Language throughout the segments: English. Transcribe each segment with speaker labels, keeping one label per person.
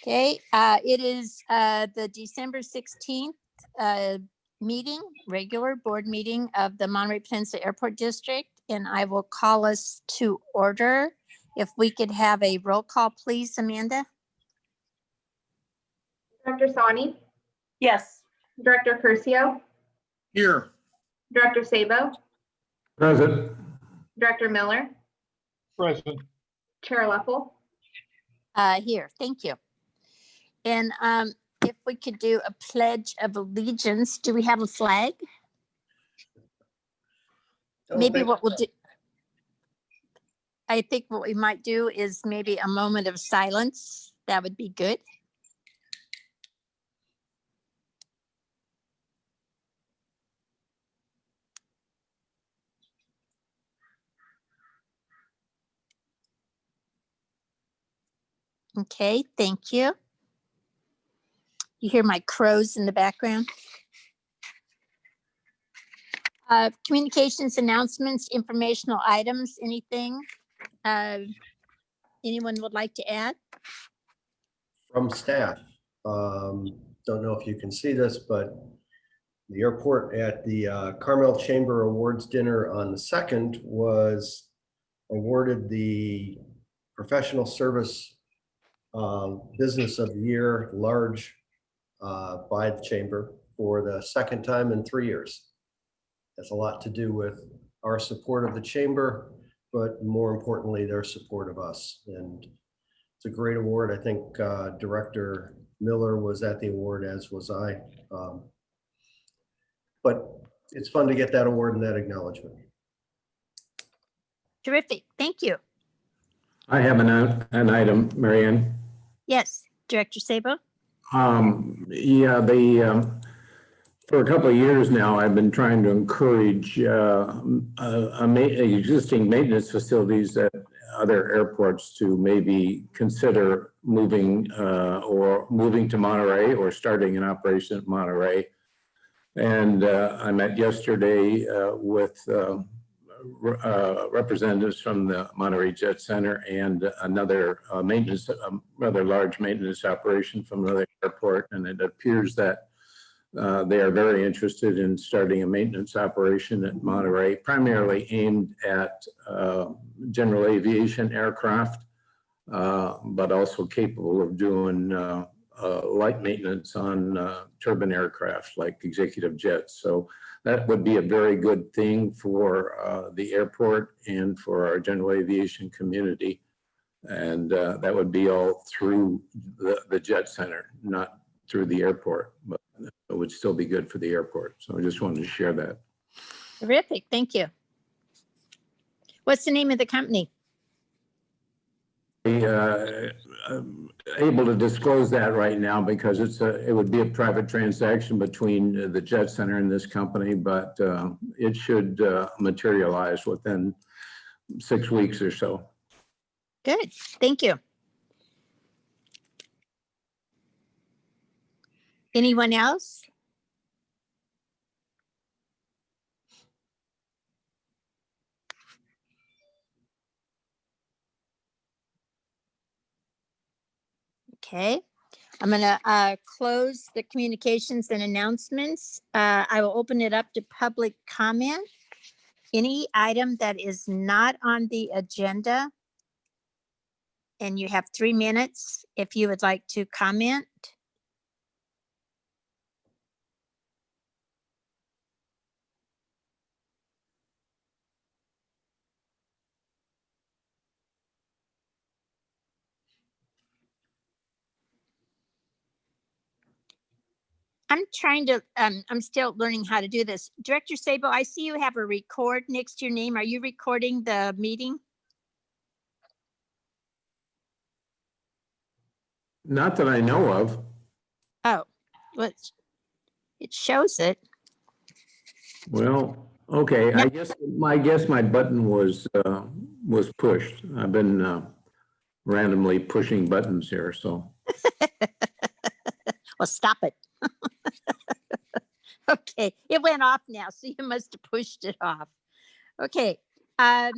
Speaker 1: Okay, it is the December 16th meeting, regular board meeting of the Monterey Peninsula Airport District, and I will call us to order. If we could have a roll call, please, Amanda.
Speaker 2: Director Sani,
Speaker 3: Yes.
Speaker 2: Director Curcio,
Speaker 4: Here.
Speaker 2: Director Sabo,
Speaker 4: Present.
Speaker 2: Director Miller,
Speaker 4: Present.
Speaker 2: Chair Leffel.
Speaker 1: Here, thank you. And if we could do a pledge of allegiance, do we have a flag? Maybe what we'll do, I think what we might do is maybe a moment of silence. That would be good. Okay, thank you. You hear my crows in the background. Communications, announcements, informational items, anything anyone would like to add?
Speaker 5: From staff, don't know if you can see this, but the airport at the Carmel Chamber Awards dinner on the 2nd was awarded the Professional Service Business of the Year large by the Chamber for the 2nd time in 3 years. That's a lot to do with our support of the Chamber, but more importantly, their support of us. And it's a great award. I think Director Miller was at the award, as was I. But it's fun to get that award and that acknowledgement.
Speaker 1: Terrific, thank you.
Speaker 4: I have an item, Marianne.
Speaker 1: Yes, Director Sabo.
Speaker 4: Yeah, for a couple of years now, I've been trying to encourage existing maintenance facilities at other airports to maybe consider moving to Monterey or starting an operation at Monterey. And I met yesterday with representatives from the Monterey Jet Center and another rather large maintenance operation from another airport. And it appears that they are very interested in starting a maintenance operation at Monterey, primarily aimed at general aviation aircraft, but also capable of doing light maintenance on turbine aircraft like executive jets. So that would be a very good thing for the airport and for our general aviation community. And that would be all through the Jet Center, not through the airport, but it would still be good for the airport. So I just wanted to share that.
Speaker 1: Terrific, thank you. What's the name of the company?
Speaker 4: I'm able to disclose that right now because it would be a private transaction between the Jet Center and this company, but it should materialize within 6 weeks or so.
Speaker 1: Good, thank you. Anyone else? Okay, I'm gonna close the communications and announcements. I will open it up to public comment. Any item that is not on the agenda, and you have 3 minutes if you would like to comment. I'm trying to, I'm still learning how to do this. Director Sabo, I see you have a record next to your name. Are you recording the meeting?
Speaker 4: Not that I know of.
Speaker 1: Oh, well, it shows it.
Speaker 4: Well, okay.
Speaker 1: No.
Speaker 4: I guess my button was pushed. I've been randomly pushing buttons here, so.
Speaker 1: Well, stop it. Okay, it went off now, so you must have pushed it off. Okay, I'm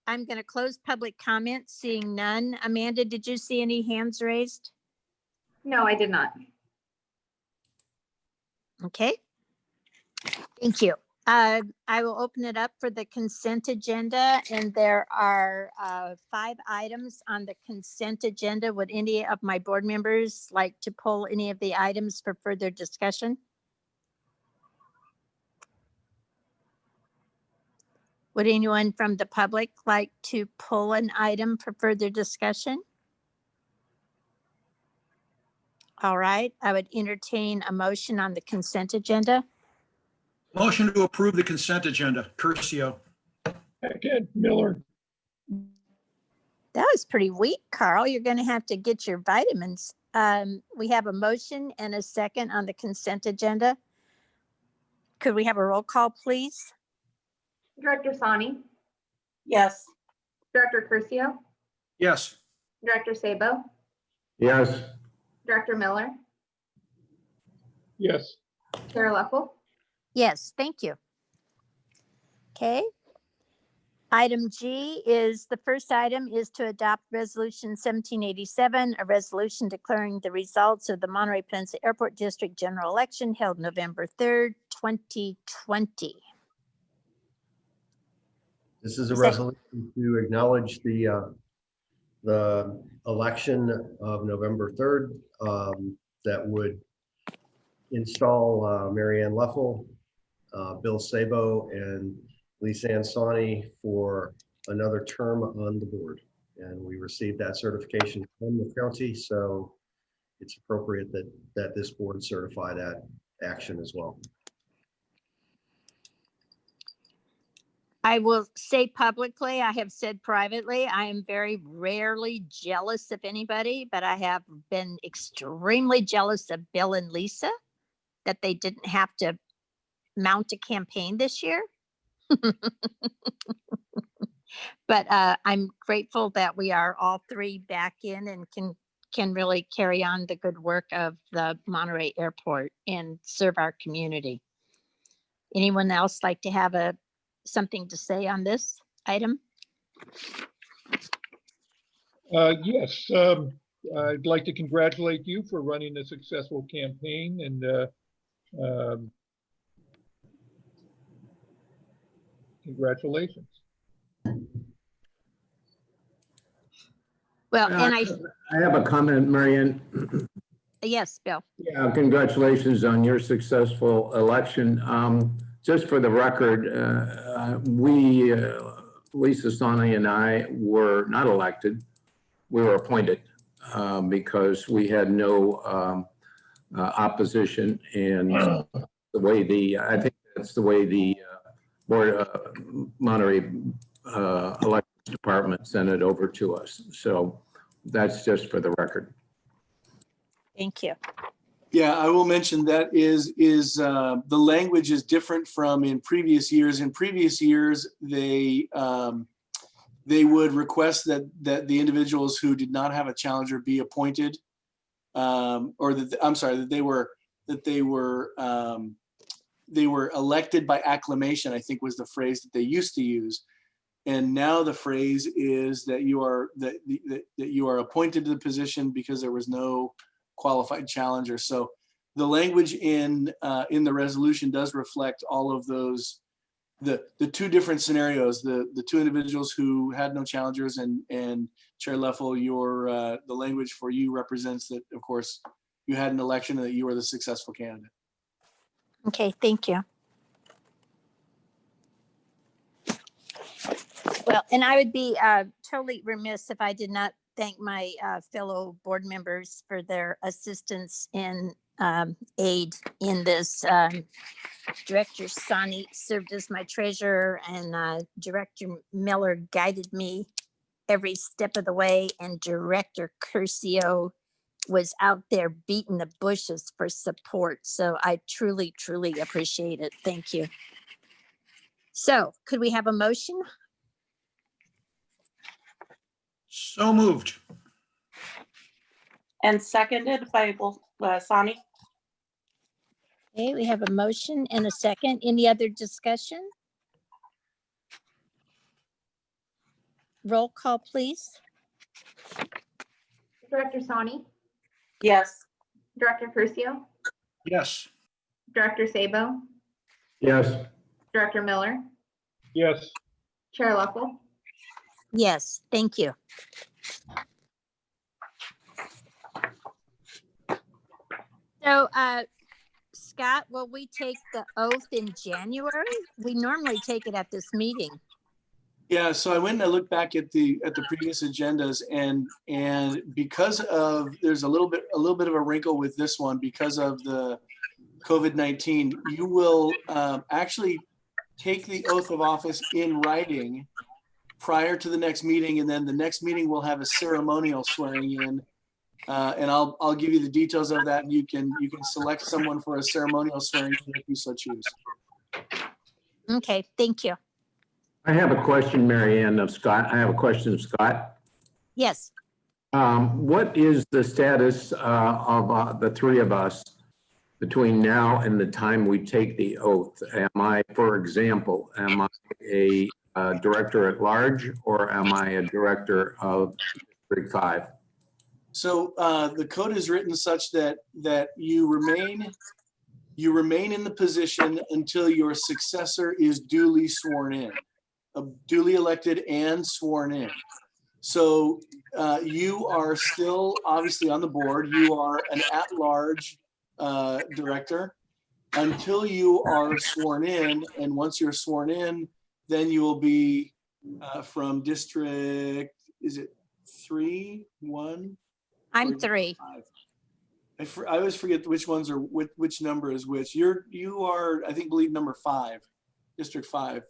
Speaker 1: going to close public comment, seeing none. Amanda, did you see any hands raised?
Speaker 2: No, I did not.
Speaker 1: Okay. Thank you. I will open it up for the consent agenda, and there are 5 items on the consent agenda. Would any of my board members like to pull any of the items for further discussion? Would anyone from the public like to pull an item for further discussion? All right, I would entertain a motion on the consent agenda.
Speaker 3: Motion to approve the consent agenda. Curcio.
Speaker 6: Second, Miller.
Speaker 1: That was pretty weak, Carl. You're going to have to get your vitamins. We have a motion and a second on the consent agenda. Could we have a roll call, please?
Speaker 2: Director Sani,
Speaker 7: Yes.
Speaker 2: Director Curcio,
Speaker 3: Yes.
Speaker 2: Director Sabo,
Speaker 4: Yes,
Speaker 2: Director Miller,
Speaker 6: Yes.
Speaker 2: Chair Leffel.
Speaker 1: Yes, thank you. Okay. Item G is, the first item is to adopt Resolution 1787, a resolution declaring the results of the Monterey Peninsula Airport District General Election held November 3rd, 2020.
Speaker 5: This is a
Speaker 1: Is that-
Speaker 5: resolution to acknowledge the election of November 3rd that would install Mary Ann Leffel, Bill Sabo, and Lisanne Sawney for another term on the board. And we received that certification from the county, so it's appropriate that this board certify that action as well.
Speaker 1: I will say publicly, I have said privately, I am very rarely jealous of anybody, but I have been extremely jealous of Bill and Lisa that they didn't have to mount a campaign this year. But I'm grateful that we are all 3 back in and can really carry on the good work of the Monterey Airport and serve our community. Anyone else like to have something to say on this item?
Speaker 6: Yes, I'd like to congratulate you for running a successful campaign and congratulations.
Speaker 1: Well, and
Speaker 4: I have a comment, Marianne.
Speaker 1: yes, Bill.
Speaker 4: Yeah, congratulations on your successful election. Just for the record, Lisa Sawney and I were not elected. We were appointed because we had no opposition, and the way I think that's the way the Monterey election department sent it over to us. So that's just for the record.
Speaker 1: Thank you.
Speaker 7: Yeah, I will mention that the language is different from in previous years. In previous years, they would request that the individuals who did not have a challenger be appointed, or that I'm sorry, that they were elected by acclamation, I think was the phrase that they used to use. And now the phrase is that you are appointed to the position because there was no qualified challenger. So the language in the resolution does reflect all of those, the 2 different scenarios, the 2 individuals who had no challengers, and Chair Leffel, the language for you represents that, of course, you had an election and that you were the successful candidate.
Speaker 1: Okay, thank you. Well, and I would be totally remiss if I did not thank my fellow board members for their assistance and aid in this. Director Sani served as my treasurer, and Director Miller guided me every step of the way, and Director Curcio was out there beating the bushes for support. So I truly, truly appreciate it. Thank you. So could we have a motion?
Speaker 3: So moved.
Speaker 8: And seconded by Sani.
Speaker 1: Okay, we have a motion and a second. Any other discussion? Roll call, please.
Speaker 2: Director Sani,
Speaker 8: Yes.
Speaker 2: Director Curcio,
Speaker 3: Yes.
Speaker 2: Director Sabo,
Speaker 4: Yes.
Speaker 2: Director Miller,
Speaker 6: Yes,
Speaker 2: Chair Leffel.
Speaker 1: Yes, thank you. So, Scott, will we take the oath in January? We normally take it at this meeting.
Speaker 7: Yeah, so I went and I looked back at the previous agendas, and because of, there's a little bit of a wrinkle with this one because of the COVID-19. You will actually take the oath of office in writing prior to the next meeting, and then the next meeting will have a ceremonial swearing in. And I'll give you the details of that, and you can select someone for a ceremonial swearing in if you so choose.
Speaker 1: Okay, thank you.
Speaker 4: I have a question, Mary Ann, of Scott. I have a question of Scott.
Speaker 1: Yes.
Speaker 4: What is the status of the three of us between now and the time we take the oath? Am I, for example, am I a director at large, or am I a director of District 5?
Speaker 7: So the code is written such that you remain in the position until your successor is duly sworn in, duly elected and sworn in. So you are still obviously on the board. You are an at-large director until you are sworn in, and once you're sworn in, then you will be from district, is it 3, 1?
Speaker 1: I'm 3.
Speaker 7: I always forget which ones are which number is which. You are, I believe number 5, District 5.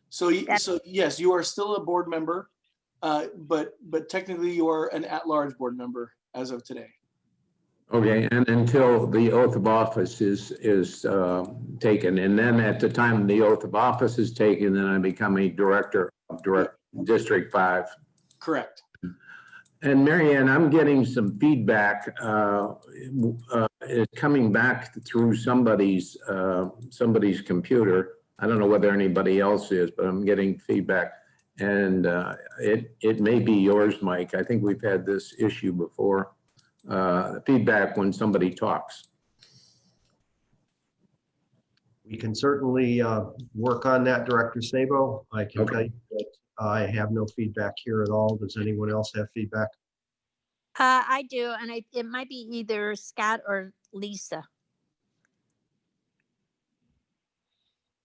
Speaker 7: So yes, you are still a board member, but technically you are an at-large board member as of today.
Speaker 4: Okay, and until the oath of office is taken, and then at the time the oath of office is taken, then I become a director of District 5.
Speaker 7: Correct.
Speaker 4: And Mary Ann, I'm getting some feedback coming back through somebody's computer. I don't know whether anybody else is, but I'm getting feedback, and it may be yours, Mike. I think we've had this issue before. Feedback when somebody talks.
Speaker 5: We can certainly work on that, Director Sabo. I can
Speaker 4: Okay.
Speaker 5: tell you that I have no feedback here at all. Does anyone else have feedback?
Speaker 1: I do, and it might be either Scott or Lisa.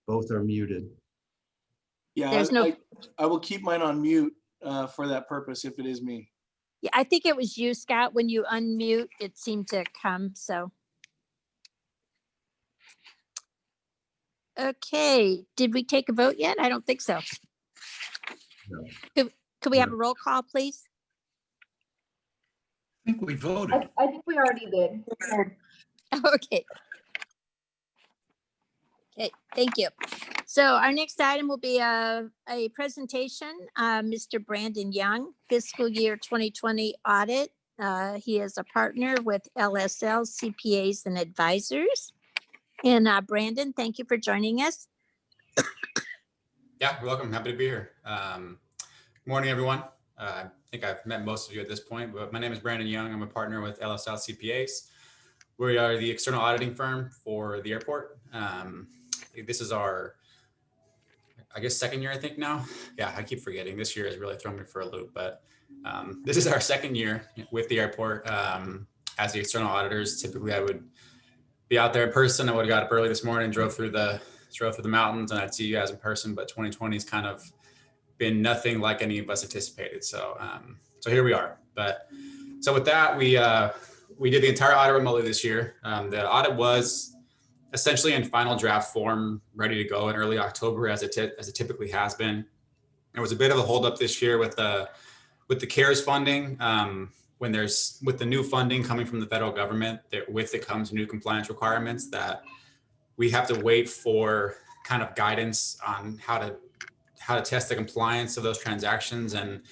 Speaker 5: Both are muted.
Speaker 7: Yeah,
Speaker 1: There's no.
Speaker 7: I will keep mine on mute for that purpose if it is me.
Speaker 1: Yeah, I think it was you, Scott. When you unmute, it seemed to come. So. Okay, did we take a vote yet? I don't think so.
Speaker 5: No.
Speaker 1: Could we have a roll call, please?
Speaker 3: I think we voted.
Speaker 2: I think we already did.
Speaker 1: Okay. Okay, thank you. So our next item will be a presentation, Mr. Brandon Young, fiscal year 2020 audit. He is a partner with LSL CPAs and advisors. And Brandon, thank you for joining us.
Speaker 9: Yeah, you're welcome. Happy to be here. Morning, everyone. I think I've met most of you at this point, but my name is Brandon Young. I'm a partner with LSL CPAs. We are the external auditing firm for the airport. This is our, I guess, second year, I think now. Yeah, I keep forgetting. This year has really thrown me for a loop, but this is our second year with the airport as the external auditors. Typically, I would be out there in person. I would have got up early this morning, drove through the mountains, and I'd see you guys in person. But 2020 has kind of been nothing like any of us anticipated. So, so here we are. But so with that, we did the entire audit remotely this year. The audit was essentially in final draft form, ready to go in early October, as it typically has been. There was a bit of a holdup this year with the CARES funding. With the new funding coming from the federal government, with it comes new compliance requirements that we have to wait for kind of guidance on how to test the compliance of those transactions. And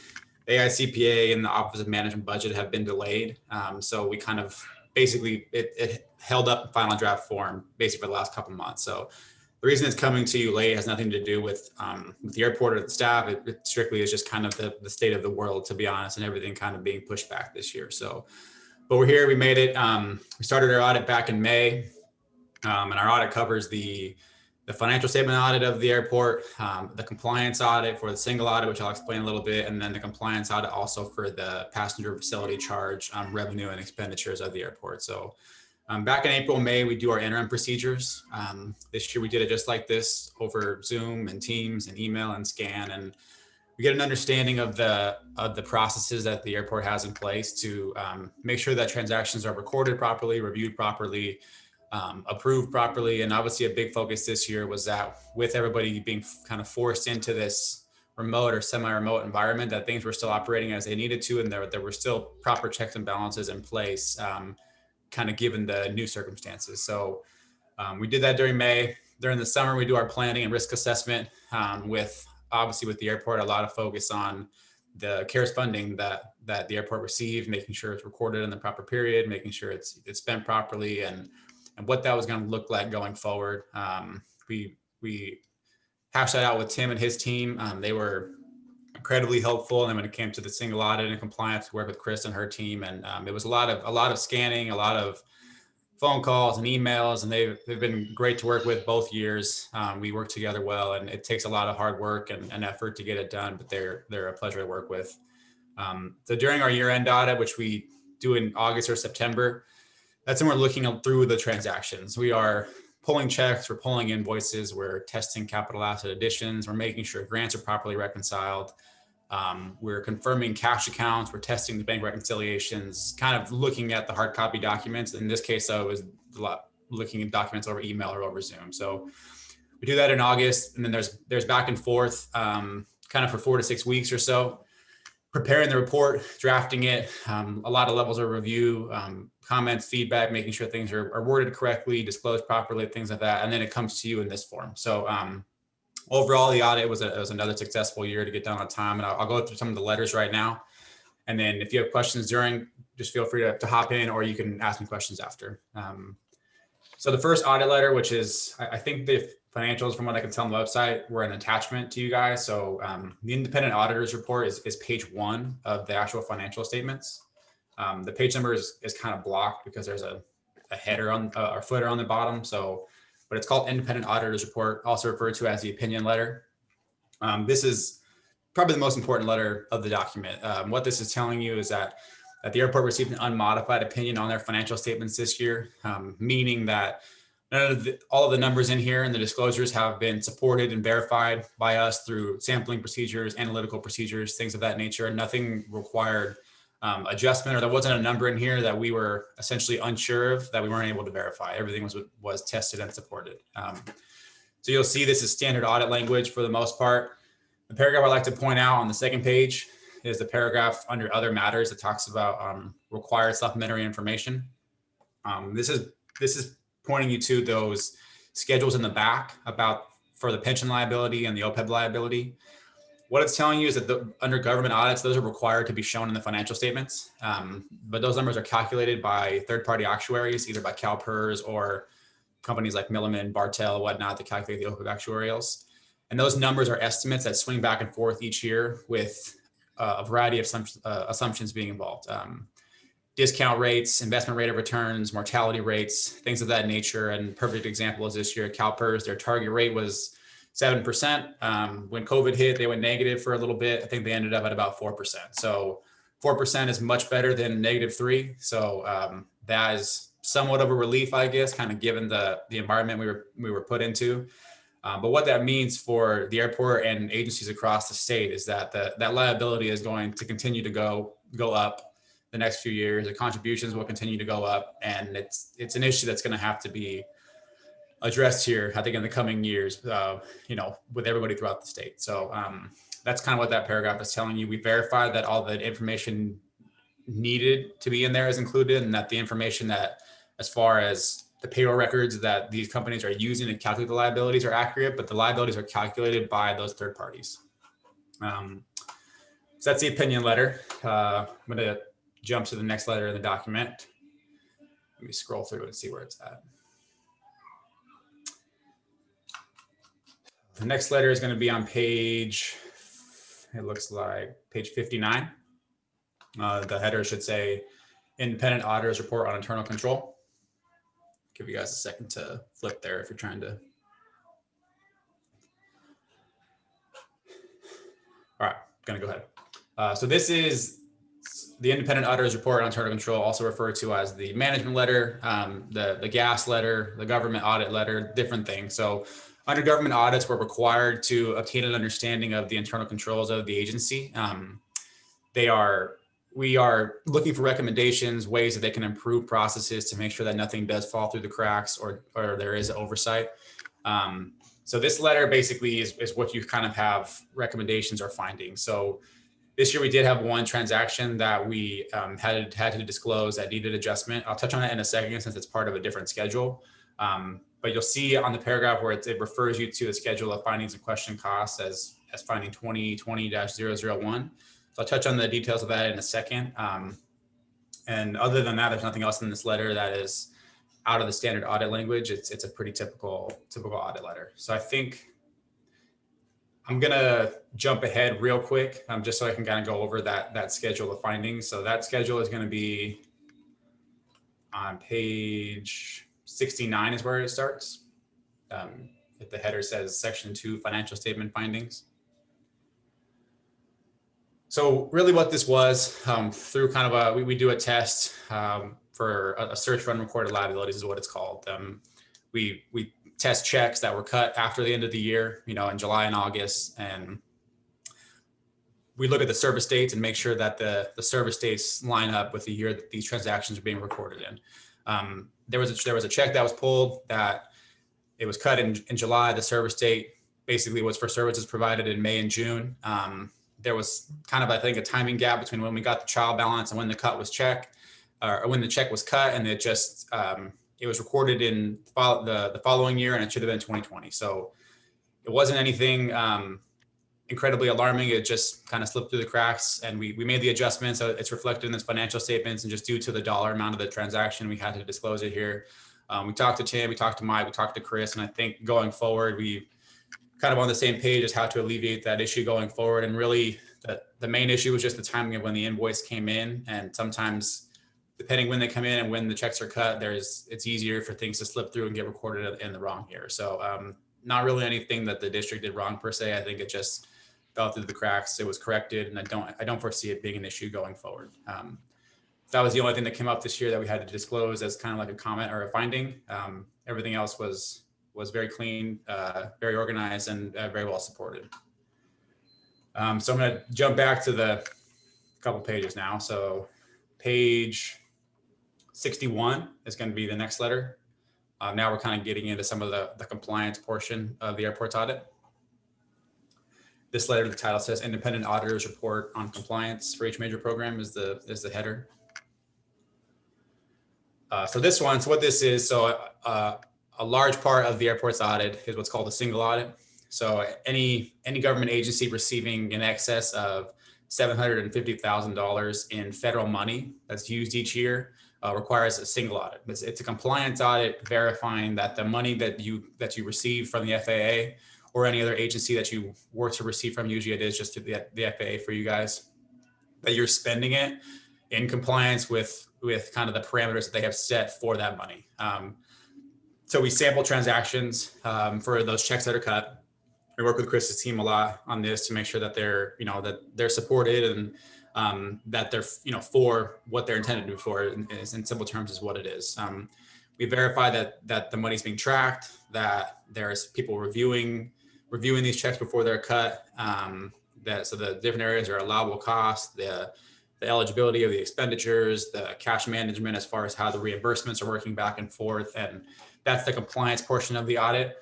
Speaker 9: the AICPA and the Office of Management Budget have been delayed. So we kind of basically, it held up in final draft form basically for the last couple of months. So the reason it's coming to you late has nothing to do with the airport or the staff. It strictly is just kind of the state of the world, to be honest, and everything kind of being pushed back this year. So, but we're here, we made it. We started our audit back in May, and our audit covers the financial statement audit of the airport, the compliance audit for the single audit, which I'll explain a little bit, and then the compliance audit also for the passenger facility charge, revenue and expenditures of the airport. So back in April, May, we do our interim procedures. This year we did it just like this over Zoom and Teams and email and scan, and we get an understanding of the processes that the airport has in place to make sure that transactions are recorded properly, reviewed properly, approved properly. And obviously a big focus this year was that with everybody being kind of forced into this remote or semi-remote environment, that things were still operating as they needed to, and there were still proper checks and balances in place, kind of given the new circumstances. So we did that during May. During the summer, we do our planning and risk assessment with the airport, a lot of focus on the CARES funding that the airport received, making sure it's recorded in the proper period, making sure it's spent properly, and what that was going to look like going forward. We hashed that out with Tim and his team. They were incredibly helpful. And then when it came to the single audit and compliance, we worked with Chris and her team. And it was a lot of scanning, a lot of phone calls and emails, and they've been great to work with both years. We work together well, and it takes a lot of hard work and effort to get it done, but they're a pleasure to work with. So during our year-end audit, which we do in August or September, that's when we're looking through the transactions. We are pulling checks, we're pulling invoices, we're testing capital asset additions, we're making sure grants are properly reconciled. We're confirming cash accounts, we're testing the bank reconciliations, kind of looking at the hard copy documents. In this case, I was looking at documents over email or over Zoom. So we do that in August, and then there's back and forth kind of for 4 to 6 weeks or so, preparing the report, drafting it, a lot of levels of review, comments, feedback, making sure things are worded correctly, disclosed properly, things like that. And then it comes to you in this form. So overall, the audit was another successful year to get done on time. And I'll go through some of the letters right now. And then if you have questions during, just feel free to hop in, or you can ask me questions after. So the first audit letter, which is, I think the financials, from what I can tell on the website, were an attachment to you guys. So the independent auditor's report is page 1 of the actual financial statements. The page number is kind of blocked because there's a header on or footer on the bottom. So, but it's called independent auditor's report, also referred to as the opinion letter. This is probably the most important letter of the document. What this is telling you is that the airport received an unmodified opinion on their financial statements this year, meaning that all of the numbers in here and the disclosures have been supported and verified by us through sampling procedures, analytical procedures, things of that nature, and nothing required adjustment, or there wasn't a number in here that we were essentially unsure of that we weren't able to verify. Everything was tested and supported. So you'll see this is standard audit language for the most part. The paragraph I'd like to point out on the second page is the paragraph under other matters that talks about required supplementary information. This is pointing you to those schedules in the back for the pension liability and the OPEB liability. What it's telling you is that under government audits, those are required to be shown in the financial statements. But those numbers are calculated by third-party actuaries, either by CalPERS or companies like Milliman, Bartell, whatnot, that calculate the OPEB actuarials. And those numbers are estimates that swing back and forth each year with a variety of assumptions being involved. Discount rates, investment rate of returns, mortality rates, things of that nature. And perfect example is this year, CalPERS, their target rate was 7%. When COVID hit, they went negative for a little bit. I think they ended up at about 4%. So 4% is much better than -3. So that is somewhat of a relief, I guess, kind of given the environment we were put into. But what that means for the airport and agencies across the state is that that liability is going to continue to go up the next few years. The contributions will continue to go up, and it's an issue that's going to have to be addressed here, I think, in the coming years, with everybody throughout the state. So that's kind of what that paragraph is telling you. We verified that all the information needed to be in there is included, and that the information that, as far as the payroll records that these companies are using to calculate the liabilities, are accurate, but the liabilities are calculated by those third parties. So that's the opinion letter. I'm going to jump to the next letter in the document. Let me scroll through and see where it's at. The next letter is going to be on page, it looks like page 59. The header should say independent auditor's report on internal control. Give you guys a second to flip there if you're trying to. All right, gonna go ahead. So this is the independent auditor's report on internal control, also referred to as the management letter, the gas letter, the government audit letter, different things. So under government audits, we're required to obtain an understanding of the internal controls of the agency. We are looking for recommendations, ways that they can improve processes to make sure that nothing does fall through the cracks or there is oversight. So this letter basically is what you kind of have recommendations or findings. So this year we did have one transaction that we had to disclose that needed adjustment. I'll touch on it in a second since it's part of a different schedule. But you'll see on the paragraph where it refers you to the schedule of findings and question costs as finding 2020-001. So I'll touch on the details of that in a second. And other than that, there's nothing else in this letter that is out of the standard audit language. It's a pretty typical audit letter. So I think I'm gonna jump ahead real quick, just so I can kind of go over that schedule of findings. So that schedule is going to be on page 69 is where it starts. If the header says section 2 financial statement findings. So really what this was through kind of we do a test for a search for unrecorded liabilities is what it's called. We test checks that were cut after the end of the year, in July and August, and we look at the service dates and make sure that the service dates line up with the year that these transactions are being recorded in. There was a check that was pulled that it was cut in July. The service date basically was for services provided in May and June. There was kind of, I think, a timing gap between when we got the trial balance and when the cut was checked, or when the check was cut, and it was recorded in the following year, and it should have been 2020. So it wasn't anything incredibly alarming. It just kind of slipped through the cracks, and we made the adjustments. So it's reflected in this financial statements, and just due to the dollar amount of the transaction, we had to disclose it here. We talked to Tim, we talked to Mike, we talked to Chris, and I think going forward, we kind of on the same page as how to alleviate that issue going forward. And really the main issue was just the timing of when the invoice came in. And sometimes depending when they come in and when the checks are cut, it's easier for things to slip through and get recorded in the wrong year. So not really anything that the district did wrong per se. I think it just fell through the cracks. It was corrected, and I don't foresee it being an issue going forward. That was the only thing that came up this year that we had to disclose as kind of like a comment or a finding. Everything else was very clean, very organized, and very well supported. So I'm going to jump back to the couple pages now. So page 61 is going to be the next letter. Now we're kind of getting into some of the compliance portion of the airport's audit. This letter, the title says Independent Auditor's Report on Compliance for each major program is the header. So what this is, a large part of the airport's audit is what's called a single audit. So any government agency receiving in excess of $750,000 in federal money that's used each year requires a single audit. It's a compliance audit verifying that the money that you receive from the FAA or any other agency that you were to receive from, usually it is just the FAA for you guys, that you're spending it in compliance with kind of the parameters that they have set for that money. So we sample transactions for those checks that are cut. We work with Chris's team a lot on this to make sure that they're supported and that they're for what they're intended to be for. In simple terms, is what it is. We verify that the money's being tracked, that there's people reviewing these checks before they're cut. So the different areas are allowable costs, the eligibility of the expenditures, the cash management as far as how the reimbursements are working back and forth, and that's the compliance portion of the audit.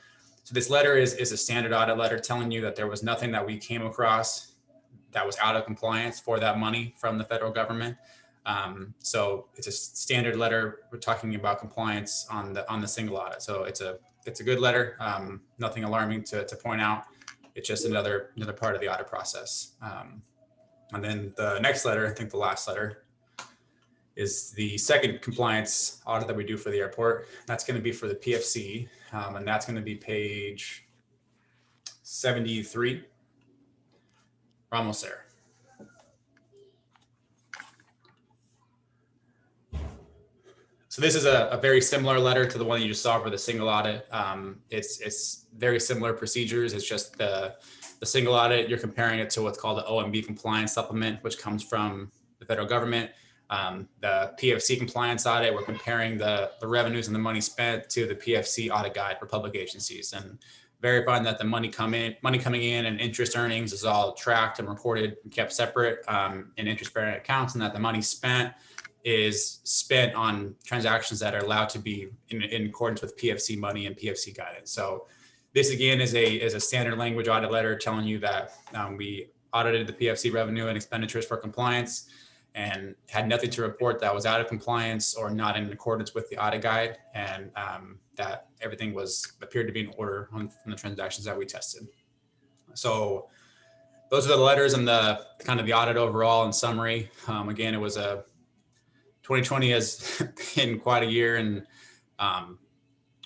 Speaker 9: So this letter is a standard audit letter telling you that there was nothing that we came across that was out of compliance for that money from the federal government. So it's a standard letter. We're talking about compliance on the single audit. So it's a good letter. Nothing alarming to point out. It's just another part of the audit process. And then the next letter, I think the last letter, is the second compliance audit that we do for the airport. That's going to be for the PFC, and that's going to be page 73. We're almost there. So this is a very similar letter to the one you just saw for the single audit. It's very similar procedures. It's just the single audit, you're comparing it to what's called the OMB compliance supplement, which comes from the federal government. The PFC compliance audit, we're comparing the revenues and the money spent to the PFC audit guide for public agencies and verifying that the money coming in and interest earnings is all tracked and reported and kept separate in interest-bearing accounts, and that the money spent is spent on transactions that are allowed to be in accordance with PFC money and PFC guidance. So this again is a standard language audit letter telling you that we audited the PFC revenue and expenditures for compliance and had nothing to report that was out of compliance or not in accordance with the audit guide, and that everything appeared to be in order from the transactions that we tested. So those are the letters and the kind of the audit overall in summary. Again, it was 2020 has been quite a year, and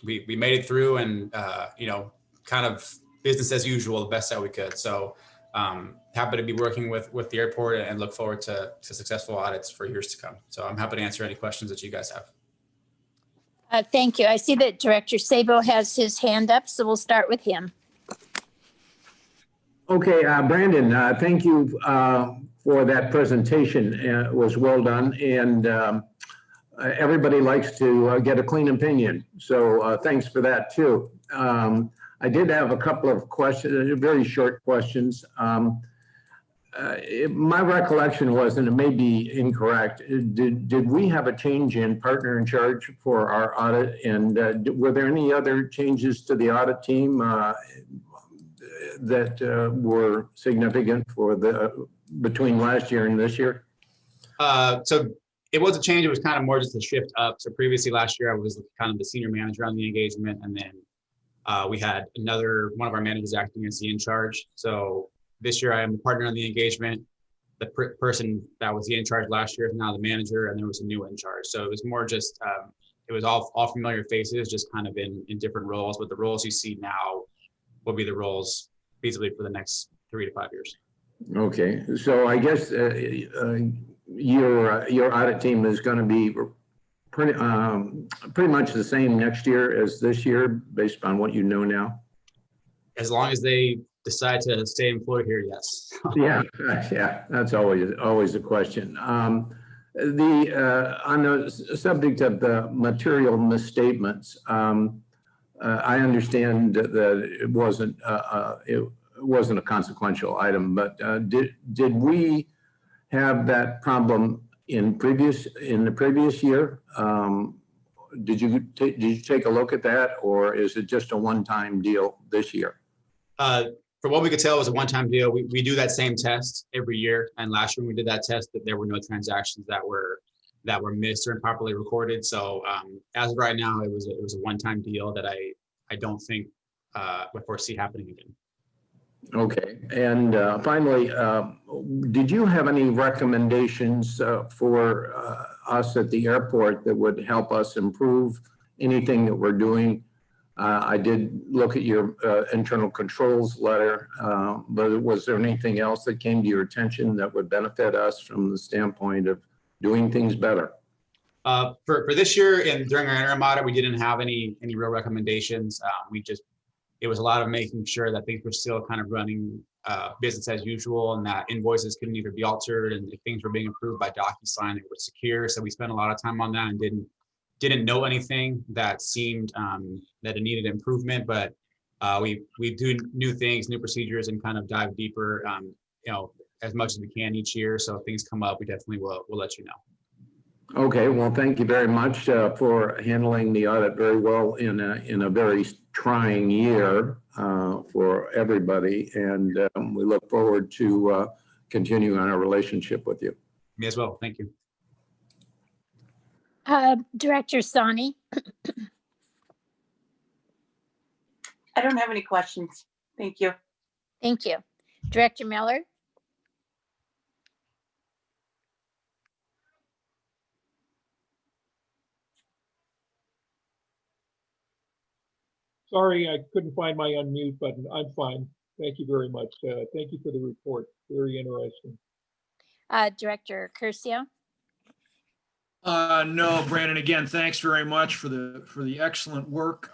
Speaker 9: we made it through, and kind of business as usual, the best that we could. So happy to be working with the airport and look forward to successful audits for years to come. So I'm happy to answer any questions that you guys have.
Speaker 1: Thank you. I see that Director Sabo has his hand up, so we'll start with him.
Speaker 4: Okay, Brandon, thank you for that presentation. It was well done, and everybody likes to get a clean opinion. So thanks for that too. I did have a couple of questions, very short questions. My recollection was, and it may be incorrect, did we have a change in partner in charge for our audit? And were there any other changes to the audit team that were significant for between last year and this year?
Speaker 9: So it was a change. It was kind of more just a shift up. So previously last year, I was kind of the senior manager on the engagement, and then we had one of our managers acting as the in charge. So this year I am the partner on the engagement. The person that was the in charge last year is now the manager, and there was a new in charge. So it was more just, it was all familiar faces, just kind of in different roles, but the roles you see now will be the roles feasibly for the next 3 to 5 years.
Speaker 4: Okay, so I guess your audit team is going to be pretty much the same next year as this year, based on what you know now.
Speaker 9: As long as they decide to stay employed here, yes.
Speaker 4: Yeah, that's always a question. On the subject of the material misstatements, I understand that it wasn't a consequential item, but did we have that problem in the previous year? Did you take a look at that, or is it just a one-time deal this year?
Speaker 9: For what we could tell, it was a one-time deal. We do that same test every year, and last year when we did that test, that there were no transactions that were missed or improperly recorded. So as of right now, it was a one-time deal that I don't think would foresee happening again.
Speaker 4: Okay, and finally, did you have any recommendations for us at the airport that would help us improve anything that we're doing? I did look at your internal controls letter, but was there anything else that came to your attention that would benefit us from the standpoint of doing things better?
Speaker 9: For this year and during our interim audit, we didn't have any real recommendations. It was a lot of making sure that things were still kind of running business as usual, and that invoices couldn't either be altered, and if things were being approved by DocuSign, they were secure. So we spent a lot of time on that and didn't know anything that seemed that it needed improvement, but we do new things, new procedures, and kind of dive deeper, as much as we can each year. So if things come up, we definitely will let you know.
Speaker 4: Okay, well, thank you very much for handling the audit very well in a very trying year for everybody, and we look forward to continuing our relationship with you.
Speaker 9: Me as well. Thank you.
Speaker 1: Director Sani.
Speaker 8: I don't have any questions. Thank you.
Speaker 1: Thank you. Director Miller.
Speaker 6: Sorry, I couldn't find my unmute button. I'm fine. Thank you very much. Thank you for the report. Very interesting.
Speaker 1: Director Curcio.
Speaker 3: No, Brandon, again, thanks very much for the excellent work.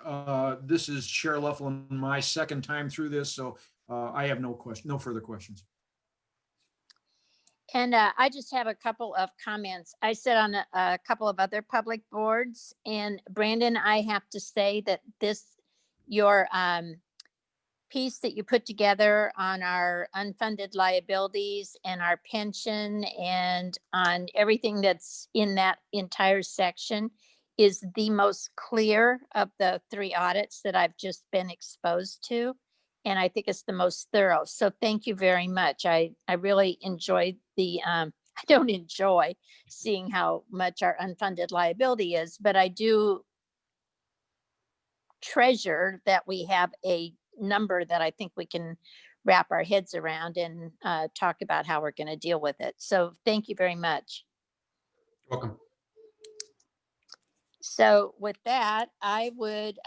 Speaker 3: This is Chair Leffel and my second time through this, so I have no further questions.
Speaker 1: And I just have a couple of comments. I sit on a couple of other public boards, and Brandon, I have to say that your piece that you put together on our unfunded liabilities and our pension and on everything that's in that entire section is the most clear of the 3 audits that I've just been exposed to. And I think it's the most thorough. So thank you very much. I really enjoyed I don't enjoy seeing how much our unfunded liability is, but I do treasure that we have a number that I think we can wrap our heads around and talk about how we're going to deal with it. So thank you very much.
Speaker 9: Welcome.
Speaker 1: So with that, I would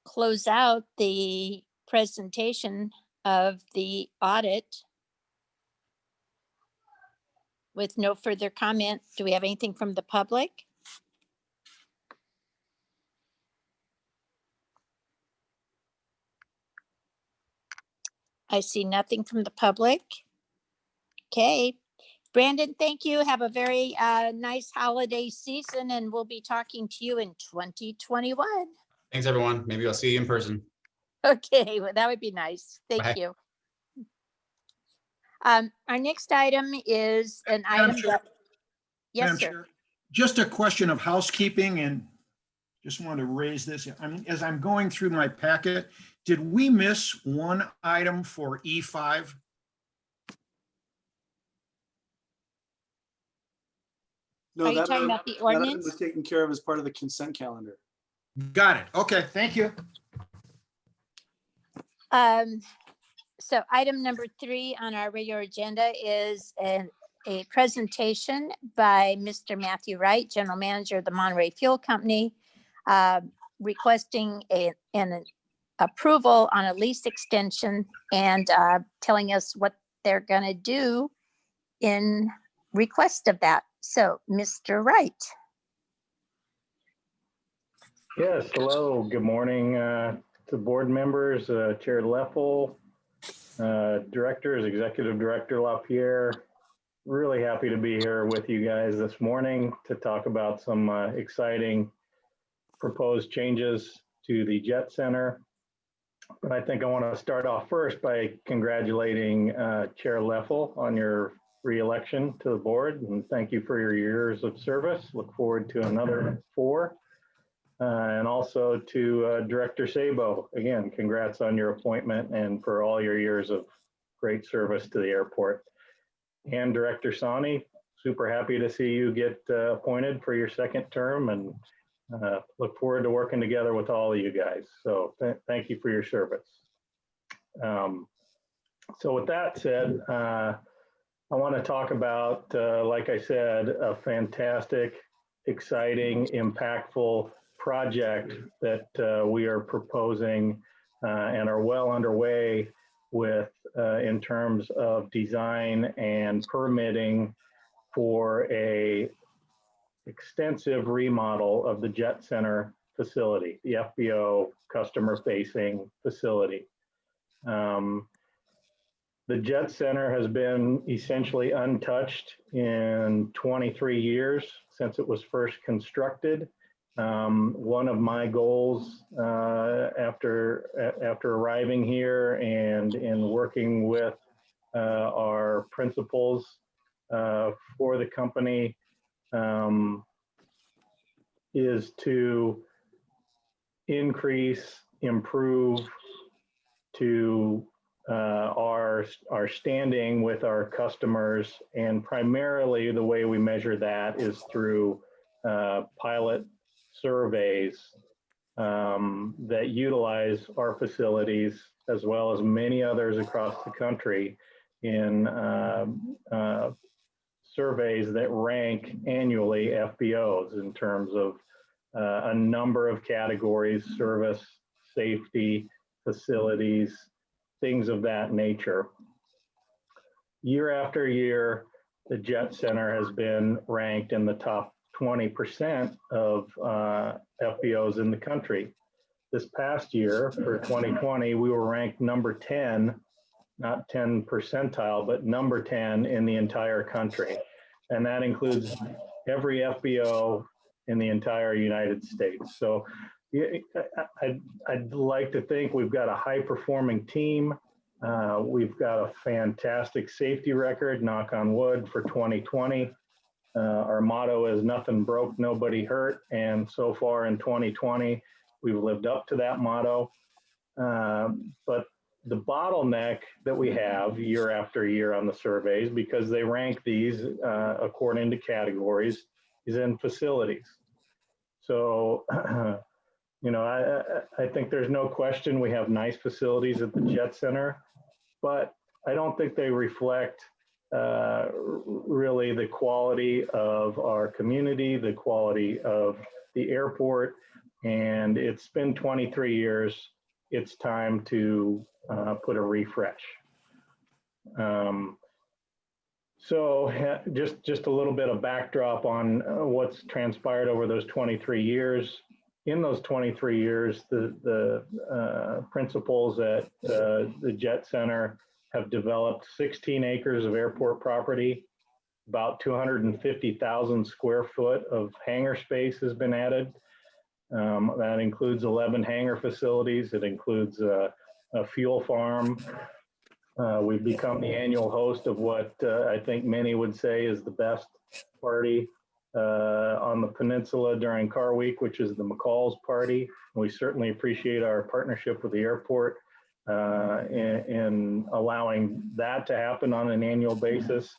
Speaker 1: close out the presentation of the audit with no further comment. Do we have anything from the public? I see nothing from the public. Okay. Brandon, thank you. Have a very nice holiday season, and we'll be talking to you in 2021.
Speaker 9: Thanks, everyone. Maybe I'll see you in person.
Speaker 1: Okay, well, that would be nice. Thank
Speaker 9: Bye.
Speaker 1: you. Our next item is an
Speaker 3: Madam
Speaker 1: item
Speaker 3: Chair.
Speaker 1: that, yes,
Speaker 3: Madam
Speaker 1: sir.
Speaker 3: Chair, just a question of housekeeping, and just wanted to raise this. As I'm going through my packet, did we miss one item for E5?
Speaker 7: No,
Speaker 1: Are you
Speaker 7: that
Speaker 1: talking
Speaker 7: item-
Speaker 1: about the
Speaker 7: that item
Speaker 1: ordinance?
Speaker 7: was taken care of as part of the consent calendar.
Speaker 3: Got it. Okay, thank you.
Speaker 1: So item number 3 on our regular agenda is a presentation by Mr. Matthew Wright, General Manager of the Monterey Fuel Company, requesting an approval on a lease extension and telling us what they're going to do in request of that. So, Mr. Wright.
Speaker 10: Yes, hello, good morning to board members, Chair Leffel, directors, Executive Director La Pier. Really happy to be here with you guys this morning to talk about some exciting proposed changes to the Jet Center. But I think I want to start off first by congratulating Chair Leffel on your re-election to the board, and thank you for your years of service. Look forward to another 4. And also to Director Sabo, again, congrats on your appointment and for all your years of great service to the airport. And Director Sani, super happy to see you get appointed for your 2nd term, and look forward to working together with all of you guys. So thank you for your service. So with that said, I want to talk about, like I said, a fantastic, exciting, impactful project that we are proposing and are well underway with in terms of design and permitting for a extensive remodel of the Jet Center facility, the FBO customer-facing facility. The Jet Center has been essentially untouched in 23 years since it was first constructed. One of my goals after arriving here and in working with our principals for the company is to increase, improve to our standing with our customers, and primarily the way we measure that is through pilot surveys that utilize our facilities as well as many others across the country in surveys that rank annually FBOs in terms of a number of categories: service, safety, facilities, things of that nature. Year after year, the Jet Center has been ranked in the top 20% of FBOs in the country. This past year, for 2020, we were ranked number 10, not 10 percentile, but number 10 in the entire country. And that includes every FBO in the entire United States. So I'd like to think we've got a high-performing team. We've got a fantastic safety record, knock on wood, for 2020. Our motto is nothing broke, nobody hurt. And so far in 2020, we've lived up to that motto. But the bottleneck that we have year after year on the surveys, because they rank these according to categories, is in facilities. So, I think there's no question we have nice facilities at the Jet Center, but I don't think they reflect really the quality of our community, the quality of the airport, and it's been 23 years. It's time to put a refresh. So just a little bit of backdrop on what's transpired over those 23 years. In those 23 years, the principals at the Jet Center have developed 16 acres of airport property. About 250,000 square foot of hangar space has been added. That includes 11 hangar facilities. It includes a fuel farm. We've become the annual host of what I think many would say is the best party on the Peninsula during Car Week, which is the McCall's Party. We certainly appreciate our partnership with the airport in allowing that to happen on an annual basis.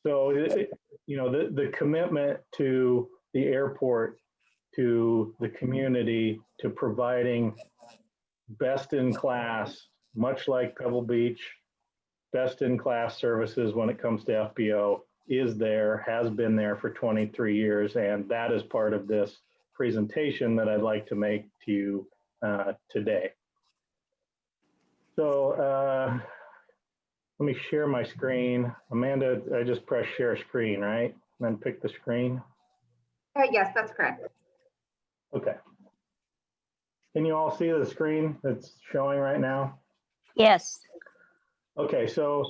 Speaker 10: So, the commitment to the airport, to the community, to providing best in class, much like Pebble Beach, best in class services when it comes to FBO is there, has been there for 23 years. And that is part of this presentation that I'd like to make to you today. So let me share my screen. Amanda, I just press share screen, right? And then pick the screen.
Speaker 2: Yes, that's correct.
Speaker 10: Okay. Can you all see the screen that's showing right now?
Speaker 1: Yes.
Speaker 10: Okay, so,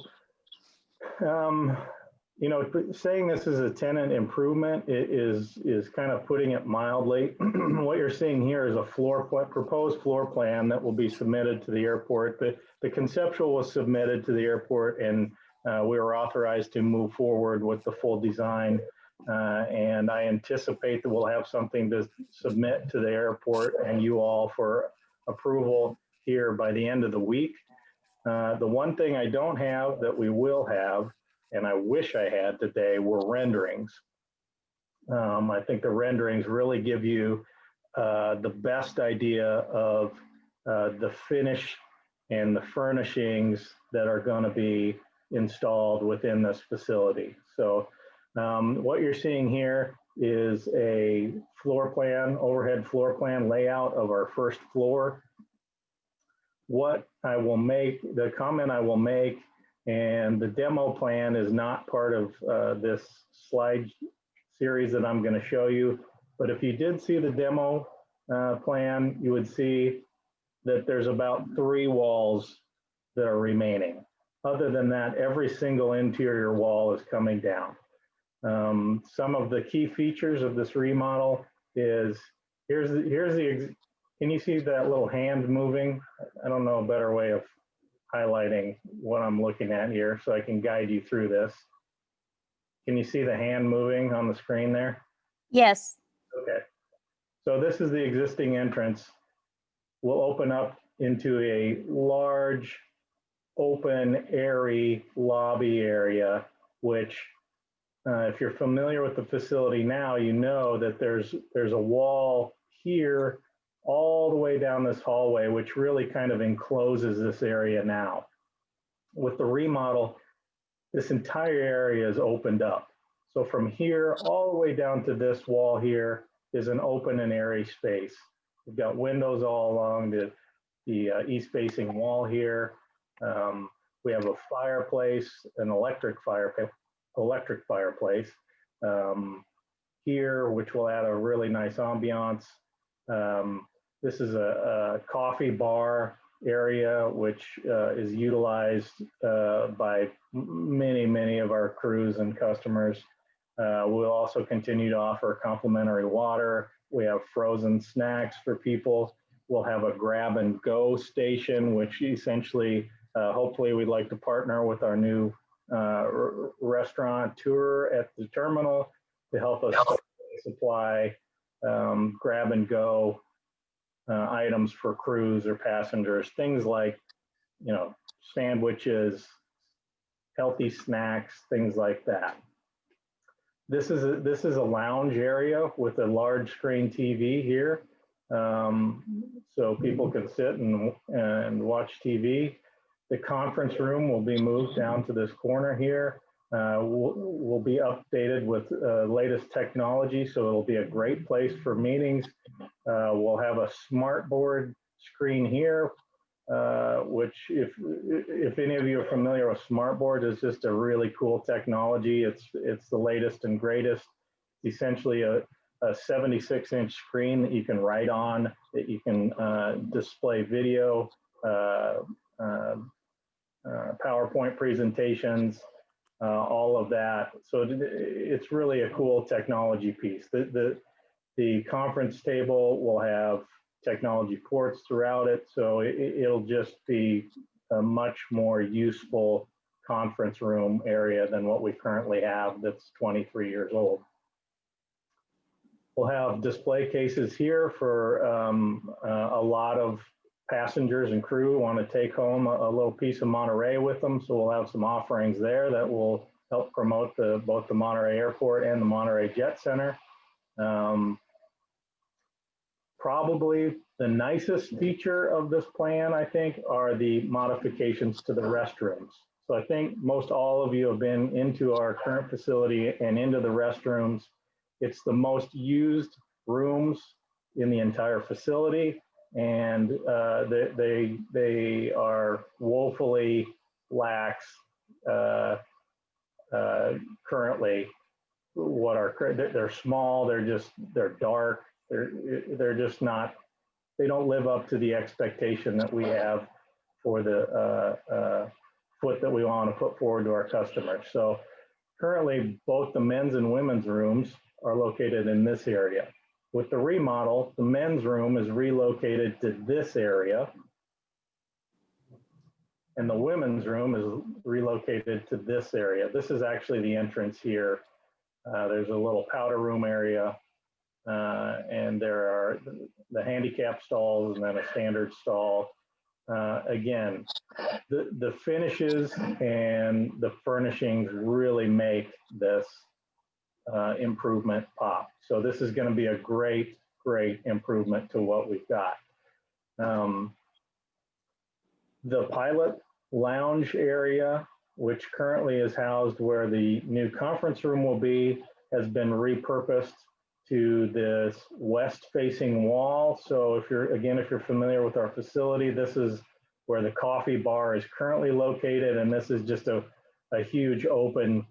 Speaker 10: saying this is a tenant improvement is kind of putting it mildly. What you're seeing here is a proposed floor plan that will be submitted to the airport. The conceptual was submitted to the airport, and we were authorized to move forward with the full design. And I anticipate that we'll have something to submit to the airport and you all for approval here by the end of the week. The one thing I don't have that we will have, and I wish I had today, were renderings. I think the renderings really give you the best idea of the finish and the furnishings that are going to be installed within this facility. So what you're seeing here is a floor plan, overhead floor plan layout of our first floor. What I will make, the comment I will make, and the demo plan is not part of this slide series that I'm going to show you. But if you did see the demo plan, you would see that there's about 3 walls that are remaining. Other than that, every single interior wall is coming down. Some of the key features of this remodel is, can you see that little hand moving? I don't know a better way of highlighting what I'm looking at here so I can guide you through this. Can you see the hand moving on the screen there?
Speaker 1: Yes.
Speaker 10: Okay. So this is the existing entrance. We'll open up into a large, open, airy lobby area, which if you're familiar with the facility now, you know that there's a wall here all the way down this hallway, which really kind of encloses this area now. With the remodel, this entire area is opened up. So from here all the way down to this wall here is an open and airy space. We've got windows all along the east-facing wall here. We have a fireplace, an electric fireplace electric fireplace here, which will add a really nice ambiance. This is a coffee bar area, which is utilized by many of our crews and customers. We'll also continue to offer complimentary water. We have frozen snacks for people. We'll have a grab and go station, which essentially, hopefully we'd like to partner with our new restaurateur at the terminal to help us supply grab and go items for crews or passengers, things like, you know, sandwiches, healthy snacks, things like that. This is a lounge area with a large screen TV here, so people can sit and watch TV. The conference room will be moved down to this corner here. We'll be updated with latest technology, so it'll be a great place for meetings. We'll have a smart board screen here, which if any of you are familiar with smart board, is just a really cool technology. It's the latest and greatest. It's essentially a 76-inch screen that you can write on, that you can display video, PowerPoint presentations, all of that. So it's really a cool technology piece. The conference table will have technology ports throughout it, so it'll just be a much more useful conference room area than what we currently have that's 23 years old. We'll have display cases here for a lot of passengers and crew want to take home a little piece of Monterey with them, so we'll have some offerings there that will help promote both the Monterey Airport and the Monterey Jet Center. Probably the nicest feature of this plan, I think, are the modifications to the restrooms. So I think most all of you have been into our current facility and into the restrooms. It's the most used rooms in the entire facility, and they are woefully lax currently. They're small, they're dark. They're just not, they don't live up to the expectation that we have for the foot that we want to put forward to our customers. So currently, both the men's and women's rooms are located in this area. With the remodel, the men's room is relocated to this area, and the women's room is relocated to this area. This is actually the entrance here. There's a little powder room area, and there are the handicap stalls and then a standard stall. Again, the finishes and the furnishings really make this improvement pop. So this is going to be a great improvement to what we've got. The pilot lounge area, which currently is housed where the new conference room will be, has been repurposed to this west-facing wall. So if you're familiar with our facility, this is where the coffee bar is currently located, and this is just a huge open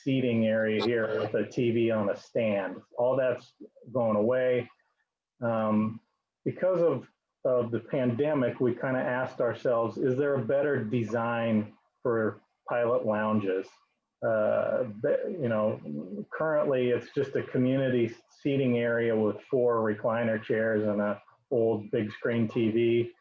Speaker 10: seating area here with a TV on a stand. All that's going away. Because of the pandemic, we kind of asked ourselves, is there a better design for pilot lounges? You know, currently it's just a community seating area with 4 recliner chairs and an old big screen TV.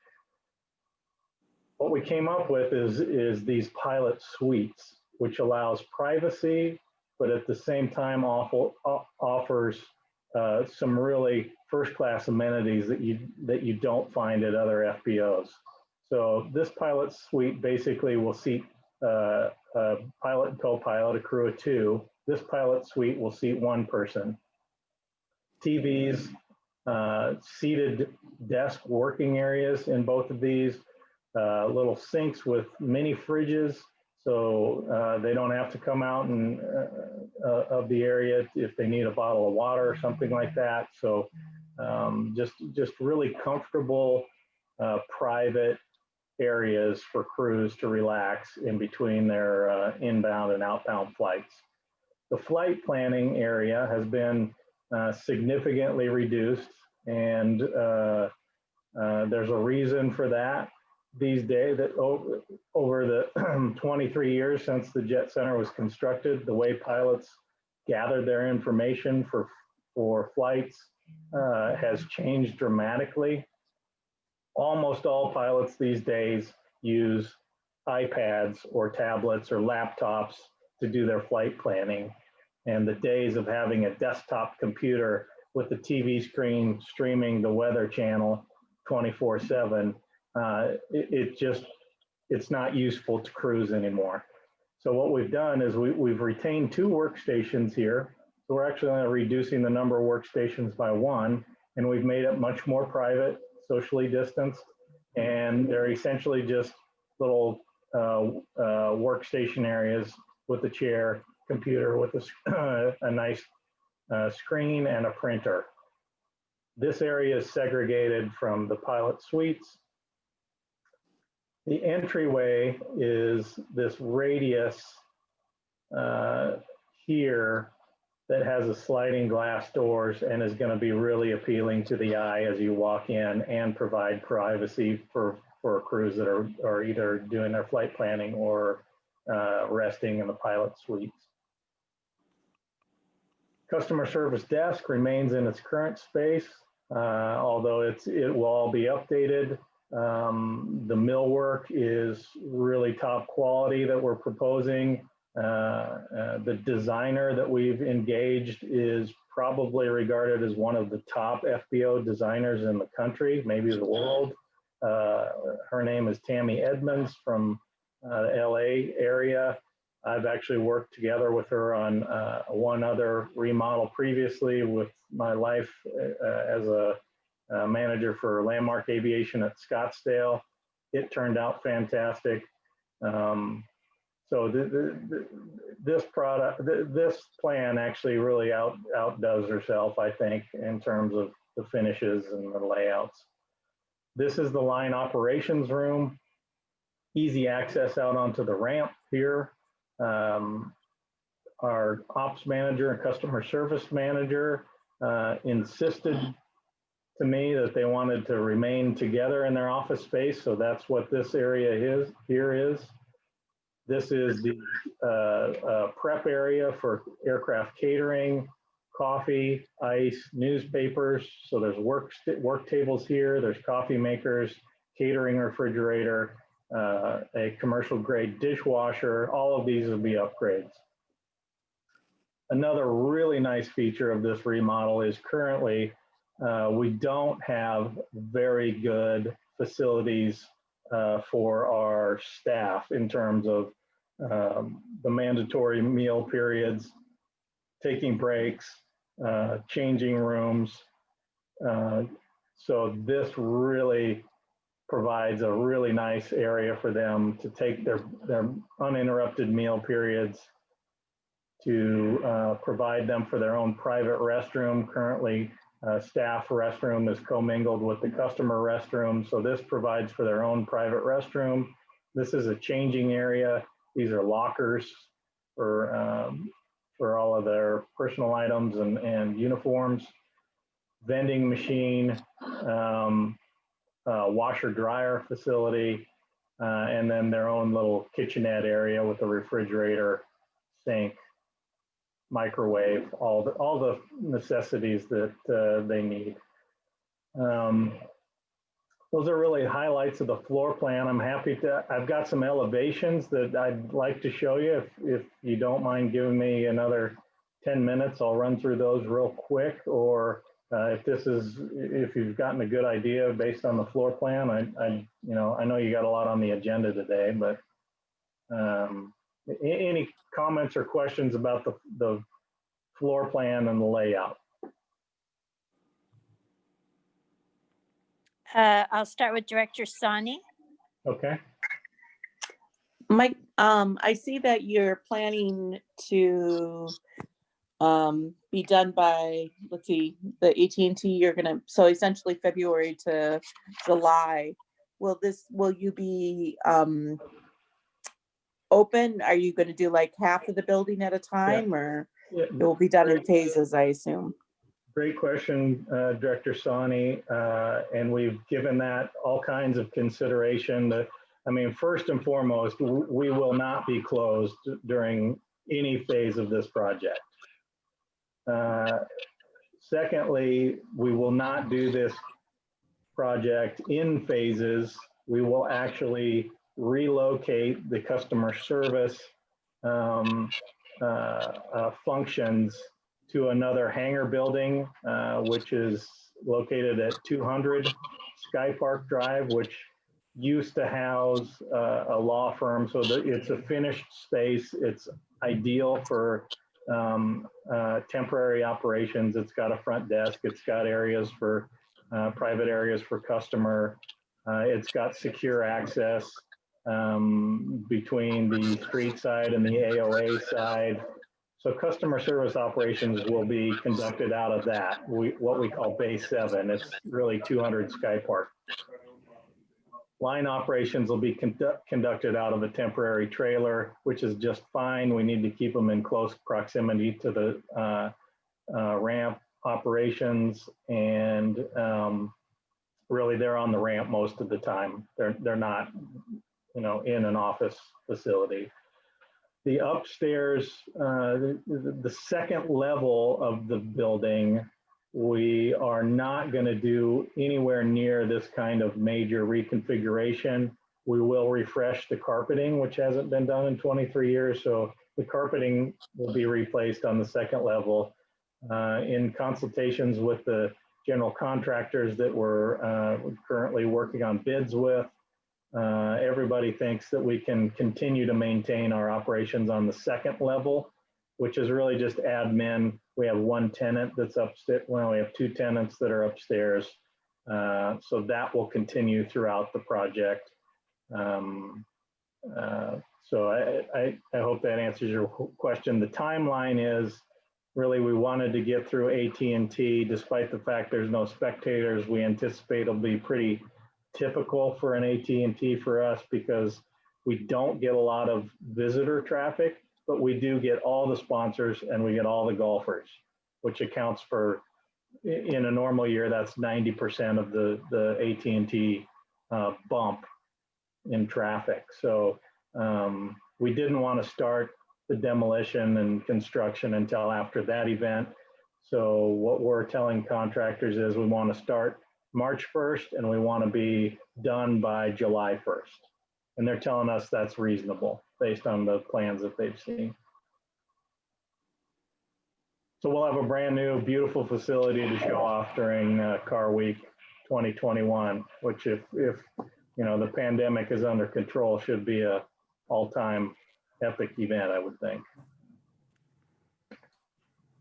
Speaker 10: What we came up with is these pilot suites, which allows privacy, but at the same time offers some really first-class amenities that you don't find at other FBOs. So this pilot suite basically will seat a pilot and co-pilot, a crew of 2. This pilot suite will seat 1 person. TVs, seated desk working areas in both of these, little sinks with mini fridges, so they don't have to come out of the area if they need a bottle of water or something like that. So just really comfortable, private areas for crews to relax in between their inbound and outbound flights. the flight planning area has been significantly reduced, and there's a reason for that. These days, that over the 23 years since the Jet Center was constructed, the way pilots gather their information for flights has changed dramatically. Almost all pilots these days use iPads or tablets or laptops to do their flight planning. And the days of having a desktop computer with the TV screen streaming the weather channel 24/7, it's not useful to crews anymore. So what we've done is we've retained 2 workstations here. So we're actually only reducing the number of workstations by 1, and we've made it much more private, socially distanced, and they're essentially just little workstation areas with a chair, computer with a nice screen and a printer. This area is segregated from the pilot suites. The entryway is this radius here that has a sliding glass doors and is going to be really appealing to the eye as you walk in, and provide privacy for crews that are either doing their flight planning or resting in the pilot suites. Customer service desk remains in its current space, although it will all be updated. The millwork is really top quality that we're proposing. The designer that we've engaged is probably regarded as one of the top FBO designers in the country, maybe the world. Her name is Tammy Edmonds from the LA area. I've actually worked together with her on one other remodel previously with my life as a manager for Landmark Aviation at Scottsdale. It turned out fantastic. So this plan actually really outdoes herself, I think, in terms of the finishes and the layouts. This is the line operations room. Easy access out onto the ramp here. Our ops manager and customer service manager insisted to me that they wanted to remain together in their office space. So that's what this area is. This is the prep area for aircraft catering, coffee, ice, newspapers. So there's work tables here. There's coffee makers, catering refrigerator, a commercial grade dishwasher. All of these will be upgrades. Another really nice feature of this remodel is currently we don't have very good facilities for our staff in terms of the mandatory meal periods, taking breaks, changing rooms. So this really provides a really nice area for them to take their uninterrupted meal periods, to provide them for their own private restroom. Currently, staff restroom is commingled with the customer restroom. So this provides for their own private restroom. This is a changing area. These are lockers for all of their personal items and uniforms. Vending machine, washer dryer facility, and then their own little kitchenette area with a refrigerator, sink, microwave, all the necessities that they need. Those are really highlights of the floor plan. I'm happy to, I've got some elevations that I'd like to show you. If you don't mind giving me another 10 minutes, I'll run through those real quick. Or if you've gotten a good idea based on the floor plan, I know you got a lot on the agenda today, but any comments or questions about the floor plan and the layout?
Speaker 1: I'll start with Director Sani.
Speaker 10: Okay.
Speaker 8: Mike, I see that you're planning to be done by, let's see, the AT&T, you're gonna, so essentially February to July. Will you be open? Are you gonna do like half of the building at a time, or? it will be done in phases, I assume.
Speaker 10: Great question, Director Sani, and we've given that all kinds of consideration. I mean, first and foremost, we will not be closed during any phase of this project. Secondly, we will not do this project in phases. We will actually relocate the customer service functions to another hangar building, which is located at 200 Sky Park Drive, which used to house a law firm. So it's a finished space. It's ideal for temporary operations. It's got a front desk. It's got areas for private areas for customer. It's got secure access between the street side and the AOA side. So customer service operations will be conducted out of that, what we call Base 7. It's really 200 Sky Park. Line operations will be conducted out of a temporary trailer, which is just fine. We need to keep them in close proximity to the ramp operations, and really they're on the ramp most of the time. They're not, you know, in an office facility. The upstairs, the second level of the building, we are not going to do anywhere near this kind of major reconfiguration. We will refresh the carpeting, which hasn't been done in 23 years. So the carpeting will be replaced on the second level. In consultations with the general contractors that we're currently working on bids with, everybody thinks that we can continue to maintain our operations on the second level, which is really just admin. We have one tenant that's upstairs. Well, we have two tenants that are upstairs. So that will continue throughout the project. So I hope that answers your question. The timeline is really, we wanted to get through AT&T, despite the fact there's no spectators. We anticipate it'll be pretty typical for an AT&T for us, because we don't get a lot of visitor traffic, but we do get all the sponsors and we get all the golfers, which accounts for, in a normal year, that's 90% of the AT&T bump in traffic. So we didn't want to start the demolition and construction until after that event. So what we're telling contractors is we want to start March 1st and we want to be done by July 1st. And they're telling us that's reasonable based on the plans that they've seen. So we'll have a brand new, beautiful facility to show off during Car Week 2021, which if you know, the pandemic is under control, should be a all-time epic event, I would think.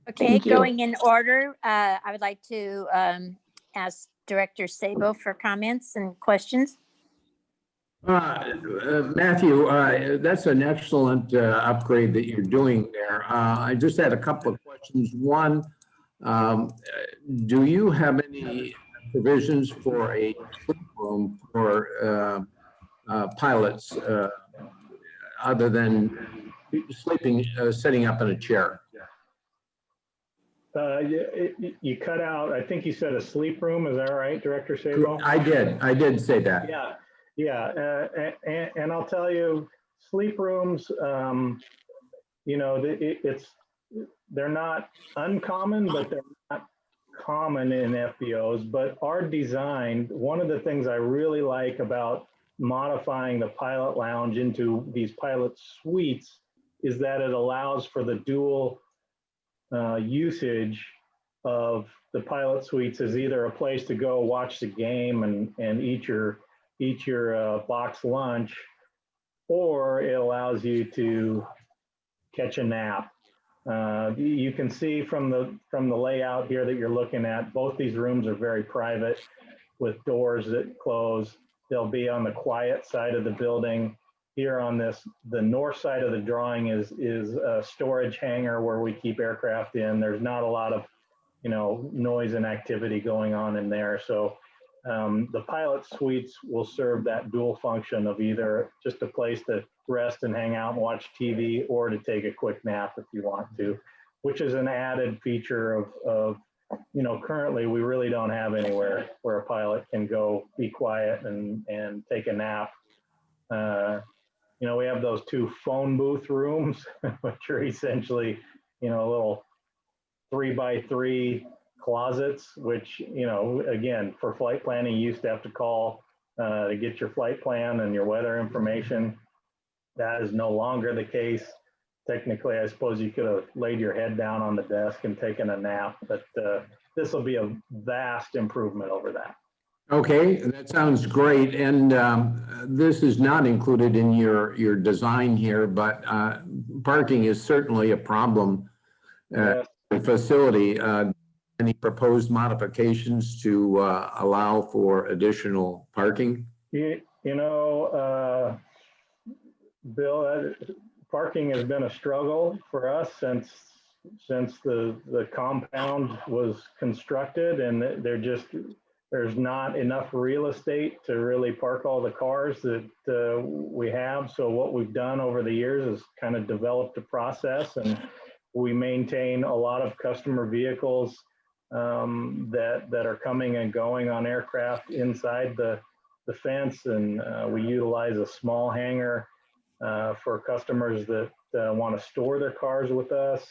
Speaker 1: Okay,
Speaker 8: Thank you.
Speaker 1: going in order, I would like to ask Director Sabo for comments and questions.
Speaker 4: Matthew, that's an excellent upgrade that you're doing there. I just had a couple of questions. One, do you have any provisions for a sleep room for pilots other than sleeping, sitting up in a chair?
Speaker 10: You cut out, I think you said a sleep room. Is that right, Director Sabo?
Speaker 4: I did say that.
Speaker 10: Yeah. And I'll tell you, sleep rooms, you know, they're not uncommon, but they're not common in FBOs. But our design, one of the things I really like about modifying the pilot lounge into these pilot suites is that it allows for the dual usage of the pilot suites as either a place to go watch the game and eat your box lunch, or it allows you to catch a nap. You can see from the layout here that you're looking at, both these rooms are very private with doors that close. They'll be on the quiet side of the building. Here on the north side of the drawing is a storage hangar where we keep aircraft in. There's not a lot of, you know, noise and activity going on in there. So the pilot suites will serve that dual function of either just a place to rest and hang out and watch TV, or to take a quick nap if you want to. which is an added feature of currently we really don't have anywhere where a pilot can go be quiet and take a nap. We have those 2 phone booth rooms, which are essentially, little 3x3 closets, which, again, for flight planning, you used to have to call to get your flight plan and your weather information. That is no longer the case. Technically, I suppose you could have laid your head down on the desk and taken a nap, but this will be a vast improvement over that.
Speaker 4: Okay, that sounds great. And this is not included in your design here, but parking is certainly a problem
Speaker 10: Yes.
Speaker 4: in the facility. Any proposed modifications to allow for additional parking?
Speaker 10: Bill, parking has been a struggle for us since the compound was constructed, and there's not enough real estate to really park all the cars that we have. So what we've done over the years is kind of developed a process, and we maintain a lot of customer vehicles that are coming and going on aircraft inside the fence, and we utilize a small hangar for customers that want to store their cars with us.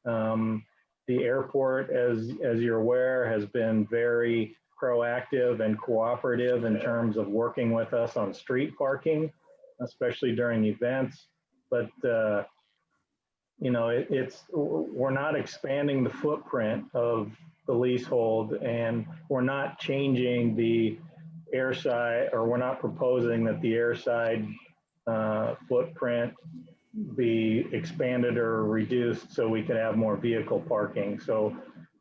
Speaker 10: The airport, as you're aware, has been very proactive and cooperative in terms of working with us on street parking, especially during events. But we're not expanding the footprint of the leasehold, and we're not changing the airside, or we're not proposing that the airside footprint be expanded or reduced so we can have more vehicle parking. So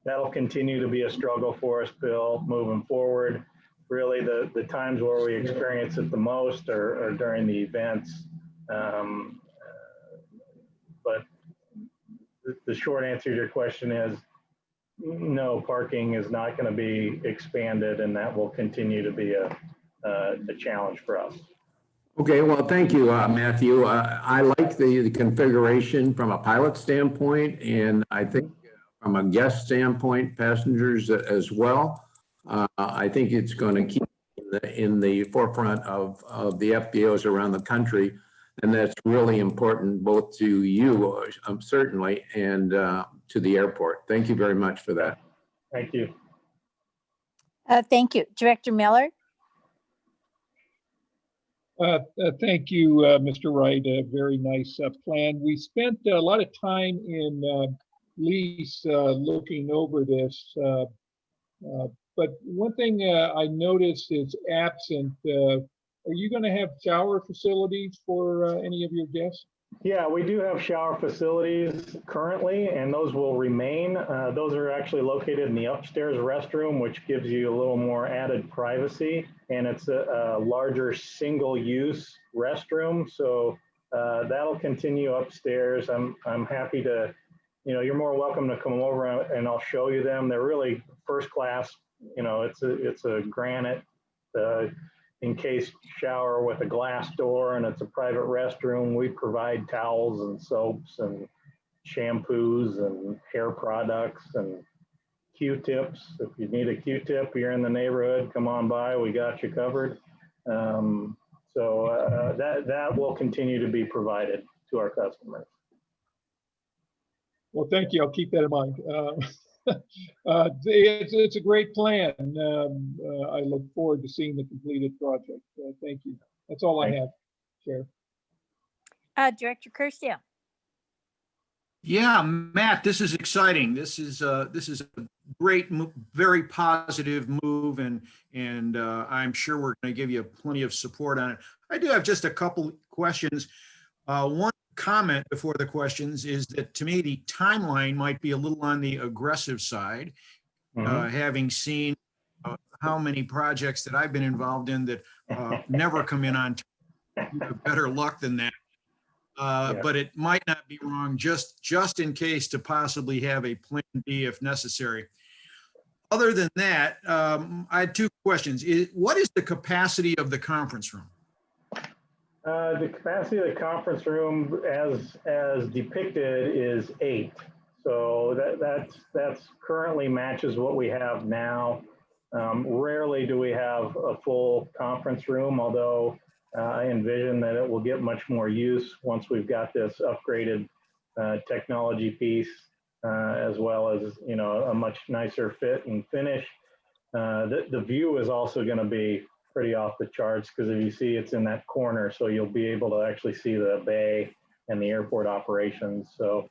Speaker 10: that'll continue to be a struggle for us, Bill, moving forward. Really, the times where we experience it the most are during the events. But the short answer to your question is no, parking is not going to be expanded, and that will continue to be a challenge for us.
Speaker 4: Okay, well, thank you, Matthew. I like the configuration from a pilot standpoint, and I think from a guest standpoint, passengers as well. I think it's going to keep in the forefront of the FBOs around the country, and that's really important both to you, certainly, and to the airport. Thank you very much for that.
Speaker 10: Thank you.
Speaker 1: Thank you. Director Miller?
Speaker 6: Thank you, Mr. Wright. A very nice plan. We spent a lot of time in lease looking over this, but one thing I noticed is absent. Are you going to have shower facilities for any of your guests?
Speaker 10: Yeah, we do have shower facilities currently, and those will remain. Those are actually located in the upstairs restroom, which gives you a little more added privacy, and it's a larger single-use restroom. So that'll continue upstairs. I'm happy to, you're more welcome to come over and I'll show you them. They're really first class. It's a granite encased shower with a glass door, and it's a private restroom. We provide towels and soaps and shampoos and hair products and Q-tips. If you need a Q-tip, you're in the neighborhood, come on by, we got you covered. So that will continue to be provided to our customers.
Speaker 6: Well, thank you. I'll keep that in mind. It's a great plan. I look forward to seeing the completed project. Thank you. That's all I have, Chair.
Speaker 1: Director Kerstell?
Speaker 3: Yeah, Matt, this is exciting. This is a great, very positive move, and I'm sure we're going to give you plenty of support on it. I do have just a couple questions. One comment before the questions is that to me the timeline might be a little on the aggressive side, having seen how many projects that I've been involved in that never come in on time. You have better luck than that. But it might not be wrong just in case to possibly have a plan B if necessary. Other than that, I had two questions. What is the capacity of the conference room?
Speaker 10: The capacity of the conference room as depicted is 8. So that's currently matches what we have now. Rarely do we have a full conference room, although I envision that it will get much more use once we've got this upgraded technology piece, as well as, you know, a much nicer fit and finish. The view is also going to be pretty off the charts, because if you see, it's in that corner, so you'll be able to actually see the bay and the airport operations. So,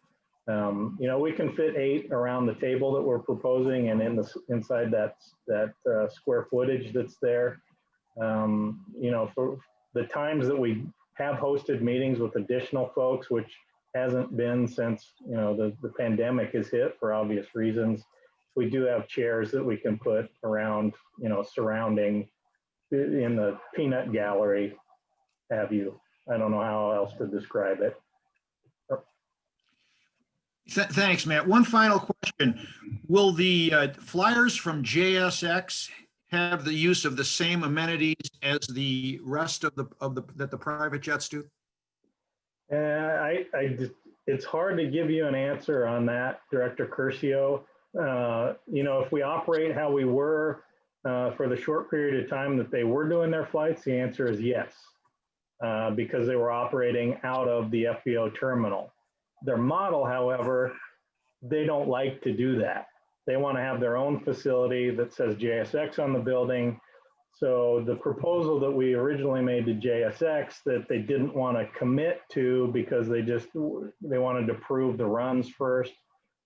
Speaker 10: you know, we can fit 8 around the table that we're proposing, and inside that square footage that's there. You know, for the times that we have hosted meetings with additional folks, which hasn't been since, you know, the pandemic has hit for obvious reasons, we do have chairs that we can put around, you know, surrounding in the peanut gallery, have you. I don't know how else to describe it.
Speaker 3: Thanks, Matt. One final question. Will the flyers from JSX have the use of the same amenities as the rest of that the private jets do?
Speaker 10: It's hard to give you an answer on that, Director Curcio. You know, if we operate how we were for the short period of time that they were doing their flights, the answer is yes, because they were operating out of the FBO terminal. Their model, however, they don't like to do that. They want to have their own facility that says JSX on the building. So the proposal that we originally made to JSX that they didn't want to commit to, because they wanted to prove the runs first,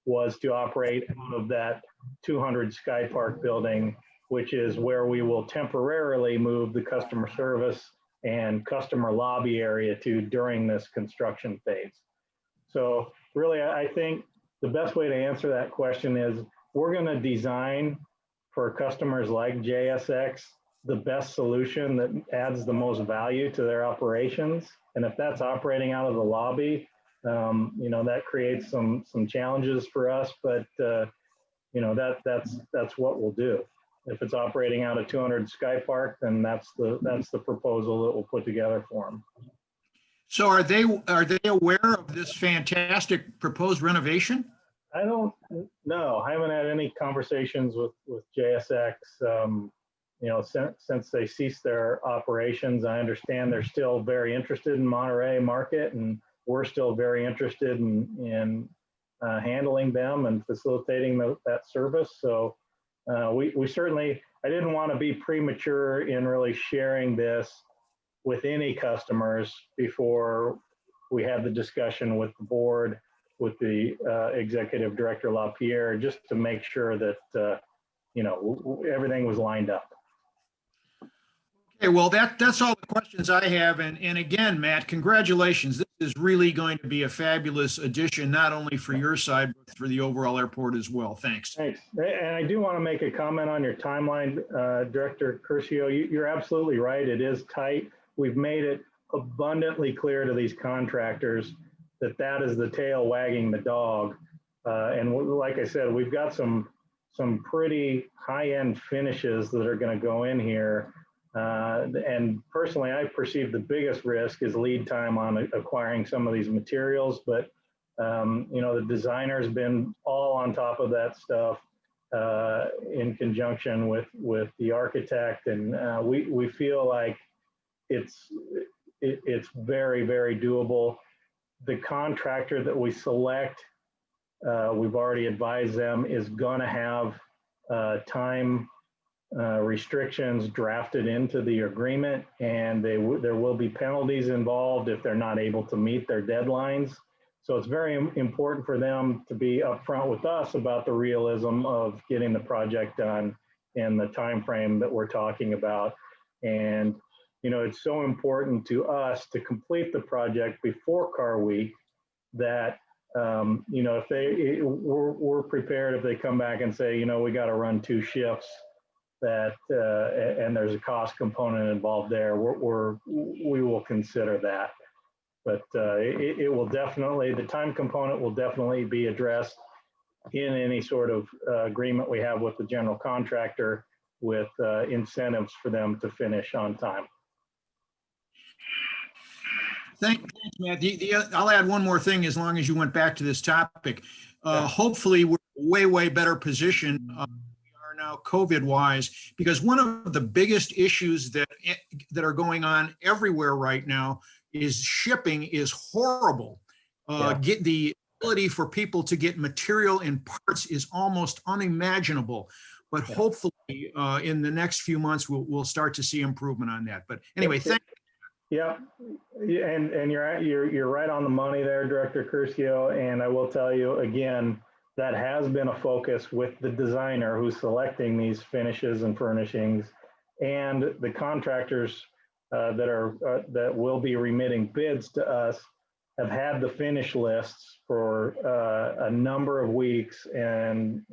Speaker 10: was to operate out of that 200 Sky Park building, which is where we will temporarily move the customer service and customer lobby area to during this construction phase. So really, I think the best way to answer that question is we're going to design for customers like JSX the best solution that adds the most value to their operations. And if that's operating out of the lobby, you know, that creates some challenges for us, but you know, that's what we'll do. If it's operating out of 200 Sky Park, then that's the proposal that we'll put together for them.
Speaker 3: So are they aware of this fantastic proposed renovation?
Speaker 10: I don't know. I haven't had any conversations with JSX. You know, since they ceased their operations. I understand they're still very interested in Monterey market, and we're still very interested in handling them and facilitating that service. So we certainly, I didn't want to be premature in really sharing this with any customers before we had the discussion with the board, with the Executive Director La Pier, just to make sure that, you know, everything was lined up.
Speaker 3: Okay, well, that's all the questions I have. And again, Matt, congratulations. This is really going to be a fabulous addition, not only for your side, but for the overall airport as well. Thanks.
Speaker 10: Thanks. And I do want to make a comment on your timeline, Director Curcio. You're absolutely right. It is tight. We've made it abundantly clear to these contractors that that is the tail wagging the dog. And like I said, we've got some pretty high-end finishes that are going to go in here. And personally, I perceive the biggest risk is lead time on acquiring some of these materials. But you know, the designer's been all on top of that stuff in conjunction with the architect, and we feel like it's very, very doable. The contractor that we select, we've already advised them, is going to have time restrictions drafted into the agreement, and there will be penalties involved if they're not able to meet their deadlines. So it's very important for them to be upfront with us about the realism of getting the project done in the time frame that we're talking about. And you know, it's so important to us to complete the project before Car Week that you know, if we're prepared if they come back and say, you know, we got to run 2 shifts, that and there's a cost component involved there, we will consider that. But it will definitely, the time component will definitely be addressed in any sort of agreement we have with the general contractor, with incentives for them to finish on time.
Speaker 3: Thanks, Matt. I'll add one more thing as long as you went back to this topic. hopefully we're way better position. We are now COVID wise, because one of the biggest issues that are going on everywhere right now is shipping is horrible. Get the ability for people to get material and parts is almost unimaginable. But hopefully, in the next few months, we'll start to see improvement on that. But anyway, thank you.
Speaker 10: Yeah, and you're right on the money there, Director Curcio. And I will tell you again, that has been a focus with the designer who's selecting these finishes and furnishings, and the contractors that will be remitting bids to us have had the finish lists for a number of weeks and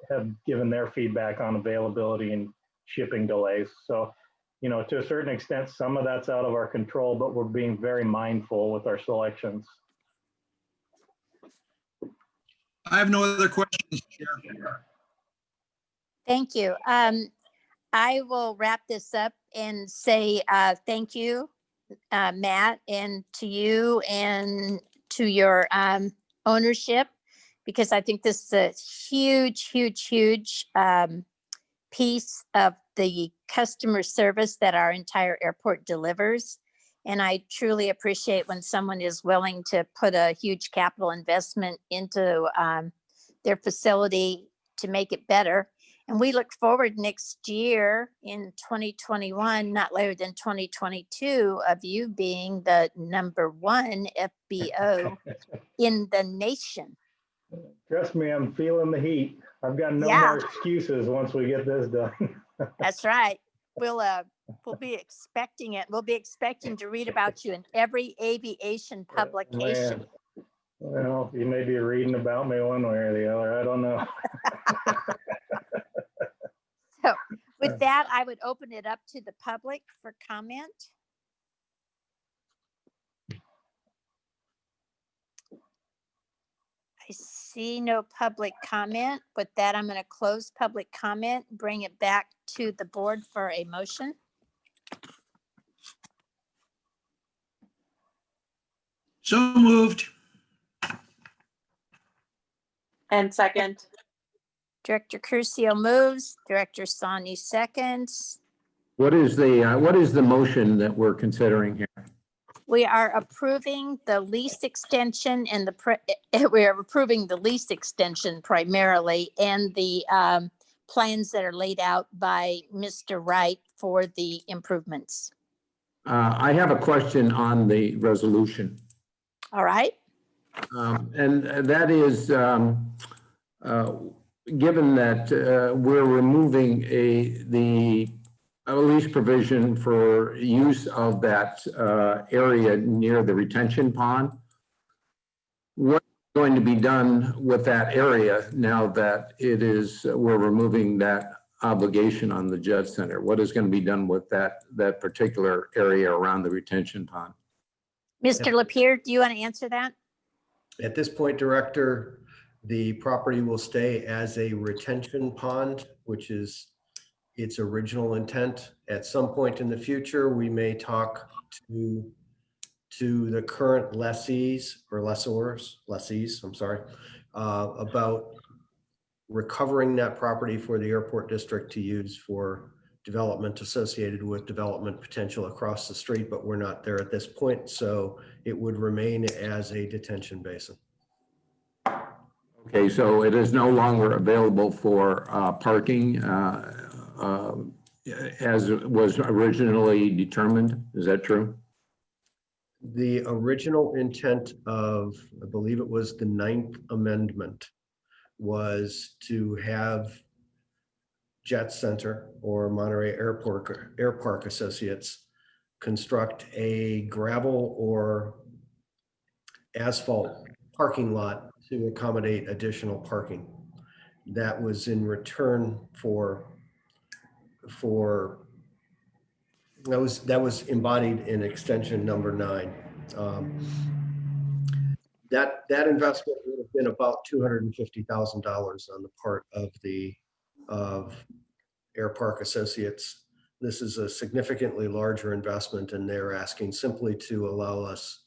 Speaker 10: have given their feedback on availability and shipping delays. So, you know, to a certain extent, some of that's out of our control, but we're being very mindful with our selections.
Speaker 3: I have no other questions, Chair.
Speaker 1: Thank you. I will wrap this up and say thank you, Matt, and to you and to your ownership, because I think this is a huge piece of the customer service that our entire airport delivers. And I truly appreciate when someone is willing to put a huge capital investment into their facility to make it better. And we look forward next year in 2021, not later than 2022, of you being the #1 FBO in the nation.
Speaker 10: Trust me, I'm feeling the heat. I've got no more excuses once we get this done.
Speaker 1: That's right. We'll be expecting it. We'll be expecting to read about you in every aviation publication.
Speaker 10: Man. Well, you may be reading about me one way or the other. I don't know.
Speaker 1: So with that, I would open it up to the public for comment. I see no public comment. With that, I'm going to close public comment, bring it back to the board for a motion.
Speaker 3: So moved.
Speaker 8: And second.
Speaker 1: Director Curcio moves, Director Sani seconds.
Speaker 4: What is the motion that we're considering here?
Speaker 1: We are approving the lease extension and we are approving the lease extension primarily, and the plans that are laid out by Mr. Wright for the improvements.
Speaker 4: I have a question on the resolution.
Speaker 1: All right.
Speaker 4: And that is, given that we're removing the lease provision for use of that area near the retention pond, what's going to be done with that area now that we're removing that obligation on the Jet Center? What is going to be done with that particular area around the retention pond?
Speaker 1: Mr. La Pier, do you want to answer that?
Speaker 5: At this point, Director, the property will stay as a retention pond, which is its original intent. At some point in the future, we may talk to the current lessees, I'm sorry, about recovering that property for the airport district to use for development associated with development potential across the street, but we're not there at this point, so it would remain as a detention basin.
Speaker 4: Okay, so it is no longer available for parking as it was originally determined. Is that true?
Speaker 5: The original intent of, I believe it was the 9th amendment, was to have Jet Center or Monterey Air Park Associates construct a gravel or asphalt parking lot to accommodate additional parking. That was in return that was embodied in extension number 9. That investment would have been about $250,000 on the part of Air Park Associates. This is a significantly larger investment, and they're asking simply to allow us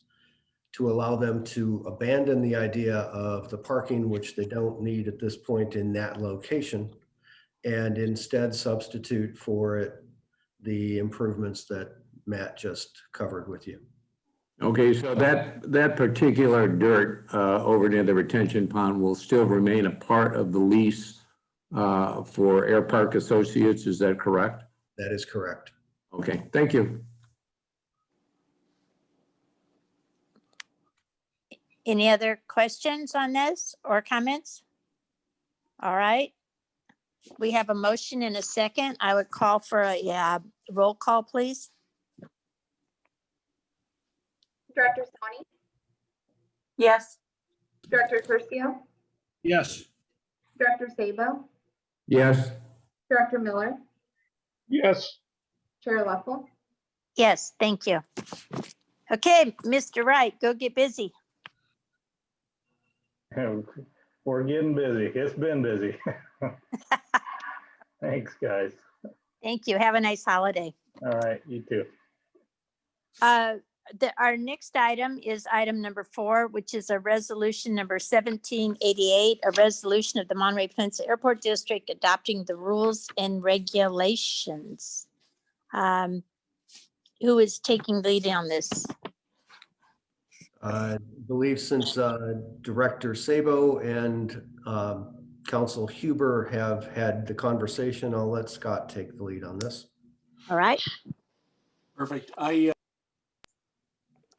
Speaker 5: to allow them to abandon the idea of the parking, which they don't need at this point in that location, and instead substitute for it the improvements that Matt just covered with you.
Speaker 4: Okay, so that particular dirt over near the retention pond will still remain a part of the lease for Air Park Associates, is that correct?
Speaker 5: That is correct.
Speaker 4: Okay, thank you.
Speaker 1: Any other questions on this or comments? All right. We have a motion and a second. I would call for a roll call, please.
Speaker 2: Director Sony,
Speaker 8: Yes.
Speaker 2: Director Curcio,
Speaker 3: Yes.
Speaker 2: Director Sabo,
Speaker 4: Yes.
Speaker 2: Director Miller,
Speaker 6: Yes.
Speaker 2: Chair Leffel.
Speaker 1: Yes, thank you. Okay, Mr. Wright, go get busy.
Speaker 10: We're getting busy. It's been busy. Thanks, guys.
Speaker 1: Thank you. Have a nice holiday.
Speaker 10: All right, you too.
Speaker 1: Our next item is item number 4, which is a resolution number 1788, a resolution of the Monterey Peninsula Airport District adopting the rules and regulations. Who is taking lead on this?
Speaker 5: I believe since Director Sabo and Council Huber have had the conversation, I'll let Scott take the lead on this.
Speaker 1: All right.
Speaker 7: Perfect.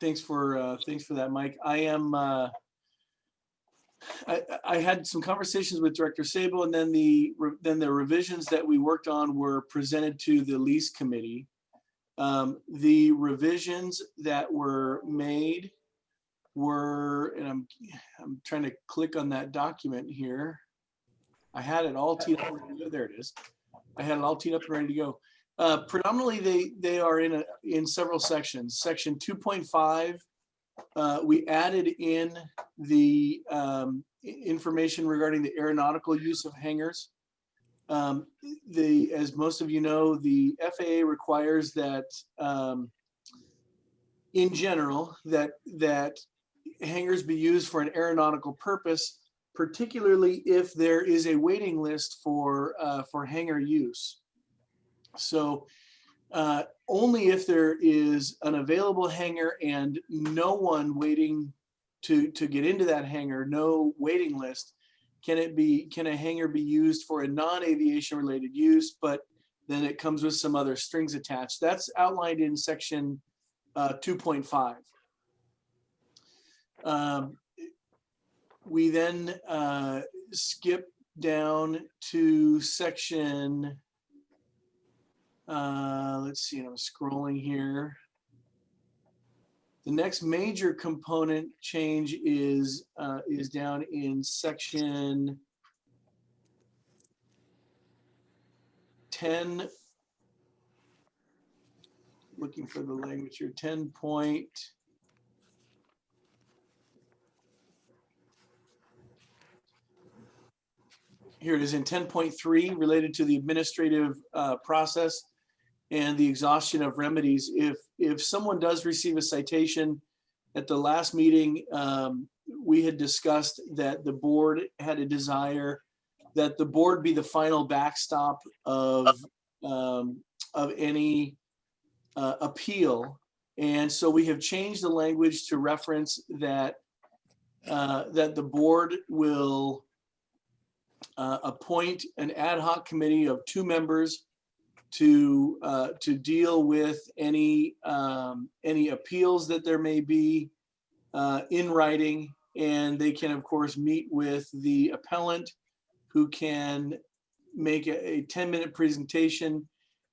Speaker 7: Thanks for that, Mike. I had some conversations with Director Sabo, and then the revisions that we worked on were presented to the lease committee. The revisions that were made were, and I'm trying to click on that document here. I had it all teed up and ready to go. There it is. I had it all teed up and ready to go. Predominantly, they are in several sections. Section 2.5, we added in the information regarding the aeronautical use of hangars. As most of you know, the FAA requires that, in general, that hangars be used for an aeronautical purpose, particularly if there is a waiting list for hangar use. So only if there is an available hangar and no one waiting to get into that hangar, no waiting list, can a hangar be used for a non-aviation related use, but then it comes with some other strings attached. That's outlined in section 2.5. We then skip down to section, let's see, I'm scrolling here. The next major component change is down in section 10. Looking for the language here, 10 point. Here it is in 10.3, related to the administrative process and the exhaustion of remedies. If someone does receive a citation, at the last meeting, we had discussed that the board had a desire that the board be the final backstop of any appeal. And so we have changed the language to reference that that the board will appoint an ad hoc committee of 2 members to deal with any appeals that there may be in writing, and they can of course meet with the appellant, who can make a 10-minute presentation.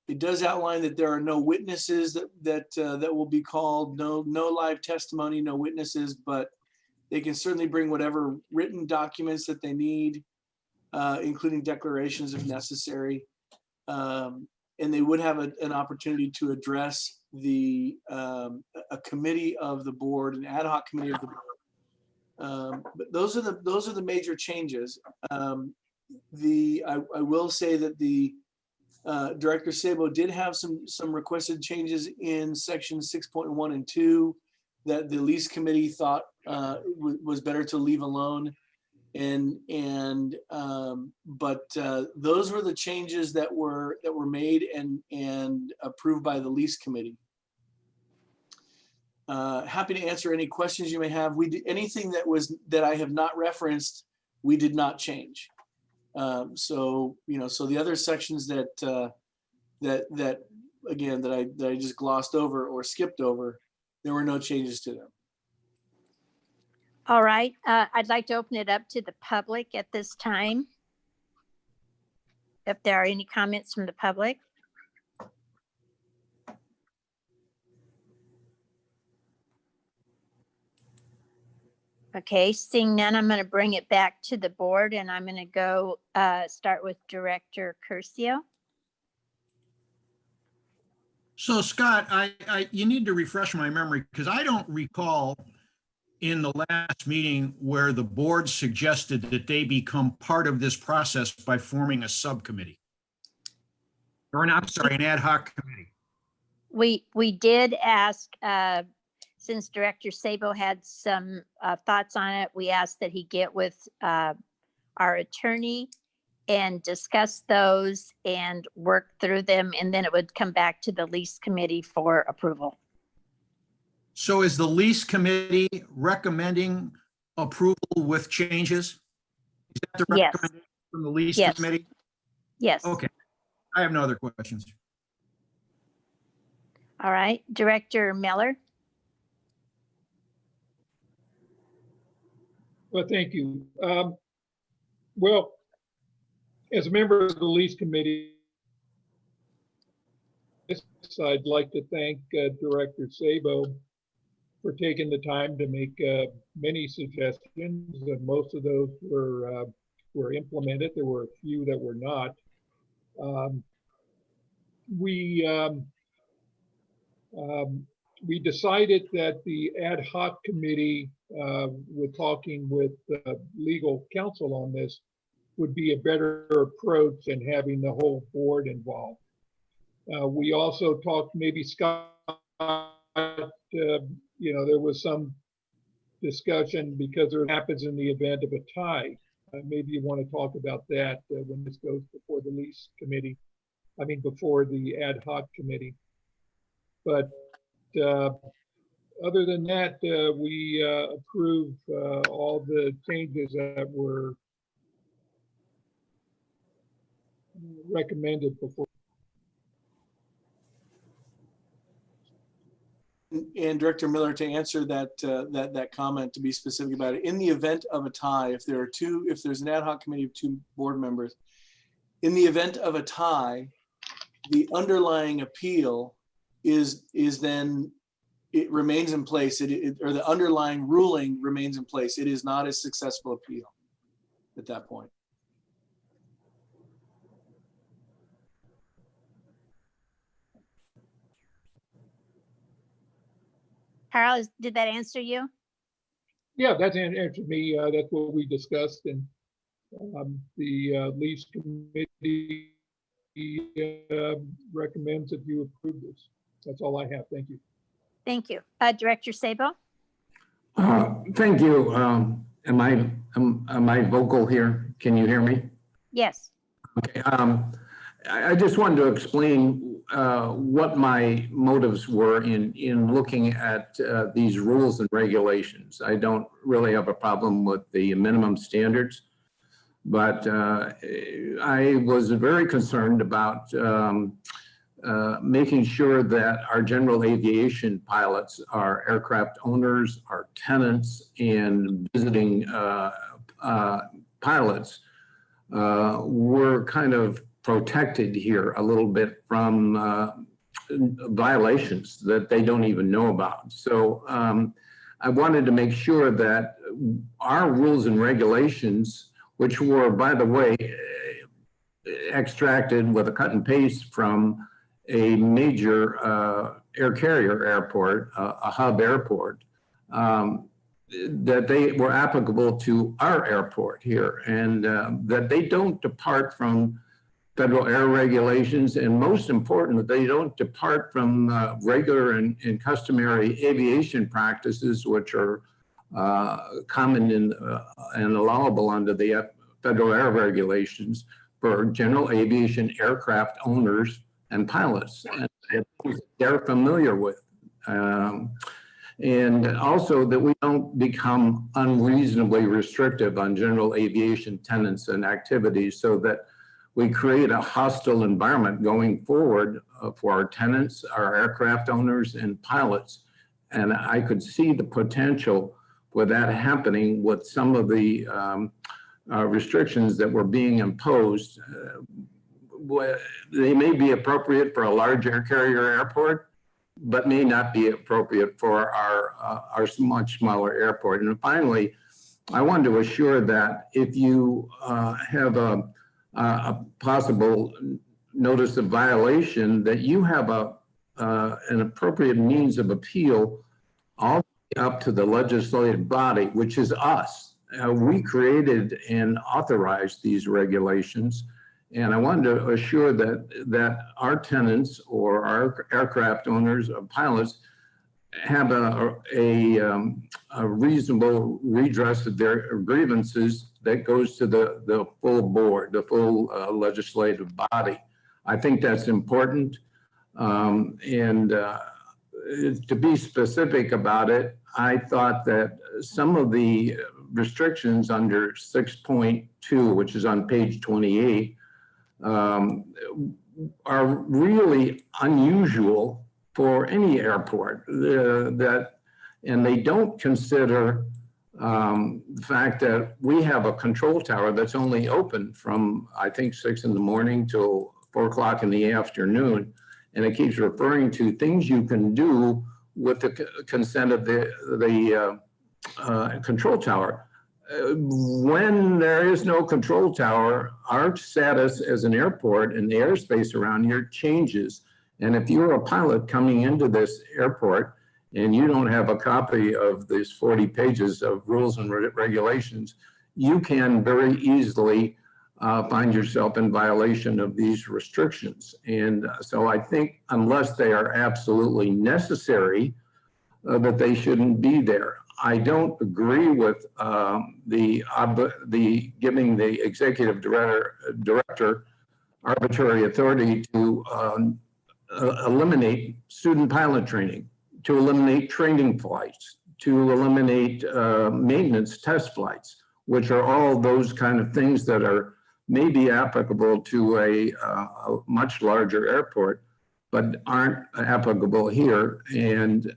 Speaker 7: It does outline that there are no witnesses that will be called, no live testimony, no witnesses, but they can certainly bring whatever written documents that they need, including declarations if necessary. And they would have an opportunity to address a committee of the board, an ad hoc committee of the board. But those are the major changes. I will say that the Director Sabo did have some requested changes in section 6.1 and 2. that the lease committee thought was better to leave alone. But those were the changes that were made and approved by the lease committee. Happy to answer any questions you may have. Anything that I have not referenced, we did not change. So the other sections that I just glossed over or skipped over, there were no changes to them.
Speaker 1: All right, I'd like to open it up to the public at this time. If there are any comments from the public. Okay, seeing none, I'm going to bring it back to the board, and I'm going to go start with Director Curcio.
Speaker 3: So Scott, you need to refresh my memory because I don't recall in the last meeting where the board suggested that they become part of this process by forming a subcommittee. Or an ad hoc committee.
Speaker 1: We did ask, since Director Sabo had some thoughts on it, we asked that he get with our attorney and discuss those and work through them, and then it would come back to the lease committee for approval.
Speaker 3: So is the lease committee recommending approval with changes? Is that the
Speaker 1: Yes.
Speaker 3: recommendation from the lease
Speaker 1: Yes.
Speaker 3: committee?
Speaker 1: Yes.
Speaker 3: Okay, I have no other questions.
Speaker 1: All right, Director Miller.
Speaker 6: Well, thank you. Well, as a member of the lease committee, I'd like to thank Director Sabo for taking the time to make many suggestions, and most of those were implemented. There were a few that were not. We decided that the ad hoc committee, with talking with legal counsel on this, would be a better approach than having the whole board involved. We also talked, maybe Scott, there was some discussion because it happens in the event of a tie. Maybe you want to talk about that when this goes before the lease committee. Before the ad hoc committee. But other than that, we approve all the changes that were recommended before.
Speaker 7: And Director Miller, to answer that comment, to be specific about it, in the event of a tie, if there's an ad hoc committee of 2 board members, in the event of a tie, the underlying appeal is then, it remains in place, or the underlying ruling remains in place. It is not a successful appeal at that point.
Speaker 1: Carl, did that answer you?
Speaker 6: Yeah, that's answered me. That's what we discussed, and the lease committee recommends that you approve this. That's all I have. Thank you.
Speaker 1: Thank you. Director Sabo?
Speaker 4: Thank you. Am I vocal here? Can you hear me?
Speaker 1: Yes.
Speaker 4: Okay. I just wanted to explain what my motives were in looking at these rules and regulations. I don't really have a problem with the minimum standards, but I was very concerned about making sure that our general aviation pilots, our aircraft owners, our tenants, and visiting pilots were kind of protected here a little bit from violations that they don't even know about. So I wanted to make sure that our rules and regulations, which were, by the way, extracted with a cut and paste from a major air carrier airport, a hub airport, that they were applicable to our airport here, and that they don't depart from federal air regulations, and most important, they don't depart from regular and customary aviation practices, which are common and allowable under the federal air regulations for general aviation aircraft owners and pilots. And they're familiar with. And also that we don't become unreasonably restrictive on general aviation tenants and activities, so that we create a hostile environment going forward for our tenants, our aircraft owners, and pilots. And I could see the potential for that happening with some of the restrictions that were being imposed. They may be appropriate for a large air carrier airport, but may not be appropriate for our much smaller airport. And finally, I wanted to assure that if you have a possible notice of violation, that you have an appropriate means of appeal all the way up to the legislative body, which is us. We created and authorized these regulations. And I wanted to assure that our tenants or our aircraft owners or pilots have a reasonable redress of their grievances that goes to the full board, the full legislative body. I think that's important. To be specific about it, I thought that some of the restrictions under 6.2, which is on page 28, are really unusual for any airport. And they don't consider the fact that we have a control tower that's only open from, I think, 6 in the morning till 4 o'clock in the afternoon. And it keeps referring to things you can do with the consent of the control tower. When there is no control tower, our status as an airport and the airspace around here changes. And if you're a pilot coming into this airport and you don't have a copy of these 40 pages of rules and regulations, you can very easily find yourself in violation of these restrictions. And so I think unless they are absolutely necessary, that they shouldn't be there. I don't agree with the giving the executive director arbitrary authority to eliminate student pilot training, to eliminate training flights, to eliminate maintenance test flights, which are all those kind of things that are maybe applicable to a much larger airport, but aren't applicable here. And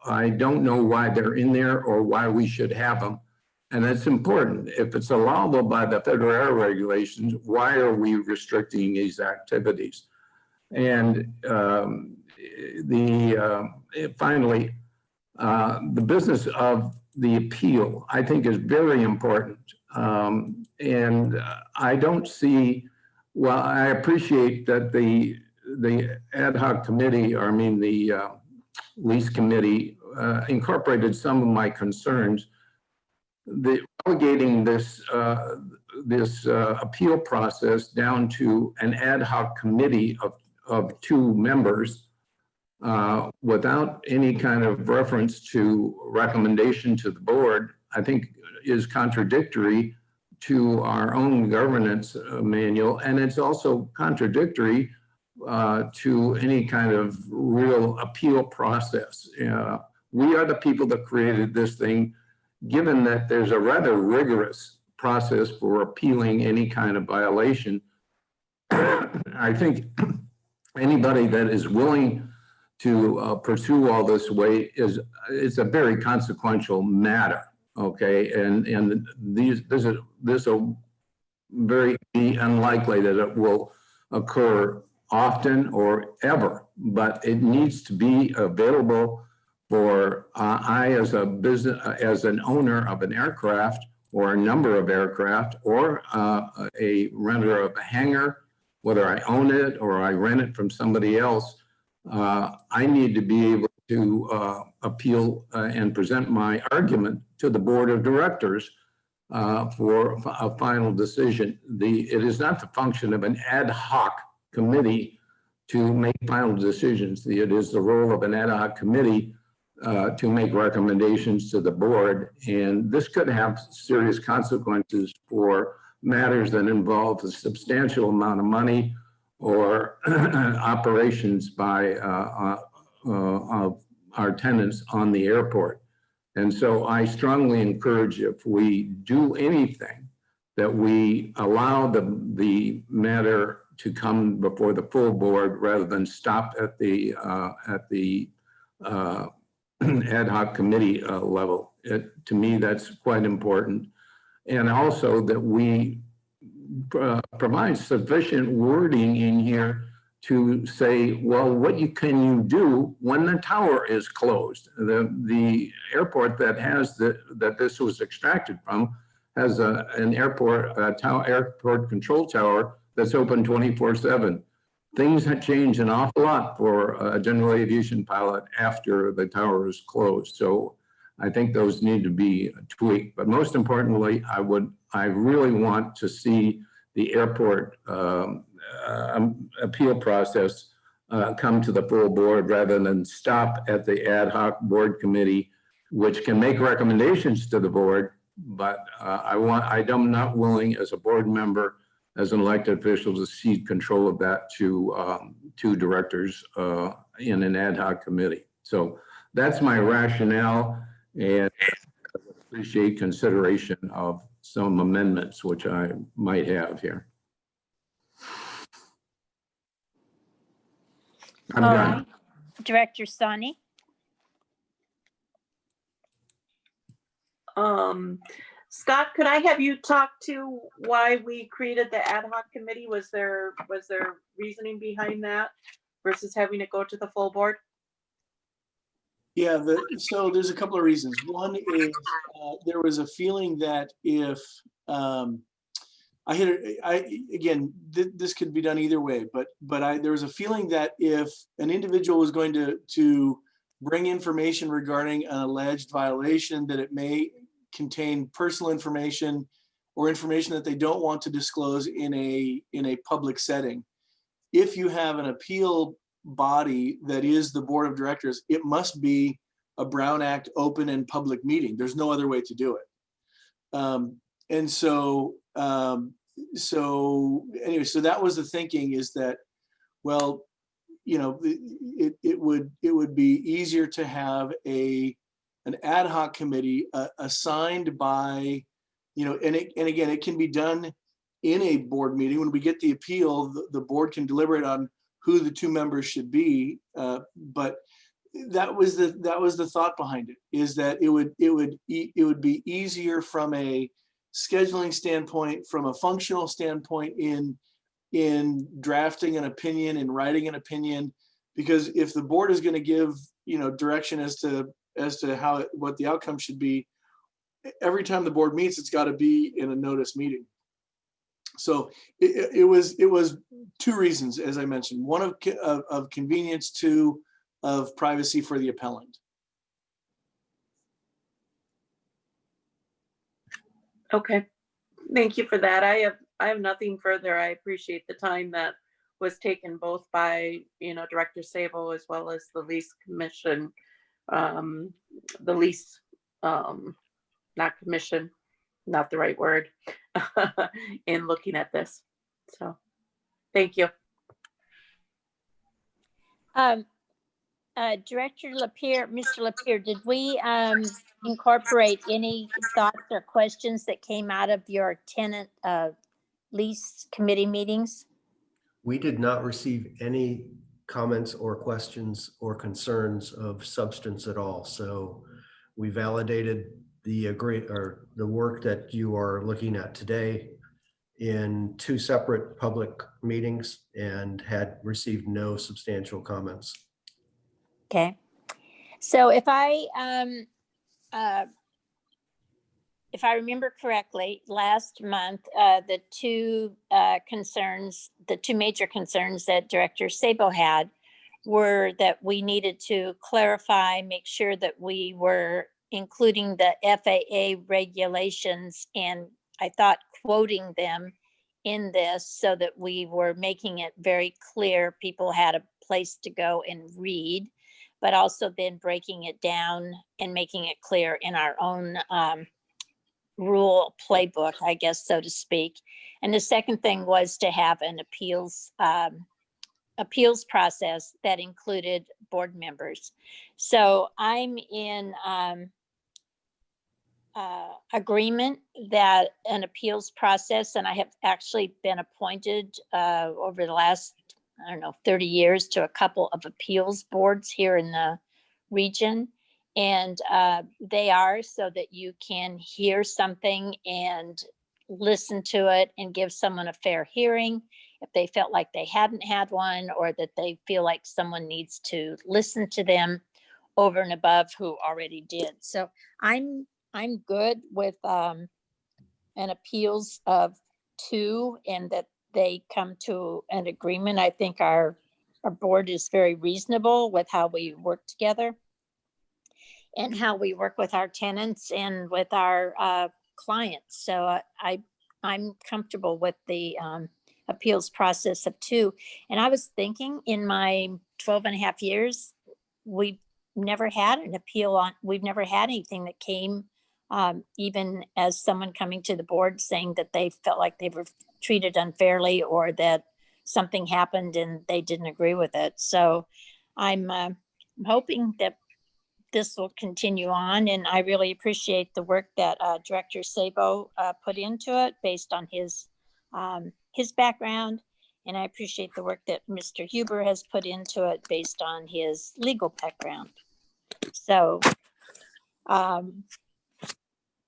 Speaker 4: I don't know why they're in there or why we should have them. And that's important. If it's allowable by the federal air regulations, why are we restricting these activities? And finally, the business of the appeal, I think, is very important. And I don't see, well, I appreciate that the ad hoc committee, or I mean the lease committee, incorporated some of my concerns. Relegating this appeal process down to an ad hoc committee of 2 members without any kind of reference to recommendation to the board, I think is contradictory to our own governance manual. And it's also contradictory to any kind of real appeal process. We are the people that created this thing, given that there's a rather rigorous process for appealing any kind of violation. I think anybody that is willing to pursue all this way it's a very consequential matter, okay? And this will very be unlikely that it will occur often or ever, but it needs to be available for I as a business, as an owner of an aircraft or a number of aircraft, or a renter of a hangar, whether I own it or I rent it from somebody else, I need to be able to appeal and present my argument to the board of directors for a final decision. It is not the function of an ad hoc committee to make final decisions. It is the role of an ad hoc committee to make recommendations to the board. And this could have serious consequences for matters that involve a substantial amount of money or operations by our tenants on the airport. And so I strongly encourage, if we do anything, that we allow the matter to come before the full board rather than stop at the ad hoc committee level. To me, that's quite important. And also that we provide sufficient wording in here to say, well, what can you do when the tower is closed? The airport that this was extracted from has an airport control tower that's open 24/7. Things have changed an awful lot for a general aviation pilot after the tower is closed. So I think those need to be tweaked. But most importantly, I really want to see the airport appeal process come to the full board rather than stop at the ad hoc board committee, which can make recommendations to the board. But I'm not willing as a board member, as an elected official, to cede control of that to directors in an ad hoc committee. So that's my rationale, and I would appreciate consideration of some amendments which I might have here. I'm
Speaker 1: All
Speaker 4: done.
Speaker 1: right. Director Sani?
Speaker 8: Scott, could I have you talk to why we created the ad hoc committee? Was there reasoning behind that versus having it go to the full board?
Speaker 7: Yeah, so there's a couple of reasons. One is there was a feeling that if this could be done either way, but there was a feeling that if an individual was going to bring information regarding an alleged violation, that it may contain personal information or information that they don't want to disclose in a public setting. If you have an appeal body that is the board of directors, it must be a Brown Act open and public meeting. There's no other way to do it. So that was the thinking, is that, well, it would be easier to have an ad hoc committee assigned by, and again, it can be done in a board meeting. When we get the appeal, the board can deliberate on who the two members should be. But that was the thought behind it, is that it would be easier from a scheduling standpoint, from a functional standpoint, in drafting an opinion and writing an opinion, because if the board is going to give direction as to what the outcome should be, every time the board meets, it's got to be in a notice meeting. So it was two reasons, as I mentioned: one of convenience, two of privacy for the appellant.
Speaker 8: Okay, thank you for that. I have nothing further. I appreciate the time that was taken both by Director Sabo as well as the lease commission, not commission, not the right word, in looking at this. So thank you.
Speaker 1: Director La Pier, Mr. La Pier, did we incorporate any thoughts or questions that came out of your tenant lease committee meetings?
Speaker 5: We did not receive any comments or questions or concerns of substance at all. So we validated the work that you are looking at today in two separate public meetings and had received no substantial comments.
Speaker 1: Okay. So if I remember correctly, last month, the two major concerns that Director Sabo had were that we needed to clarify, make sure that we were including the FAA regulations, and I thought quoting them in this so that we were making it very clear people had a place to go and read, but also then breaking it down and making it clear in our own rule playbook, I guess, so to speak. And the second thing was to have an appeals process that included board members. So I'm in agreement that an appeals process, and I have actually been appointed over the last, I don't know, 30 years to a couple of appeals boards here in the region. And they are so that you can hear something and listen to it and give someone a fair hearing if they felt like they hadn't had one, or that they feel like someone needs to listen to them over and above who already did. So I'm good with an appeals of 2, and that they come to an agreement. I think our board is very reasonable with how we work together and how we work with our tenants and with our clients. So I'm comfortable with the appeals process of 2. And I was thinking, in my 12 and a half years, we've never had an appeal on, we've never had anything that came even as someone coming to the board saying that they felt like they were treated unfairly, or that something happened and they didn't agree with it. So I'm hoping that this will continue on, and I really appreciate the work that Director Sabo put into it based on his background. And I appreciate the work that Mr. Huber has put into it based on his legal background. So,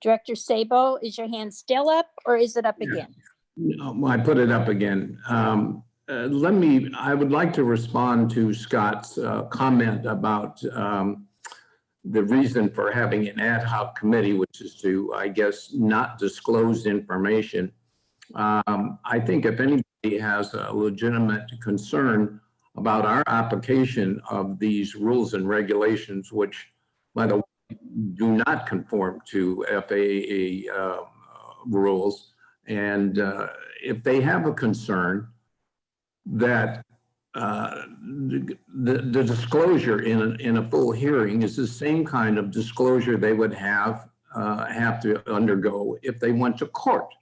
Speaker 1: Director Sabo, is your hand still up, or is it up again?
Speaker 4: No, I put it up again. I would like to respond to Scott's comment about the reason for having an ad hoc committee, which is to, I guess, not disclose information. I think if anybody has a legitimate concern about our application of these rules and regulations, which, by the way, do not conform to FAA rules, and if they have a concern that the disclosure in a full hearing is the same kind of disclosure they would have to undergo if they went to court.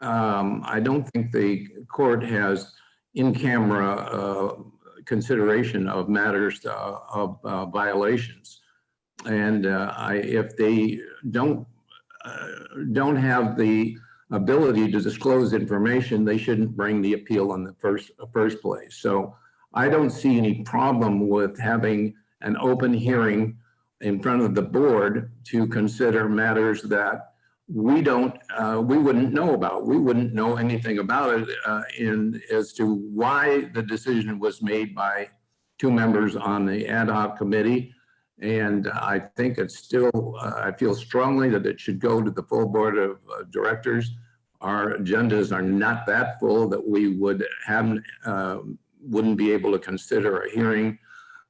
Speaker 4: I don't think the court has in-camera consideration of matters of violations, and if they don't have the ability to disclose information, they shouldn't bring the appeal in the first place. So I don't see any problem with having an open hearing in front of the board to consider matters that we wouldn't know about. We wouldn't know anything about it as to why the decision was made by 2 members on the ad hoc committee. And I think it's still, I feel strongly that it should go to the full board of directors. Our agendas are not that full that we would have, wouldn't be able to consider a hearing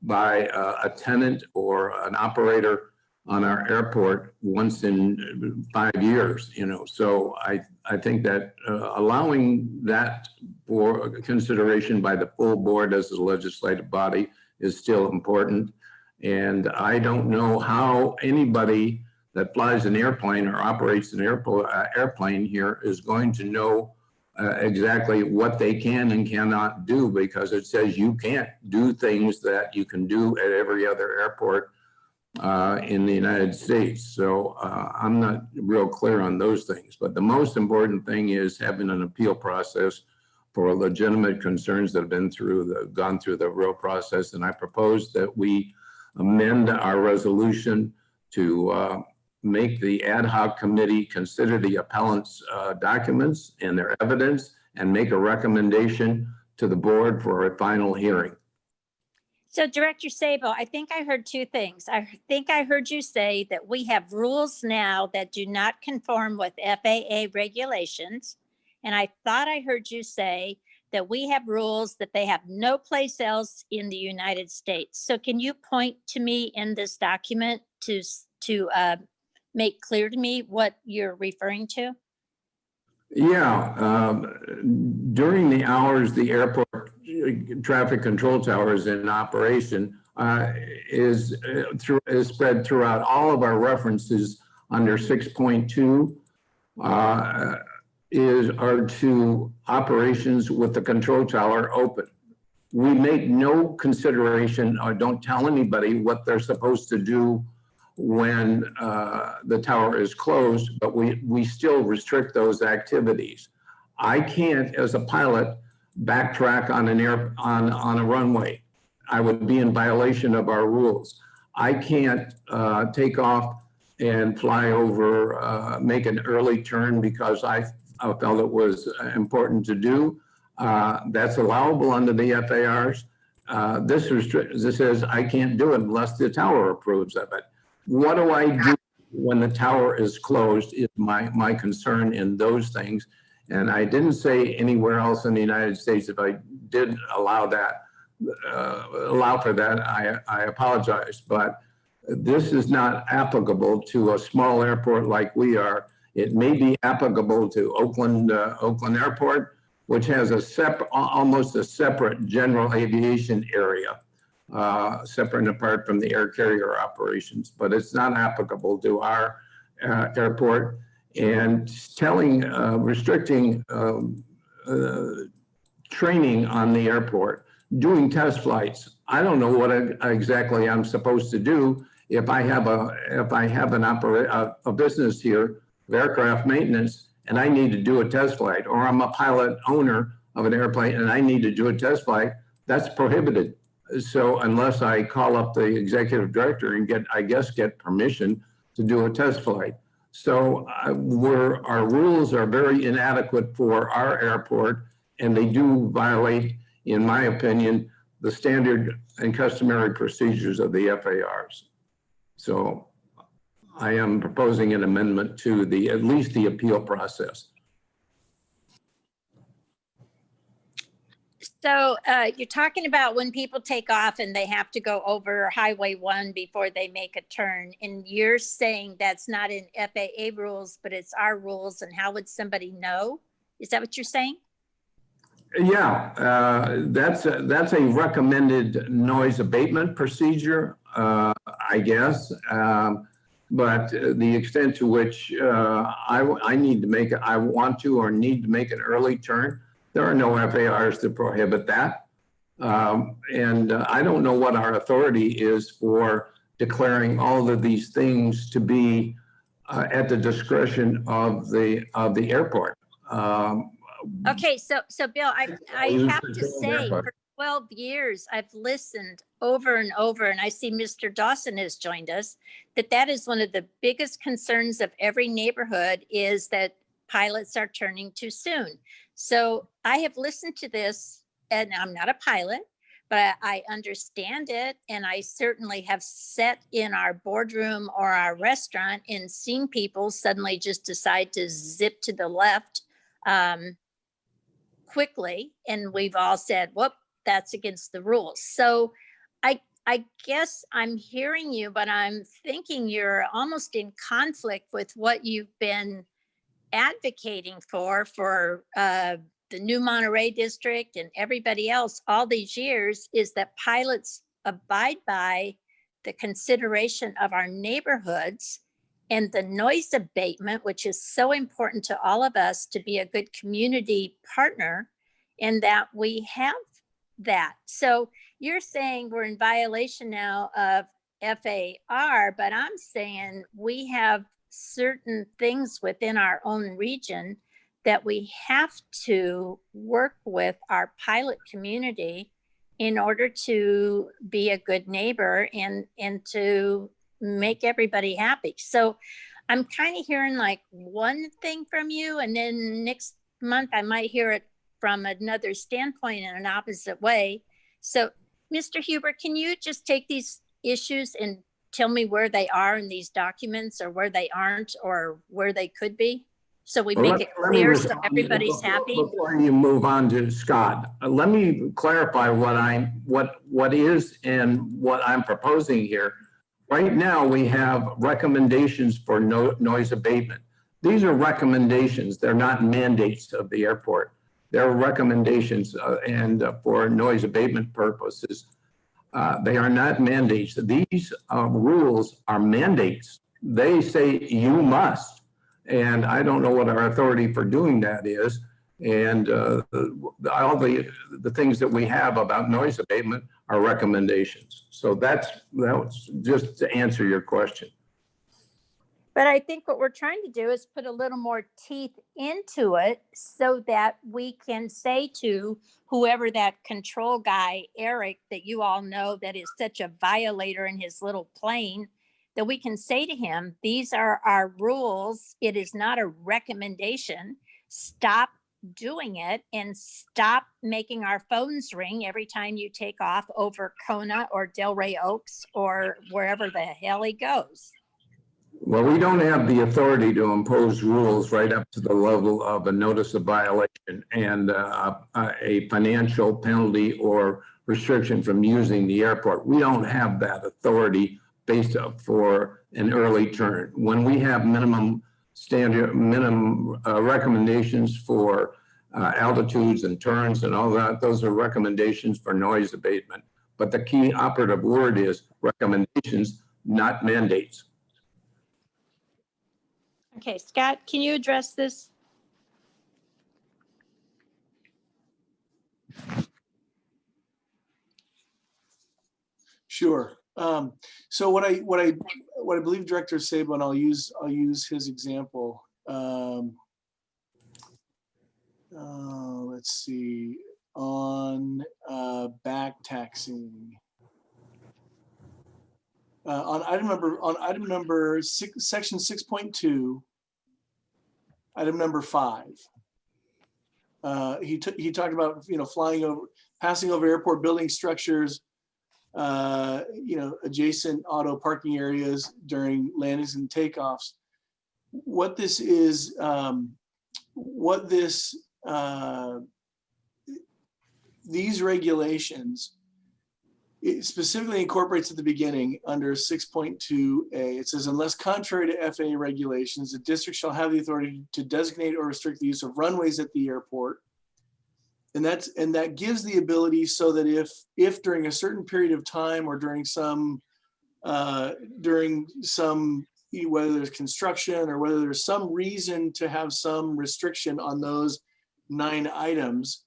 Speaker 4: by a tenant or an operator on our airport once in 5 years, you know. So I think that allowing that for consideration by the full board as a legislative body is still important. And I don't know how anybody that flies an airplane or operates an airplane here is going to know exactly what they can and cannot do, because it says you can't do things that you can do at every other airport in the United States. So I'm not real clear on those things. But the most important thing is having an appeal process for legitimate concerns that have gone through the real process. And I propose that we amend our resolution to make the ad hoc committee consider the appellant's documents and their evidence and make a recommendation to the board for a final hearing.
Speaker 1: So Director Sabo, I think I heard 2 things. I think I heard you say that we have rules now that do not conform with FAA regulations. And I thought I heard you say that we have rules that they have no place else in the United States. So can you point to me in this document to make clear to me what you're referring to?
Speaker 4: Yeah, during the hours, the airport traffic control tower is in operation, is spread throughout all of our references under 6.2 are to operations with the control tower open. We make no consideration or don't tell anybody what they're supposed to do when the tower is closed, but we still restrict those activities. I can't, as a pilot, backtrack on on a runway. I would be in violation of our rules. I can't take off and fly over, make an early turn because I felt it was important to do. That's allowable under the FARs. This says I can't do it unless the tower approves of it. What do I do when the tower is closed is my concern in those things. And I didn't say anywhere else in the United States. If I did allow for that, I apologize. But this is not applicable to a small airport like we are. It may be applicable to Oakland Airport, which has almost a separate general aviation area, separate and apart from the air carrier operations, but it's not applicable to our airport. And restricting training on the airport, doing test flights. I don't know what exactly I'm supposed to do if I have a business here of aircraft maintenance and I need to do a test flight, or I'm a pilot owner of an airplane and I need to do a test flight. That's prohibited. So unless I call up the executive director and get permission to do a test flight. So our rules are very inadequate for our airport, and they do violate, in my opinion, the standard and customary procedures of the FARs. So I am proposing an amendment to at least the appeal process.
Speaker 1: So you're talking about when people take off and they have to go over Highway 1 before they make a turn. And you're saying that's not in FAA rules, but it's our rules. And how would somebody know? Is that what you're saying?
Speaker 4: Yeah, that's a recommended noise abatement procedure, I guess. But the extent to which I want to or need to make an early turn, there are no FARs that prohibit that. And I don't know what our authority is for declaring all of these things to be at the discretion of the airport.
Speaker 1: Okay, so Bill, I have to say, for 12 years, I've listened over and over, and I see Mr. Dawson has joined us, that is one of the biggest concerns of every neighborhood is that pilots are turning too soon. So I have listened to this, and I'm not a pilot, but I understand it. And I certainly have sat in our boardroom or our restaurant and seen people suddenly just decide to zip to the left quickly. And we've all said, whoop, that's against the rules. So I guess I'm hearing you, but I'm thinking you're almost in conflict with what you've been advocating for the new Monterey district and everybody else all these years, is that pilots abide by the consideration of our neighborhoods and the noise abatement, which is so important to all of us to be a good community partner, and that we have that. So you're saying we're in violation now of FAR, but I'm saying we have certain things within our own region that we have to work with our pilot community in order to be a good neighbor and to make everybody happy. So I'm kind of hearing like one thing from you, and then next month I might hear it from another standpoint in an opposite way. So Mr. Huber, can you just take these issues and tell me where they are in these documents, or where they aren't, or where they could be? So we make it clear so everybody's happy.
Speaker 4: Before you move on to Scott, let me clarify what is and what I'm proposing here. Right now, we have recommendations for noise abatement. These are recommendations. They're not mandates of the airport. They're recommendations and for noise abatement purposes. They are not mandates. These rules are mandates. They say you must. And I don't know what our authority for doing that is. And all the things that we have about noise abatement are recommendations. So that was just to answer your question.
Speaker 1: But I think what we're trying to do is put a little more teeth into it so that we can say to whoever that control guy, Eric, that you all know that is such a violator in his little plane, that we can say to him, these are our rules. It is not a recommendation. Stop doing it and stop making our phones ring every time you take off over Kona or Delray Oaks or wherever the hell he goes.
Speaker 4: Well, we don't have the authority to impose rules right up to the level of a notice of violation and a financial penalty or restriction from using the airport. We don't have that authority based up for an early turn. When we have minimum recommendations for altitudes and turns and all that, those are recommendations for noise abatement. But the key operative word is recommendations, not mandates.
Speaker 1: Okay, Scott, can you address this?
Speaker 7: Sure. So what I believe Director Sabo, and I'll use his example. Let's see, on back taxing. On item number 6, section 6.2, item number 5. He talked about, flying over, passing over airport building structures, adjacent auto parking areas during landings and takeoffs. What this is, these regulations, it specifically incorporates at the beginning under 6.2a. It says, unless contrary to FAA regulations, the district shall have the authority to designate or restrict the use of runways at the airport. And that gives the ability so that if during a certain period of time or during some whether there's construction or whether there's some reason to have some restriction on those 9 items,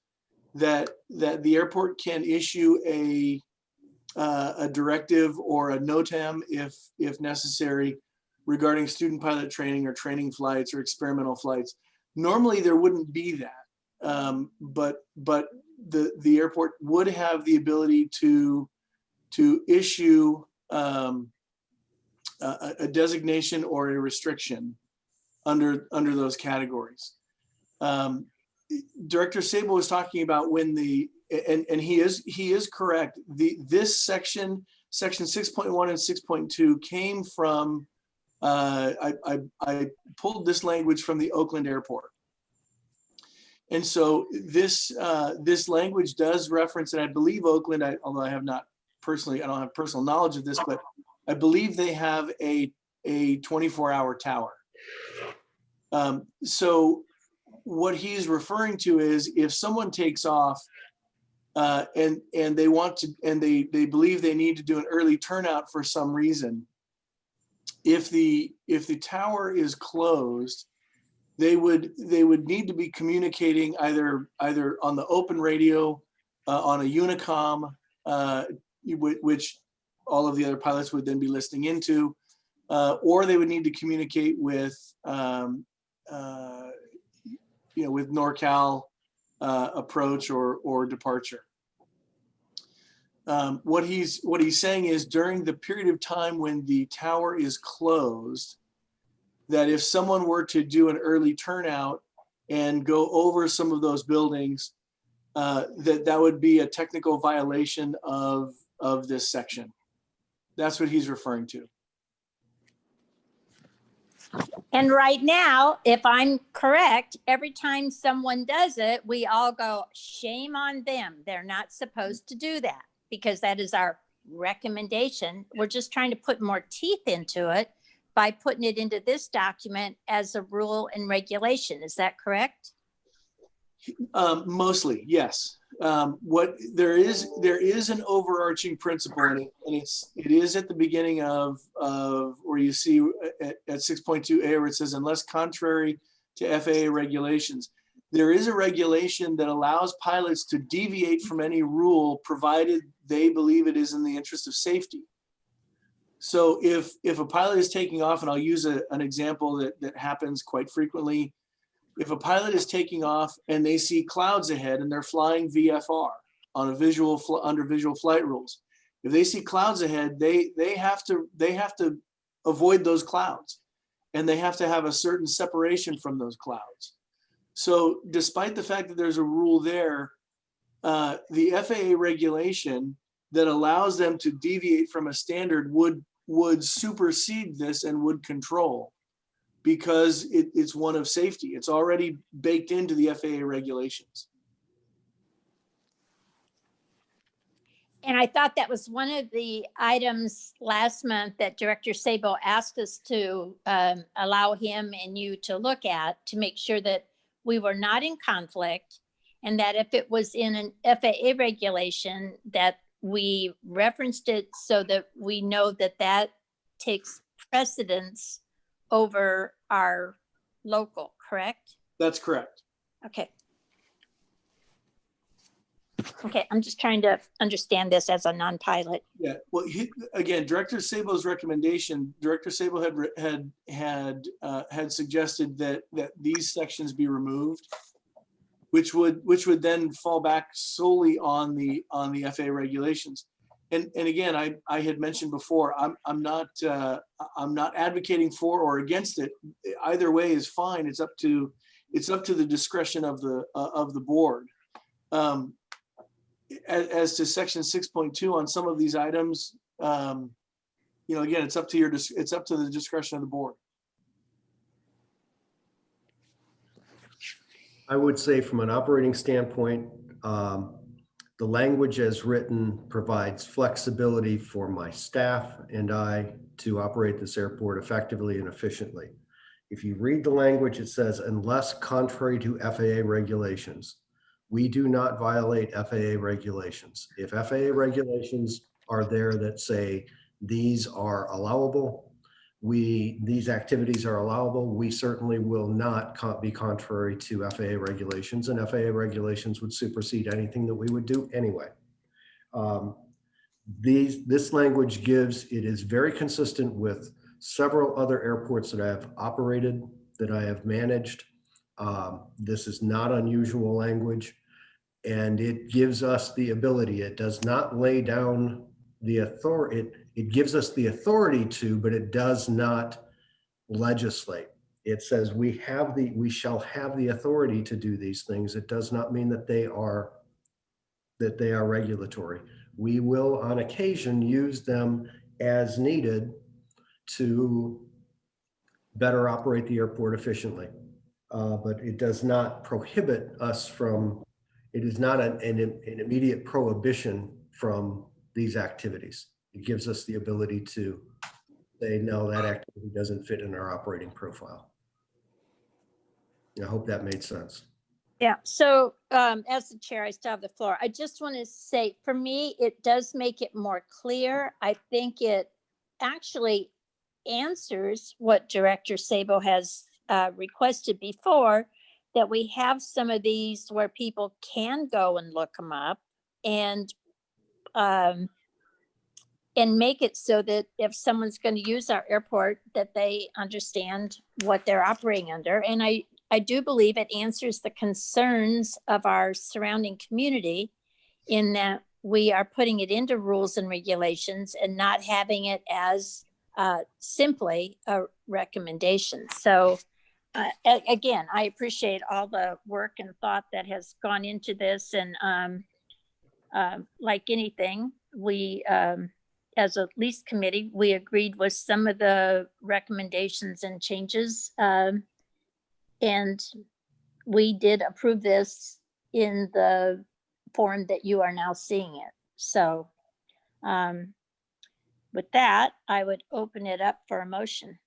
Speaker 7: that the airport can issue a directive or a NOTAM if necessary regarding student pilot training or training flights or experimental flights. Normally there wouldn't be that, but the airport would have the ability to issue a designation or a restriction under those categories. Director Sabo was talking about when and he is correct. This section 6.1 and 6.2 came from, I pulled this language from the Oakland airport. And so this language does reference, and I believe Oakland, although I don't have personal knowledge of this, but I believe they have a 24-hour tower. So what he's referring to is if someone takes off and they want to, and they believe they need to do an early turnout for some reason, if the tower is closed, they would need to be communicating either on the open radio, on a unicom, which all of the other pilots would then be listening into, or they would need to communicate with with NorCal approach or departure. What he's saying is during the period of time when the tower is closed, that if someone were to do an early turnout and go over some of those buildings, that would be a technical violation of this section. That's what he's referring to.
Speaker 1: And right now, if I'm correct, every time someone does it, we all go, shame on them. They're not supposed to do that because that is our recommendation. We're just trying to put more teeth into it by putting it into this document as a rule and regulation. Is that correct?
Speaker 7: Mostly, yes. What there is an overarching principle, and it is at the beginning of where you see at 6.2a where it says unless contrary to FAA regulations. There is a regulation that allows pilots to deviate from any rule provided they believe it is in the interest of safety. So if a pilot is taking off, and I'll use an example that happens quite frequently. If a pilot is taking off and they see clouds ahead and they're flying VFR on a under visual flight rules, if they see clouds ahead, they have to avoid those clouds, and they have to have a certain separation from those clouds. So despite the fact that there's a rule there, the FAA regulation that allows them to deviate from a standard would supersede this and would control, because it's one of safety. It's already baked into the FAA regulations.
Speaker 1: And I thought that was one of the items last month that Director Sabo asked us to allow him and you to look at, to make sure that we were not in conflict, and that if it was in an FAA regulation, that we referenced it so that we know that that takes precedence over our local, correct?
Speaker 7: That's correct.
Speaker 1: Okay. Okay, I'm just trying to understand this as a non-pilot.
Speaker 7: Yeah, well, again, Director Sabo's recommendation, Director Sabo had suggested that these sections be removed, which would then fall back solely on the FAA regulations. And again, I had mentioned before, I'm not advocating for or against it. Either way is fine. It's up to the discretion of the board. As to section 6.2 on some of these items, again, it's up to the discretion of the board.
Speaker 5: I would say from an operating standpoint, the language as written provides flexibility for my staff and I to operate this airport effectively and efficiently. If you read the language, it says, unless contrary to FAA regulations. We do not violate FAA regulations. If FAA regulations are there that say these are allowable, these activities are allowable, we certainly will not be contrary to FAA regulations, and FAA regulations would supersede anything that we would do anyway. This language it is very consistent with several other airports that I have operated, that I have managed. This is not unusual language, and it gives us the ability. It does not lay down the authority. It gives us the authority to, but it does not legislate. It says we shall have the authority to do these things. It does not mean that they are regulatory. We will on occasion use them as needed to better operate the airport efficiently. But it does not prohibit us from, it is not an immediate prohibition from these activities. It gives us the ability to say, no, that activity doesn't fit in our operating profile. I hope that made sense.
Speaker 1: Yeah, so as the chair, I still have the floor. I just want to say, for me, it does make it more clear. I think it actually answers what Director Sabo has requested before, that we have some of these where people can go and look them up, and make it so that if someone's going to use our airport, that they understand what they're operating under. And I do believe it answers the concerns of our surrounding community, in that we are putting it into rules and regulations and not having it as simply a recommendation. So again, I appreciate all the work and thought that has gone into this. And like anything, we, as a lease committee, we agreed with some of the recommendations and changes. And we did approve this in the form that you are now seeing it. So With that, I would open it up for a motion.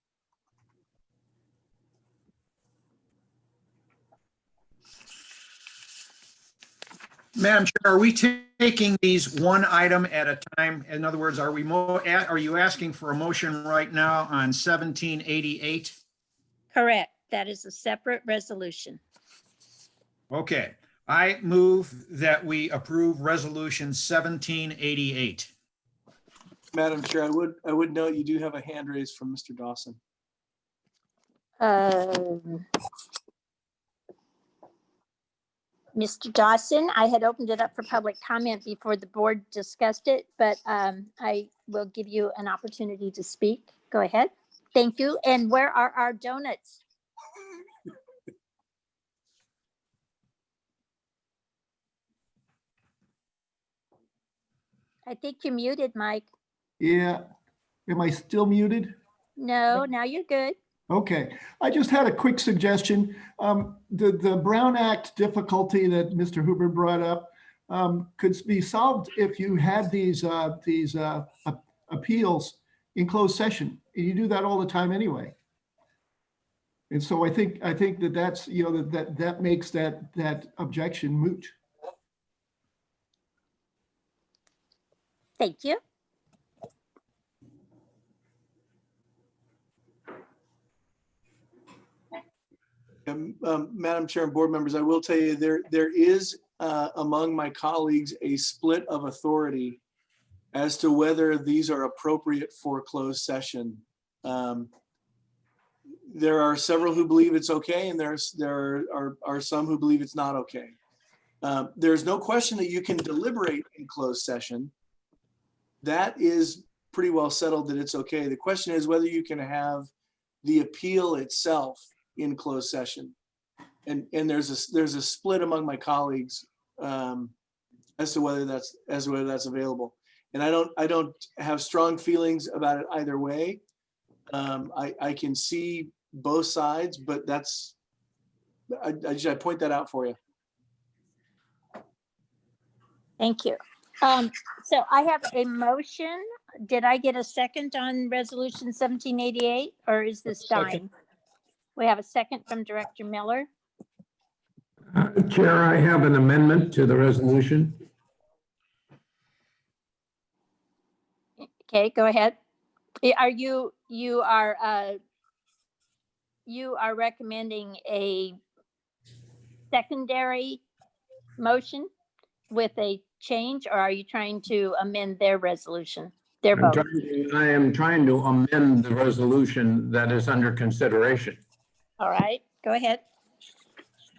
Speaker 3: Madam Chair, are we taking these one item at a time? In other words, are you asking for a motion right now on 1788?
Speaker 1: Correct. That is a separate resolution.
Speaker 3: Okay, I move that we approve resolution 1788.
Speaker 7: Madam Chair, I would note you do have a hand raised from Mr. Dawson.
Speaker 1: Mr. Dawson, I had opened it up for public comment before the board discussed it, but I will give you an opportunity to speak. Go ahead. Thank you. And where are our donuts? I think you're muted, Mike.
Speaker 11: Yeah. Am I still muted?
Speaker 1: No, now you're good.
Speaker 11: Okay. I just had a quick suggestion. The Brown Act difficulty that Mr. Huber brought up could be solved if you had these appeals in closed session. You do that all the time anyway. And so I think that's, that makes that objection moot.
Speaker 1: Thank you.
Speaker 7: Madam Chair and board members, I will tell you there is among my colleagues a split of authority as to whether these are appropriate for closed session. There are several who believe it's okay, and there are some who believe it's not okay. There's no question that you can deliberate in closed session. That is pretty well settled that it's okay. The question is whether you can have the appeal itself in closed session. And there's a split among my colleagues as to whether that's available. And I don't have strong feelings about it either way. I can see both sides, but I point that out for you.
Speaker 1: Thank you. So I have a motion. Did I get a second on resolution 1788 or is this dying?
Speaker 6: Second.
Speaker 1: We have a second from Director Miller.
Speaker 4: Chair, I have an amendment to the resolution.
Speaker 1: Okay, go ahead. Are you are recommending a secondary motion with a change, or are you trying to amend their resolution, their vote?
Speaker 4: I am trying to amend the resolution that is under consideration.
Speaker 1: All right, go ahead.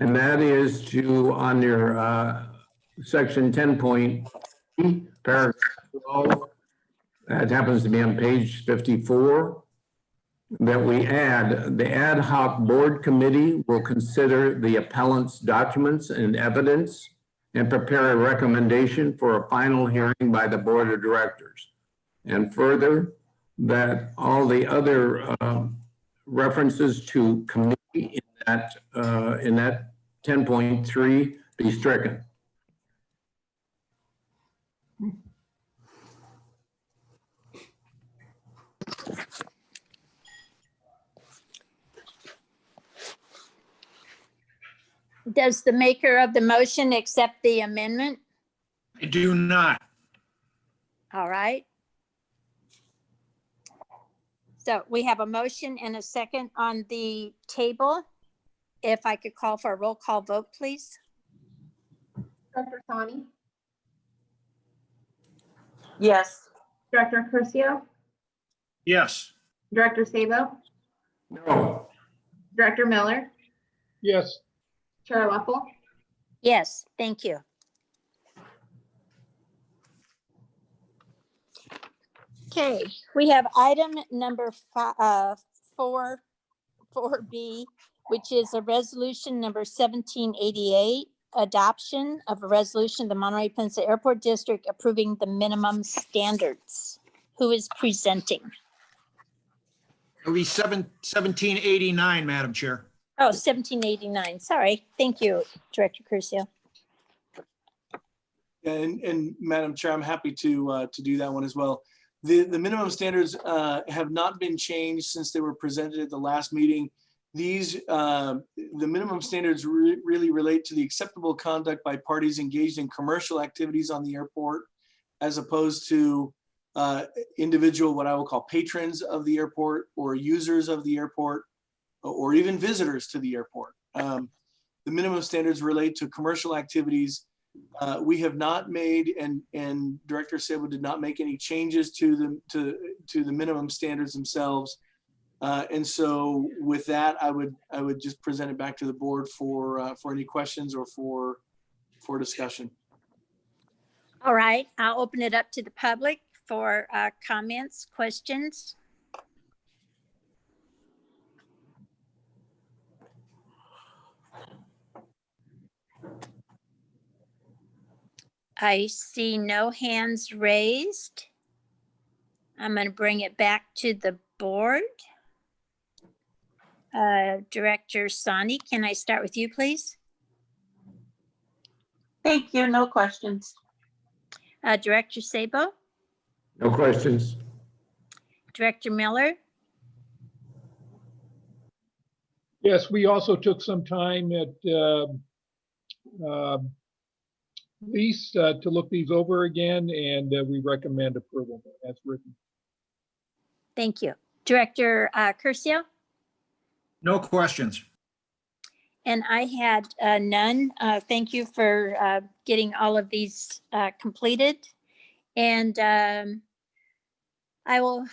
Speaker 4: And that is to, on your section 10.3, paragraph 12, that happens to be on page 54, that we add, the ad hoc board committee will consider the appellant's documents and evidence and prepare a recommendation for a final hearing by the board of directors. And further, that all the other references to committee in that 10.3 be stricken.
Speaker 1: Does the maker of the motion accept the amendment?
Speaker 3: I do not.
Speaker 1: All right. So we have a motion and a second on the table. If I could call for a roll call vote, please.
Speaker 2: Dr. Sani,
Speaker 8: Yes.
Speaker 2: Director Curcio,
Speaker 3: Yes.
Speaker 2: Director Sabo,
Speaker 4: No.
Speaker 2: Director Miller,
Speaker 6: Yes.
Speaker 2: Chair Leffel.
Speaker 1: Yes, thank you. Okay, we have item number 4B, which is a resolution number 1788, adoption of a resolution of the Monterey Peninsula Airport District approving the minimum standards. Who is presenting?
Speaker 3: It'll be 1789, Madam Chair.
Speaker 1: Oh, 1789. Sorry. Thank you, Director Curcio.
Speaker 7: And Madam Chair, I'm happy to do that one as well. The minimum standards have not been changed since they were presented at the last meeting. These, the minimum standards really relate to the acceptable conduct by parties engaged in commercial activities on the airport, as opposed to individual, what I will call patrons of the airport or users of the airport, or even visitors to the airport. The minimum standards relate to commercial activities. We have not made, and Director Sabo did not make any changes to the minimum standards themselves. And so with that, I would just present it back to the board for any questions or for discussion.
Speaker 1: All right, I'll open it up to the public for comments, questions. I see no hands raised. I'm going to bring it back to the board. Director Sani, can I start with you, please?
Speaker 8: Thank you. No questions.
Speaker 1: Director Sabo,
Speaker 4: No questions.
Speaker 1: Director Miller,
Speaker 6: Yes, we also took some time at least to look these over again, and we recommend approval as written.
Speaker 1: thank you. Director Curcio,
Speaker 3: No questions.
Speaker 1: and I had none. Thank you for getting all of these completed. And I will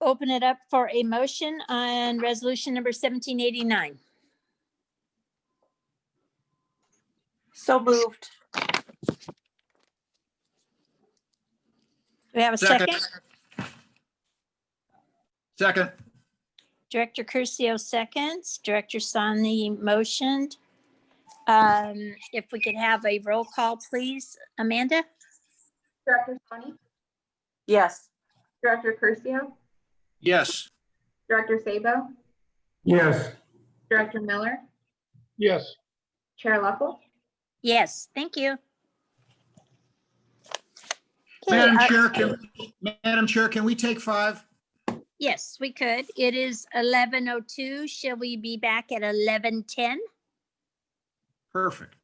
Speaker 1: open it up for a motion on resolution number 1789.
Speaker 8: So moved.
Speaker 1: Do we have a
Speaker 3: Second.
Speaker 1: second?
Speaker 3: Second.
Speaker 1: Director Curcio seconds, Director Sani motioned. If we could have a roll call, please. Amanda?
Speaker 2: Director Sani,
Speaker 8: Yes.
Speaker 2: Director Curcio,
Speaker 3: Yes.
Speaker 2: Director Sabo,
Speaker 4: Yes.
Speaker 2: Director Miller,
Speaker 6: Yes.
Speaker 2: Chair Leffel.
Speaker 1: Yes, thank you. Okay,
Speaker 3: Madam Chair, can we take 5?
Speaker 1: yes, we could. It is 11:02. Shall we be back at 11:10?
Speaker 3: Perfect.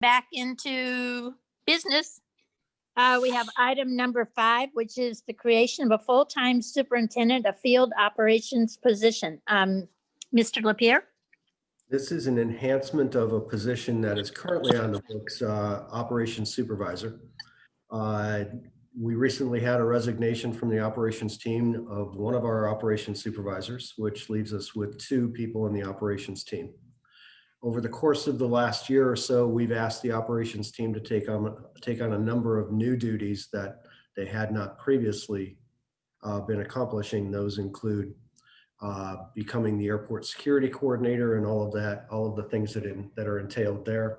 Speaker 1: back into business. We have item number 5, which is the creation of a full-time superintendent of field operations position. Mr. La Pier?
Speaker 5: This is an enhancement of a position that is currently on the books, operations supervisor. We recently had a resignation from the operations team of one of our operations supervisors, which leaves us with 2 people in the operations team. Over the course of the last year or so, we've asked the operations team to take on a number of new duties that they had not previously been accomplishing. Those include becoming the airport security coordinator and all of the things that are entailed there.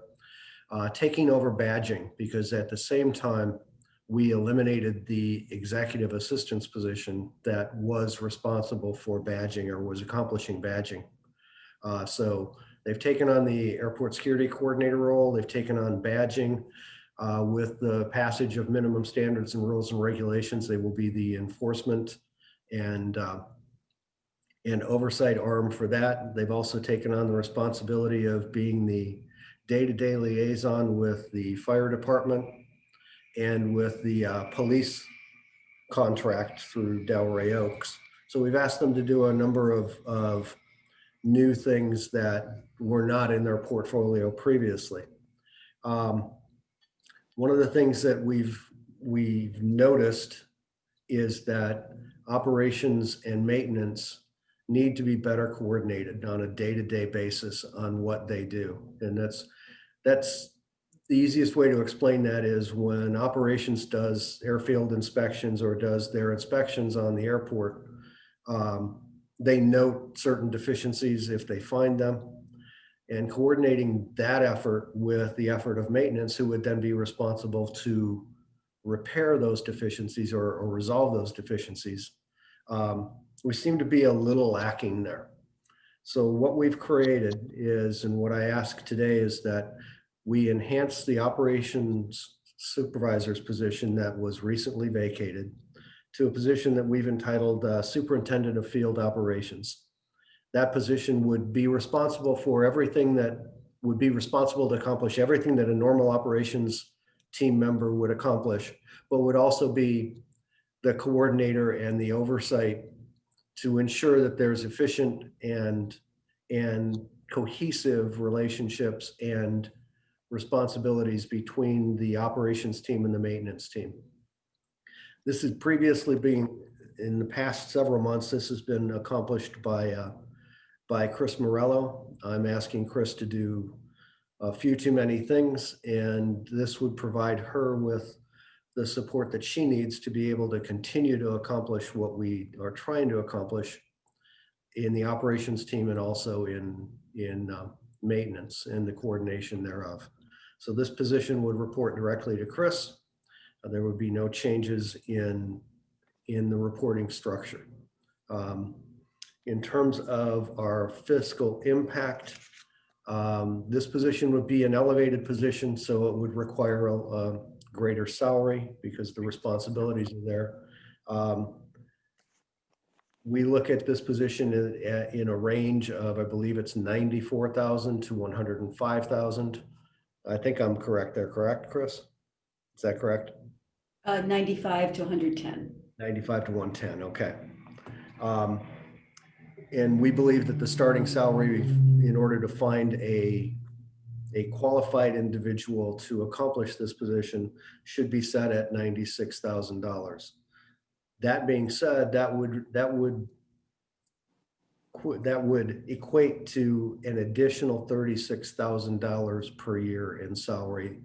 Speaker 5: Taking over badging, because at the same time, we eliminated the executive assistance position that was responsible for badging or was accomplishing badging. So they've taken on the airport security coordinator role. They've taken on badging. With the passage of minimum standards and rules and regulations, they will be the enforcement and oversight arm for that. They've also taken on the responsibility of being the day-to-day liaison with the fire department and with the police contract through Delray Oaks. So we've asked them to do a number of new things that were not in their portfolio previously. One of the things that we've noticed is that operations and maintenance need to be better coordinated on a day-to-day basis on what they do. And that's the easiest way to explain that is when operations does airfield inspections or does their inspections on the airport, they note certain deficiencies if they find them, and coordinating that effort with the effort of maintenance, who would then be responsible to repair those deficiencies or resolve those deficiencies. We seem to be a little lacking there. So what we've created is, and what I ask today is that we enhance the operations supervisor's position that was recently vacated to a position that we've entitled Superintendent of Field Operations. That position would be responsible for everything that would be responsible to accomplish everything that a normal operations team member would accomplish, but would also be the coordinator and the oversight to ensure that there's efficient and cohesive relationships and responsibilities between the operations team and the maintenance team. This is previously being, in the past several months, this has been accomplished by Chris Morello. I'm asking Chris to do a few too many things, and this would provide her with the support that she needs to be able to continue to accomplish what we are trying to accomplish in the operations team and also in maintenance and the coordination thereof. So this position would report directly to Chris. There would be no changes in the reporting structure. In terms of our fiscal impact, this position would be an elevated position, so it would require a greater salary because the responsibilities are there. We look at this position in a range of, I believe it's 94,000 to 105,000. I think I'm correct there, correct, Chris? Is that correct?
Speaker 12: 95 to 110.
Speaker 5: 95 to 110, okay. And we believe that the starting salary, in order to find a qualified individual to accomplish this position, should be set at $96,000. That being said, that would equate to an additional $36,000 per year in salary,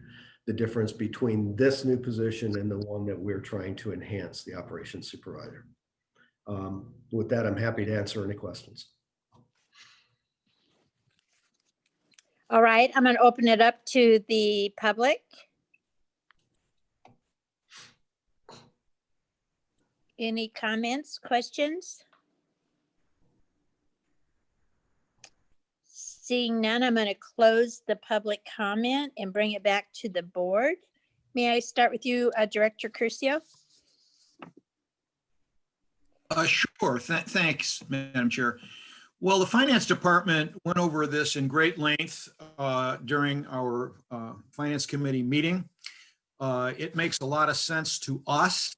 Speaker 5: the difference between this new position and the one that we're trying to enhance, the operations supervisor. With that, I'm happy to answer any questions.
Speaker 1: All right, I'm going to open it up to the public. Any comments, questions? Seeing none, I'm going to close the public comment and bring it back to the board. May I start with you, Director Curcio?
Speaker 3: Sure. Thanks, Madam Chair. Well, the finance department went over this in great length during our finance committee meeting. It makes a lot of sense to us.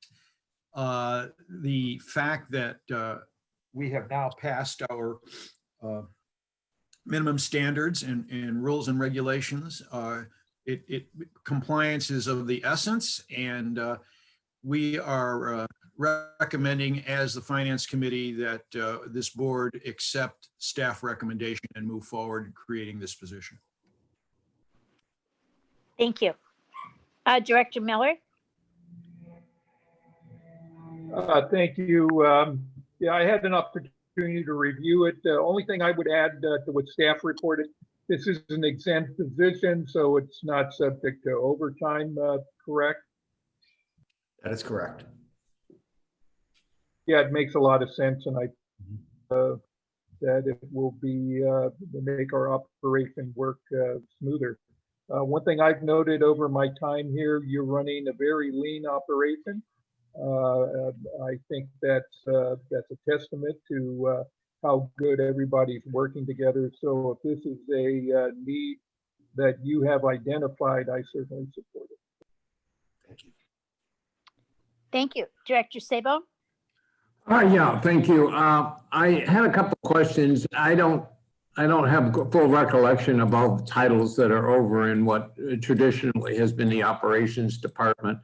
Speaker 3: The fact that we have now passed our minimum standards and rules and regulations. Compliance is of the essence, and we are recommending as the finance committee that this board accept staff recommendation and move forward in creating this position.
Speaker 1: Thank you. Director Miller?
Speaker 6: Thank you. Yeah, I had an opportunity to review it. The only thing I would add to what staff reported, this is an exempt position, so it's not subject to overtime, correct?
Speaker 5: That is correct.
Speaker 6: Yeah, it makes a lot of sense, and I that it will be make our operation work smoother. One thing I've noted over my time here, you're running a very lean operation. I think that's a testament to how good everybody's working together. So if this is a need that you have identified, I certainly support it.
Speaker 5: Thank you.
Speaker 1: Thank you. Director Sabo?
Speaker 4: Yeah, thank you. I had a couple of questions. I don't have full recollection of all the titles that are over in what traditionally has been the operations department.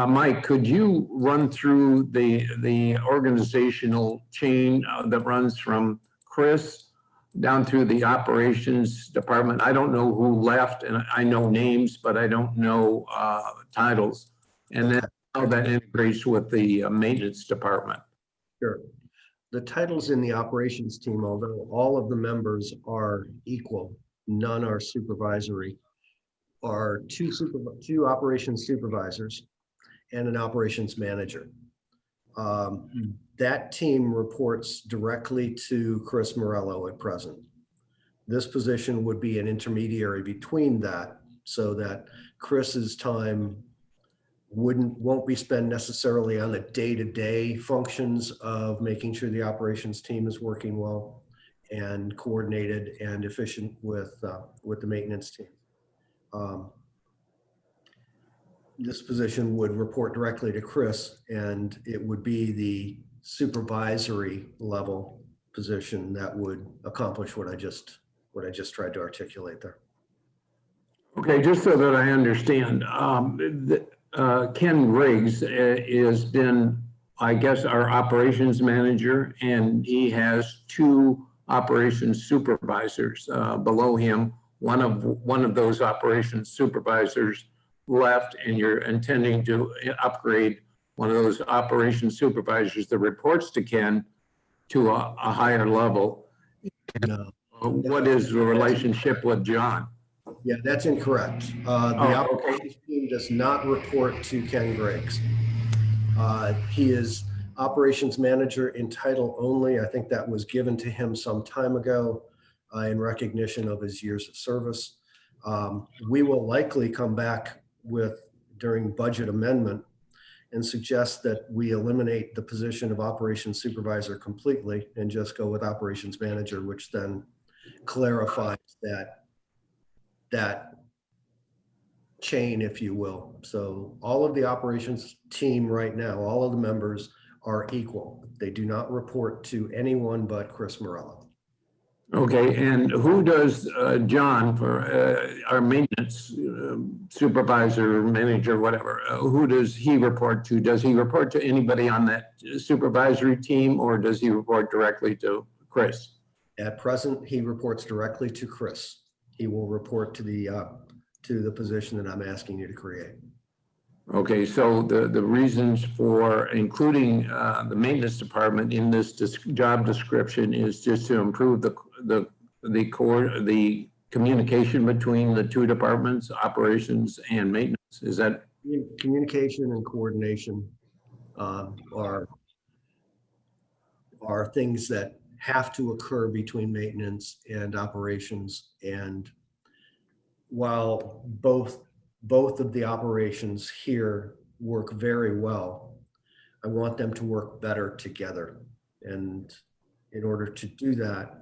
Speaker 4: Mike, could you run through the organizational chain that runs from Chris down through the operations department? I don't know who left, and I know names, but I don't know titles. And then how that integrates with the maintenance department.
Speaker 5: Sure. The titles in the operations team, although all of the members are equal, none are supervisory, are two operations supervisors and an operations manager. That team reports directly to Chris Morello at present. This position would be an intermediary between that, so that Chris's time won't be spent necessarily on the day-to-day functions of making sure the operations team is working well and coordinated and efficient with the maintenance team. This position would report directly to Chris, and it would be the supervisory level position that would accomplish what I just tried to articulate there.
Speaker 4: Okay, just so that I understand, Ken Riggs has been, I guess, our operations manager, and he has two operations supervisors below him. One of those operations supervisors left, and you're intending to upgrade one of those operations supervisors that reports to Ken to a higher level.
Speaker 5: No.
Speaker 4: What is the relationship with John?
Speaker 5: Yeah, that's incorrect. The operations team does not report to Ken Griggs. He is operations manager in title only. I think that was given to him some time ago in recognition of his years of service. We will likely come back during budget amendment and suggest that we eliminate the position of operations supervisor completely and just go with operations manager, which then clarifies that chain, if you will. So all of the operations team right now, all of the members are equal. They do not report to anyone but Chris Morello.
Speaker 4: Okay, and who does John, for our maintenance supervisor, manager, whatever, who does he report to? Does he report to anybody on that supervisory team, or does he report directly to Chris?
Speaker 5: At present, he reports directly to Chris. He will report to the position that I'm asking you to create.
Speaker 4: Okay, so the reasons for including the maintenance department in this job description is just to improve the communication between the two departments, operations and maintenance. Is that?
Speaker 5: Communication and coordination are things that have to occur between maintenance and operations. And while both of the operations here work very well, I want them to work better together. And in order to do that,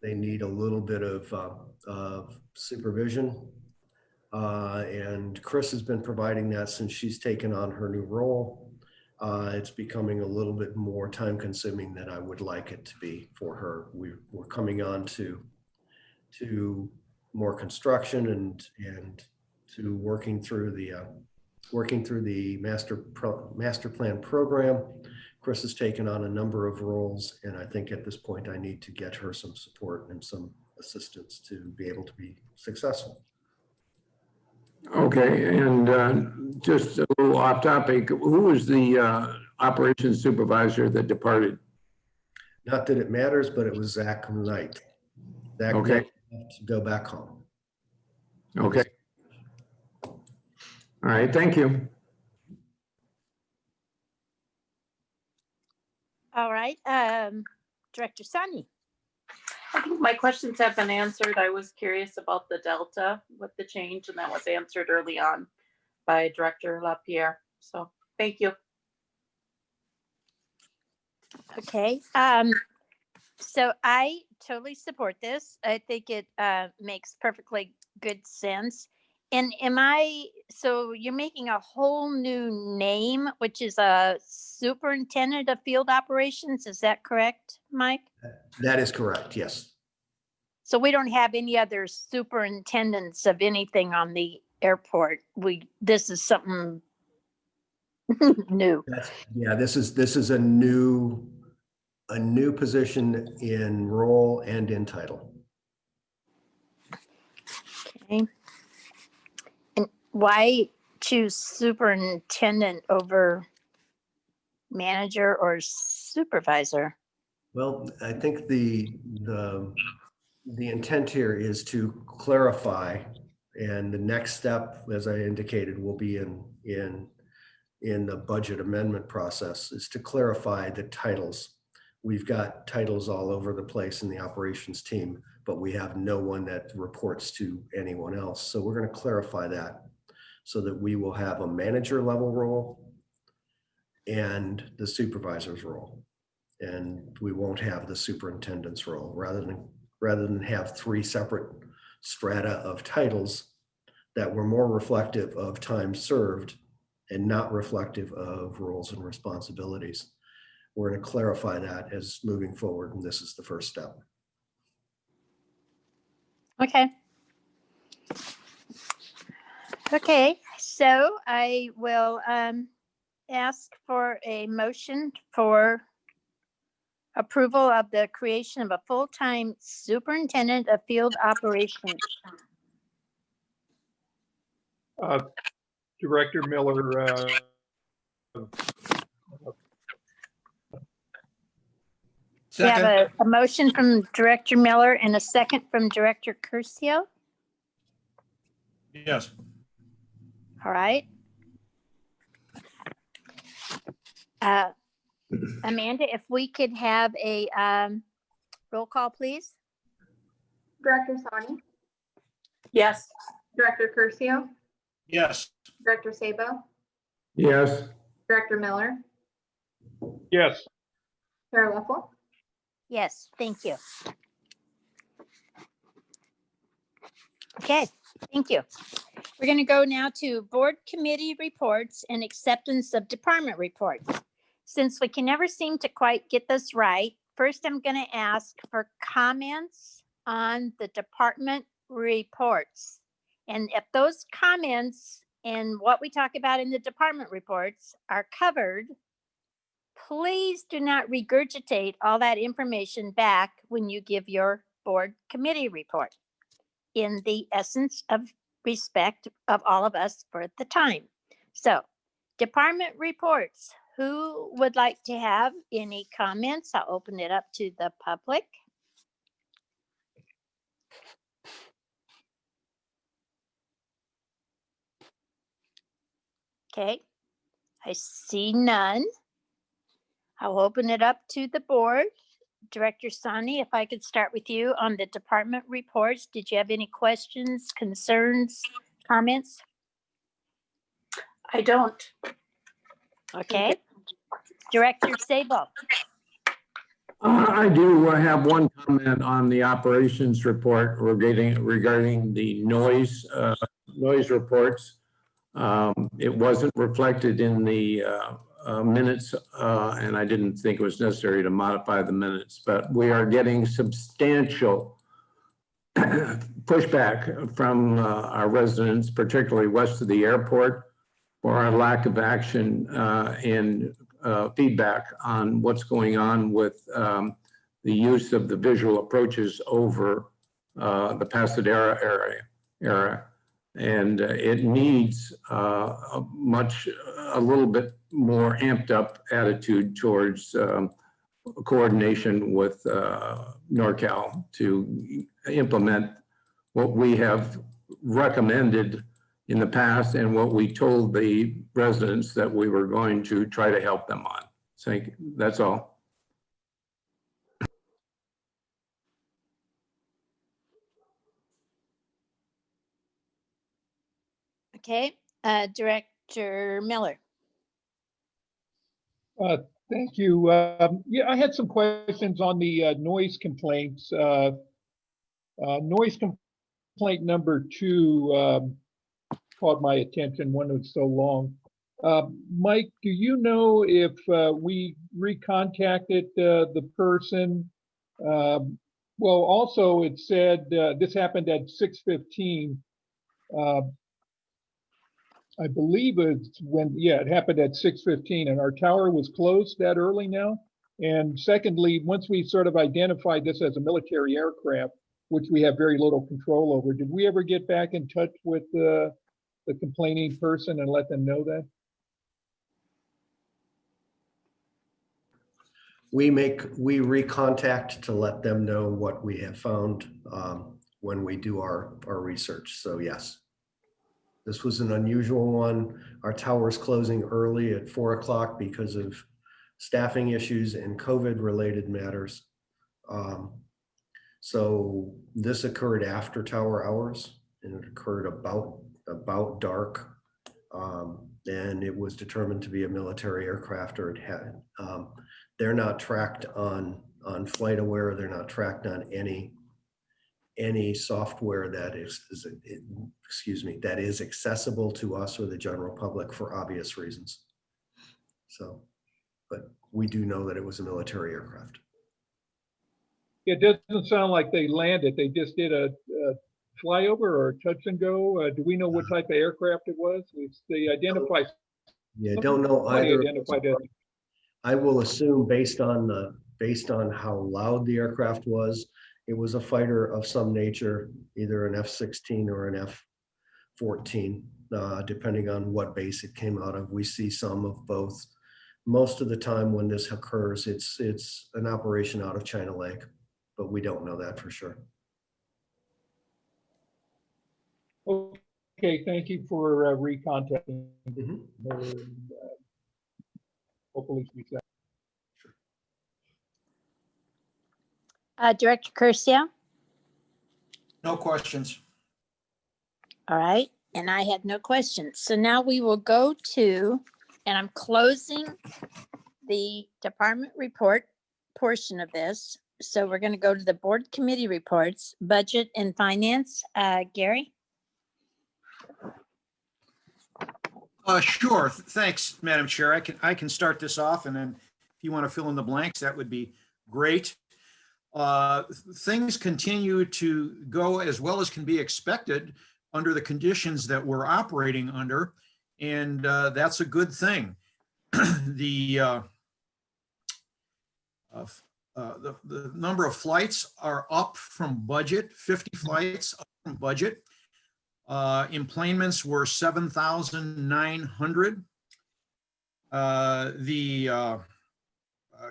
Speaker 5: they need a little bit of supervision. And Chris has been providing that since she's taken on her new role. It's becoming a little bit more time consuming than I would like it to be for her. We're coming on to more construction and to working through the master plan program. Chris has taken on a number of roles, and I think at this point I need to get her some support and some assistance to be able to be successful.
Speaker 4: Okay, and just a little off topic, who was the operations supervisor that departed?
Speaker 5: Not that it matters, but it was Zach Knight. Zach
Speaker 4: Okay.
Speaker 5: Knight had to go back home.
Speaker 4: Okay. All right, thank you.
Speaker 1: All right, Director Sonny.
Speaker 8: I think my questions have been answered. I was curious about the Delta with the change, and that was answered early on by Director La Pier. So thank you.
Speaker 1: Okay, so I totally support this. I think it makes perfectly good sense. And so you're making a whole new name, which is a superintendent of field operations. Is that correct, Mike?
Speaker 5: That is correct, yes.
Speaker 1: So we don't have any other superintendents of anything on the airport. This is something new.
Speaker 5: This is a new position in role and in title.
Speaker 1: Okay. And why choose superintendent over manager or supervisor?
Speaker 5: Well, I think the intent here is to clarify, and the next step, as I indicated, will be in the budget amendment process, is to clarify the titles. We've got titles all over the place in the operations team, but we have no one that reports to anyone else. So we're going to clarify that so that we will have a manager level role and the supervisor's role. And we won't have the superintendent's role. Rather than have three separate strata of titles that were more reflective of time served and not reflective of roles and responsibilities. We're going to clarify that as moving forward, and this is the first step.
Speaker 1: Okay. Okay, so I will ask for a motion for approval of the creation of a full-time superintendent of field operations.
Speaker 6: Director Miller,
Speaker 1: We have
Speaker 3: Second.
Speaker 1: a motion from Director Miller and a second from Director Curcio.
Speaker 3: Yes.
Speaker 1: All right. Amanda, if we could have a roll call, please.
Speaker 2: Director Sonny,
Speaker 8: Yes.
Speaker 2: Director Curcio,
Speaker 3: Yes.
Speaker 2: Director Sabo,
Speaker 4: Yes.
Speaker 2: Director Miller,
Speaker 6: yes.
Speaker 2: Chair Leffel.
Speaker 1: Yes, thank you. Okay, thank you. We're going to go now to board committee reports and acceptance of department reports. Since we can never seem to quite get this right, first I'm going to ask for comments on the department reports. And if those comments and what we talk about in the department reports are covered, please do not regurgitate all that information back when you give your board committee report, in the essence of respect of all of us for the time. So, department reports. Who would like to have any comments? I'll open it up to the public. Okay, I see none. I'll open it up to the board. Director Sonny, if I could start with you on the department reports. Did you have any questions, concerns, comments?
Speaker 8: I don't.
Speaker 1: Okay. Director Sabo.
Speaker 4: I do have one comment on the operations report regarding the noise reports. It wasn't reflected in the minutes, and I didn't think it was necessary to modify the minutes, but we are getting substantial pushback from our residents, particularly west of the airport, for our lack of action and feedback on what's going on with the use of the visual approaches over the Pasadena area. And it needs a little bit more amped up attitude towards coordination with NorCal to implement what we have recommended in the past and what we told the residents that we were going to try to help them on. So that's all.
Speaker 1: Okay, Director Miller.
Speaker 6: Thank you. Yeah, I had some questions on the noise complaints. Noise complaint number 2 caught my attention when it was so long. Mike, do you know if we recontacted the person? Well, also it said this happened at 6:15. I believe it's when, yeah, it happened at 6:15 and our tower was closed that early now. And secondly, once we sort of identified this as a military aircraft, which we have very little control over, did we ever get back in touch with the complaining person and let them know that?
Speaker 5: We recontact to let them know what we have found when we do our research. So yes, this was an unusual one. Our tower's closing early at 4 o'clock because of staffing issues and COVID related matters. So this occurred after tower hours and it occurred about dark. And it was determined to be a military aircraft, or it had. They're not tracked on FlightAware. They're not tracked on any software that is accessible to us or the general public for obvious reasons. So, but we do know that it was a military aircraft.
Speaker 6: It doesn't sound like they landed. They just did a flyover or a touch and go. Do we know what type of aircraft it was? They identify.
Speaker 5: Yeah, don't know either.
Speaker 6: Identified it.
Speaker 5: I will assume based on how loud the aircraft was, it was a fighter of some nature, either an F-16 or an F-14, depending on what base it came out of. We see some of both. Most of the time when this occurs, it's an operation out of China Lake, but we don't know that for sure.
Speaker 6: Okay, thank you for recontacting. Hopefully we can.
Speaker 1: Director Curcio.
Speaker 3: No questions.
Speaker 1: All right, and I had no questions. So now we will go to, and I'm closing the department report portion of this. So we're going to go to the board committee reports, budget and finance. Gary?
Speaker 3: Sure. Thanks, Madam Chair. I can start this off, and then if you want to fill in the blanks, that would be great. Things continue to go as well as can be expected under the conditions that we're operating under, and that's a good thing. The number of flights are up from budget, 50 flights up from budget. Emplanements were 7,900. The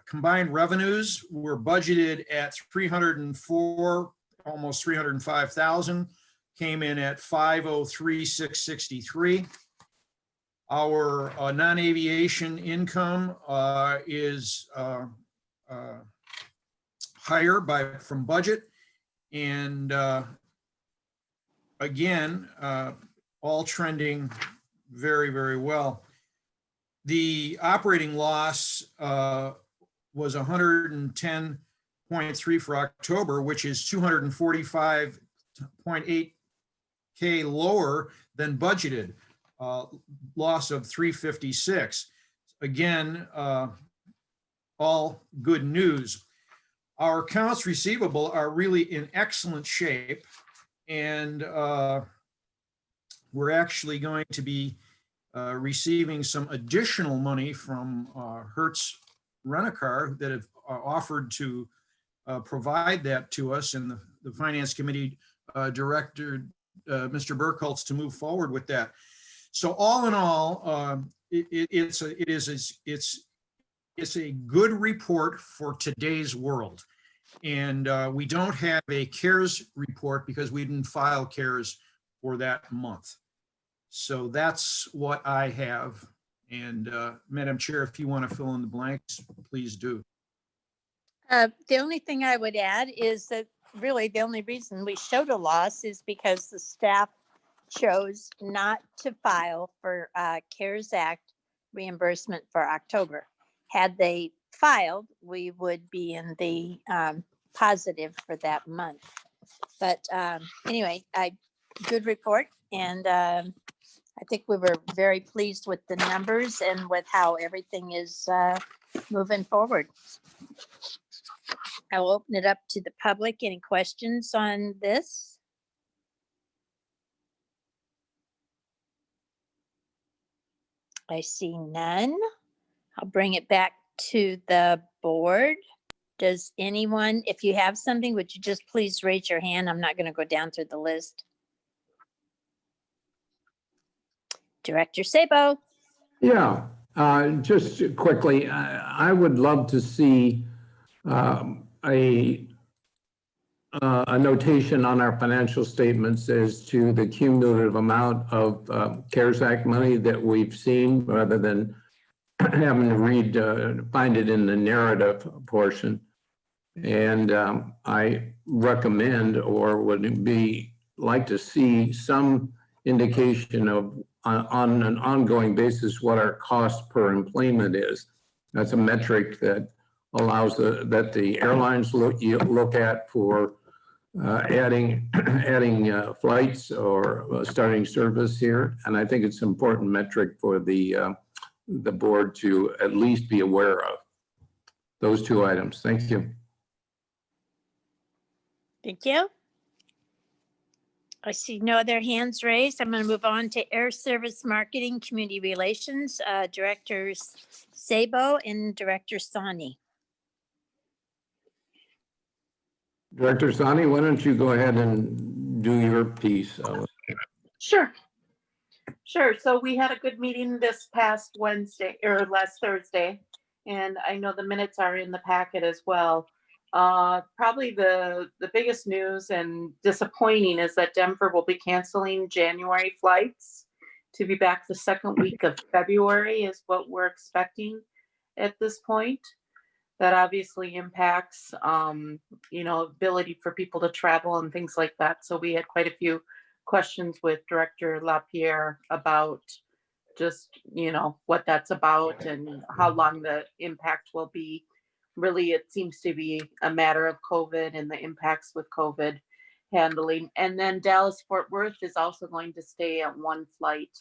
Speaker 3: combined revenues were budgeted at 304, almost 305,000, came in at 503,663. Our non-aviation income is higher from budget, and again, all trending very, very well. The operating loss was 110.3 for October, which is 245.8K lower than budgeted, loss of 356. Again, all good news. Our accounts receivable are really in excellent shape, and we're actually going to be receiving some additional money from Hertz Rent-A-Car that have offered to provide that to us, and the Finance Committee Director, Mr. Burkholz, to move forward with that. So all in all, it's a good report for today's world. And we don't have a CARES report because we didn't file CARES for that month. So that's what I have. And Madam Chair, if you want to fill in the blanks, please do.
Speaker 1: The only thing I would add is that really the only reason we showed a loss is because the staff chose not to file for CARES Act reimbursement for October. Had they filed, we would be in the positive for that month. But anyway, good report. And I think we were very pleased with the numbers and with how everything is moving forward. I will open it up to the public. Any questions on this? I see none. I'll bring it back to the board. Does anyone, if you have something, would you just please raise your hand? I'm not going to go down through the list. Director Sabo.
Speaker 4: Yeah, just quickly, I would love to see a notation on our financial statements as to the cumulative amount of CARES Act money that we've seen, rather than having to find it in the narrative portion. And I recommend, or would like to see some indication of on an ongoing basis what our cost per employment is. That's a metric that allows that the airlines look at for adding flights or starting service here. And I think it's an important metric for the board to at least be aware of. Those two items. Thank you.
Speaker 1: Thank you. I see no other hands raised. I'm going to move on to Air Service Marketing, Community Relations, Directors Sabo and Director Sani.
Speaker 4: Director Sani, why don't you go ahead and do your piece?
Speaker 8: Sure. So we had a good meeting this past Wednesday or last Thursday, and I know the minutes are in the packet as well. Probably the biggest news and disappointing is that Denver will be canceling January flights to be back the second week of February is what we're expecting at this point. That obviously impacts, ability for people to travel and things like that. So we had quite a few questions with Director La Pier about just, what that's about and how long the impact will be. Really, it seems to be a matter of COVID and the impacts with COVID handling. And then Dallas Fort Worth is also going to stay at one flight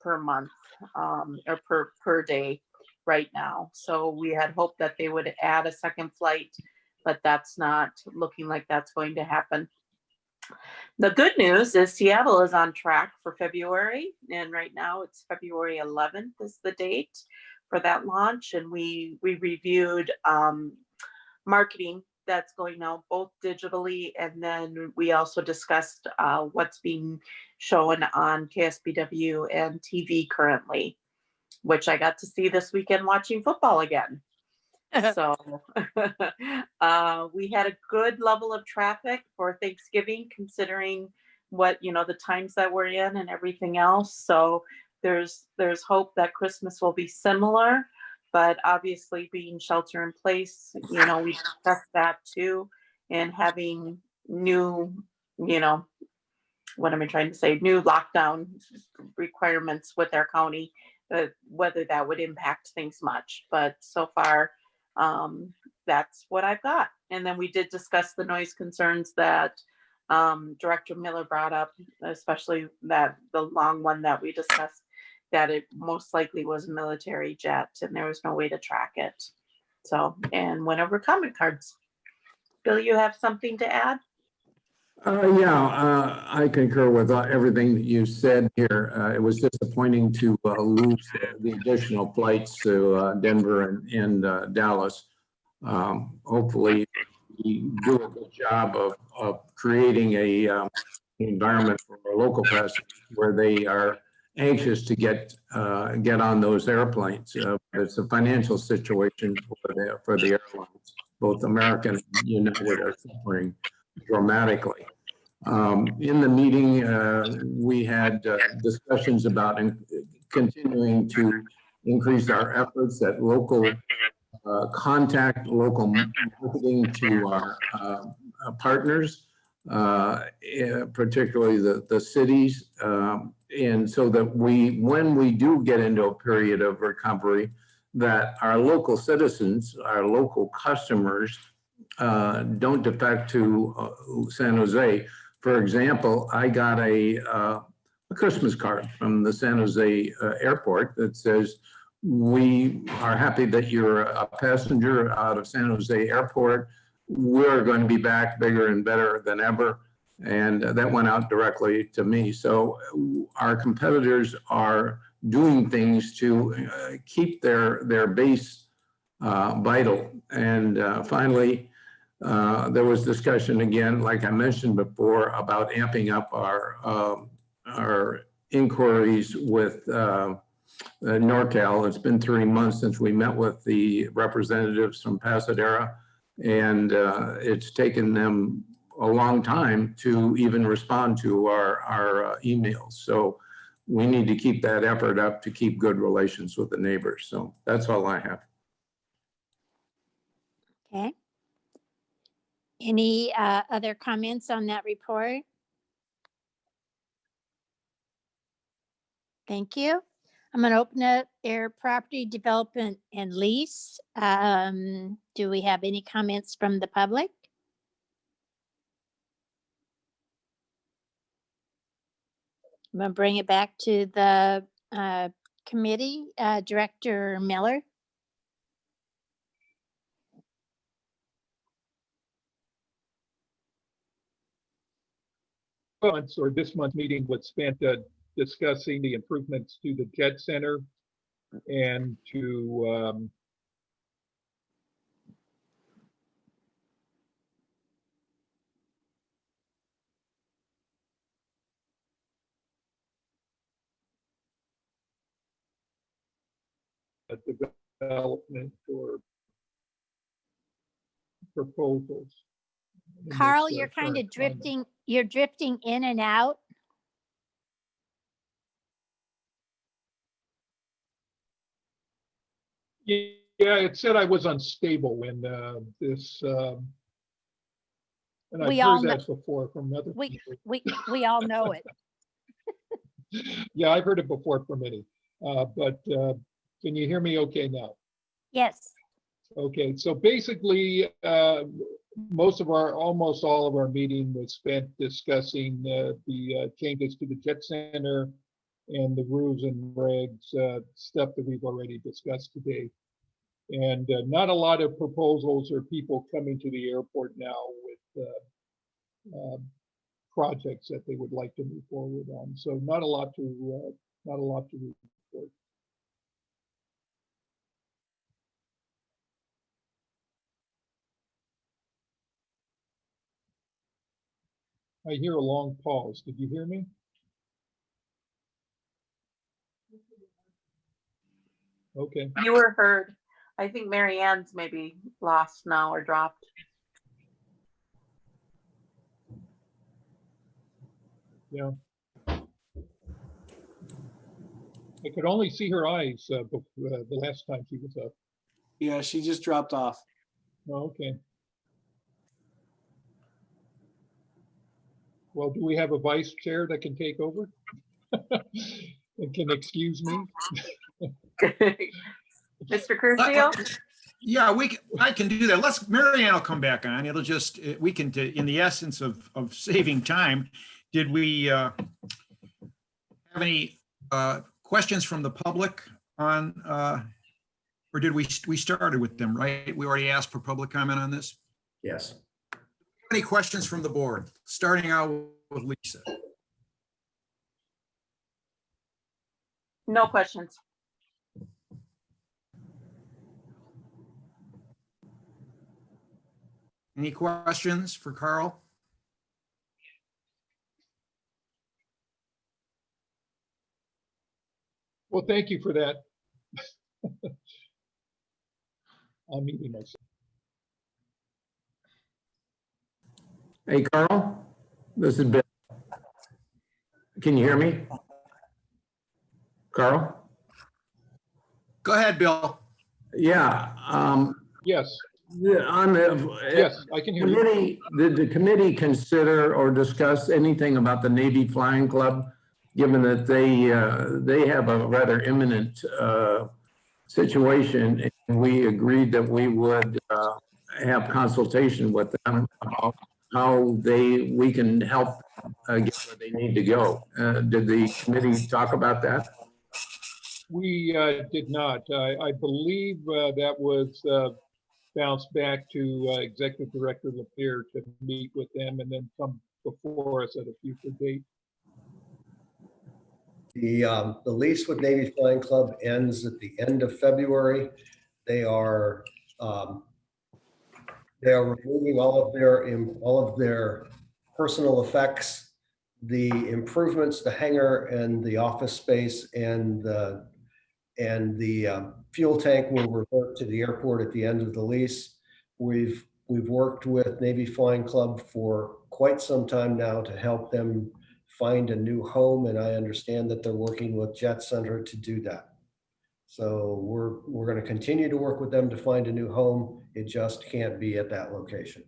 Speaker 8: per month or per day right now. So we had hoped that they would add a second flight, but that's not looking like that's going to happen. The good news is Seattle is on track for February, and right now it's February 11th is the date for that launch. And we reviewed marketing that's going out both digitally, and then we also discussed what's being shown on KSBW and TV currently, which I got to see this weekend watching football again. So we had a good level of traffic for Thanksgiving, considering what, the times that we're in and everything else. So there's hope that Christmas will be similar, but obviously being shelter in place, we discussed that too, and having new, what am I trying to say? New lockdown requirements with our county, whether that would impact things much. But so far, That's what I've got. And then we did discuss the noise concerns that Director Miller brought up, especially that the long one that we discussed, that it most likely was a military jet and there was no way to track it. So, and went over comment cards. Bill, you have something to add?
Speaker 4: I concur with everything that you said here. It was disappointing to lose the additional flights to Denver and Dallas. Hopefully, we do a good job of creating a environment for our local press where they are anxious to get on those airplanes. It's a financial situation for the airlines. Both American and United are suffering dramatically. In the meeting, we had discussions about continuing to increase our efforts at local contact, local marketing to our partners, particularly the cities, and so that when we do get into a period of recovery, that our local citizens, our local customers, don't defect to San Jose. For example, I got a Christmas card from the San Jose airport that says, "We are happy that you're a passenger out of San Jose airport. We're going to be back bigger and better than ever." And that went out directly to me. So our competitors are doing things to keep their base vital. And finally, there was discussion again, like I mentioned before, about amping up our inquiries with NorCal. It's been 3 months since we met with the representatives from Pasadena, and it's taken them a long time to even respond to our emails. So we need to keep that effort up to keep good relations with the neighbors. So that's all I have.
Speaker 1: Okay. Any other comments on that report? Thank you. I'm going to open up air property development and lease. Do we have any comments from the public? I'm going to bring it back to the committee. Director Miller.
Speaker 6: This month's meeting was spent discussing the improvements to the Jet Center and to development or proposals. in
Speaker 1: Carl,
Speaker 6: this,
Speaker 1: you're kind of
Speaker 6: current climate.
Speaker 1: drifting. You're drifting in and out.
Speaker 6: Yeah, it said I was unstable in this, and I've
Speaker 1: We all
Speaker 6: heard
Speaker 1: know-
Speaker 6: that before from other
Speaker 1: We
Speaker 6: people.
Speaker 1: we all know it.
Speaker 6: Yeah, I've heard it before from many, but can you hear me okay now?
Speaker 1: Yes.
Speaker 6: Okay, so basically, almost all of our meeting was spent discussing the changes to the Jet Center and the rules and regs, stuff that we've already discussed today. And not a lot of proposals or people coming to the airport now with projects that they would like to move forward on. So not a lot to report. I hear a long pause. Did you hear me? Okay.
Speaker 8: You were heard. I think Mary Ann's maybe lost now or dropped.
Speaker 6: Yeah. I could only see her eyes the last time she was up.
Speaker 7: Yeah, she just dropped off.
Speaker 6: Oh, okay. Well, do we have a vice chair that can take over? And can excuse me?
Speaker 8: Mr. Curcio?
Speaker 3: Yeah, I can do that. Marianne will come back on. It'll just, we can, in the essence of saving time, did we have any questions from the public on, or did we started with them, right? We already asked for public comment on this.
Speaker 5: Yes.
Speaker 3: Any questions from the board? Starting out with Lisa.
Speaker 8: No questions.
Speaker 3: Any questions for Carl?
Speaker 6: Well, thank you for that. I'm muting myself.
Speaker 4: Hey, Carl, this is Bill. Can you hear me? Carl?
Speaker 3: Go ahead, Bill.
Speaker 4: Yeah.
Speaker 6: Yes,
Speaker 4: On the
Speaker 6: yes, I can hear you.
Speaker 4: committee, did the committee consider or discuss anything about the Navy Flying Club, given that they have a rather imminent situation, and we agreed that we would have consultation with them about how we can help get where they need to go. Did the committee talk about that?
Speaker 6: We did not. I believe that was bounced back to Executive Director La Pier to meet with them and then come before us at a future date.
Speaker 5: The lease with Navy Flying Club ends at the end of February. They are removing all of their personal effects, the improvements, the hangar and the office space and the fuel tank will revert to the airport at the end of the lease. We've worked with Navy Flying Club for quite some time now to help them find a new home, and I understand that they're working with Jet Center to do that. So we're going to continue to work with them to find a new home. It just can't be at that location.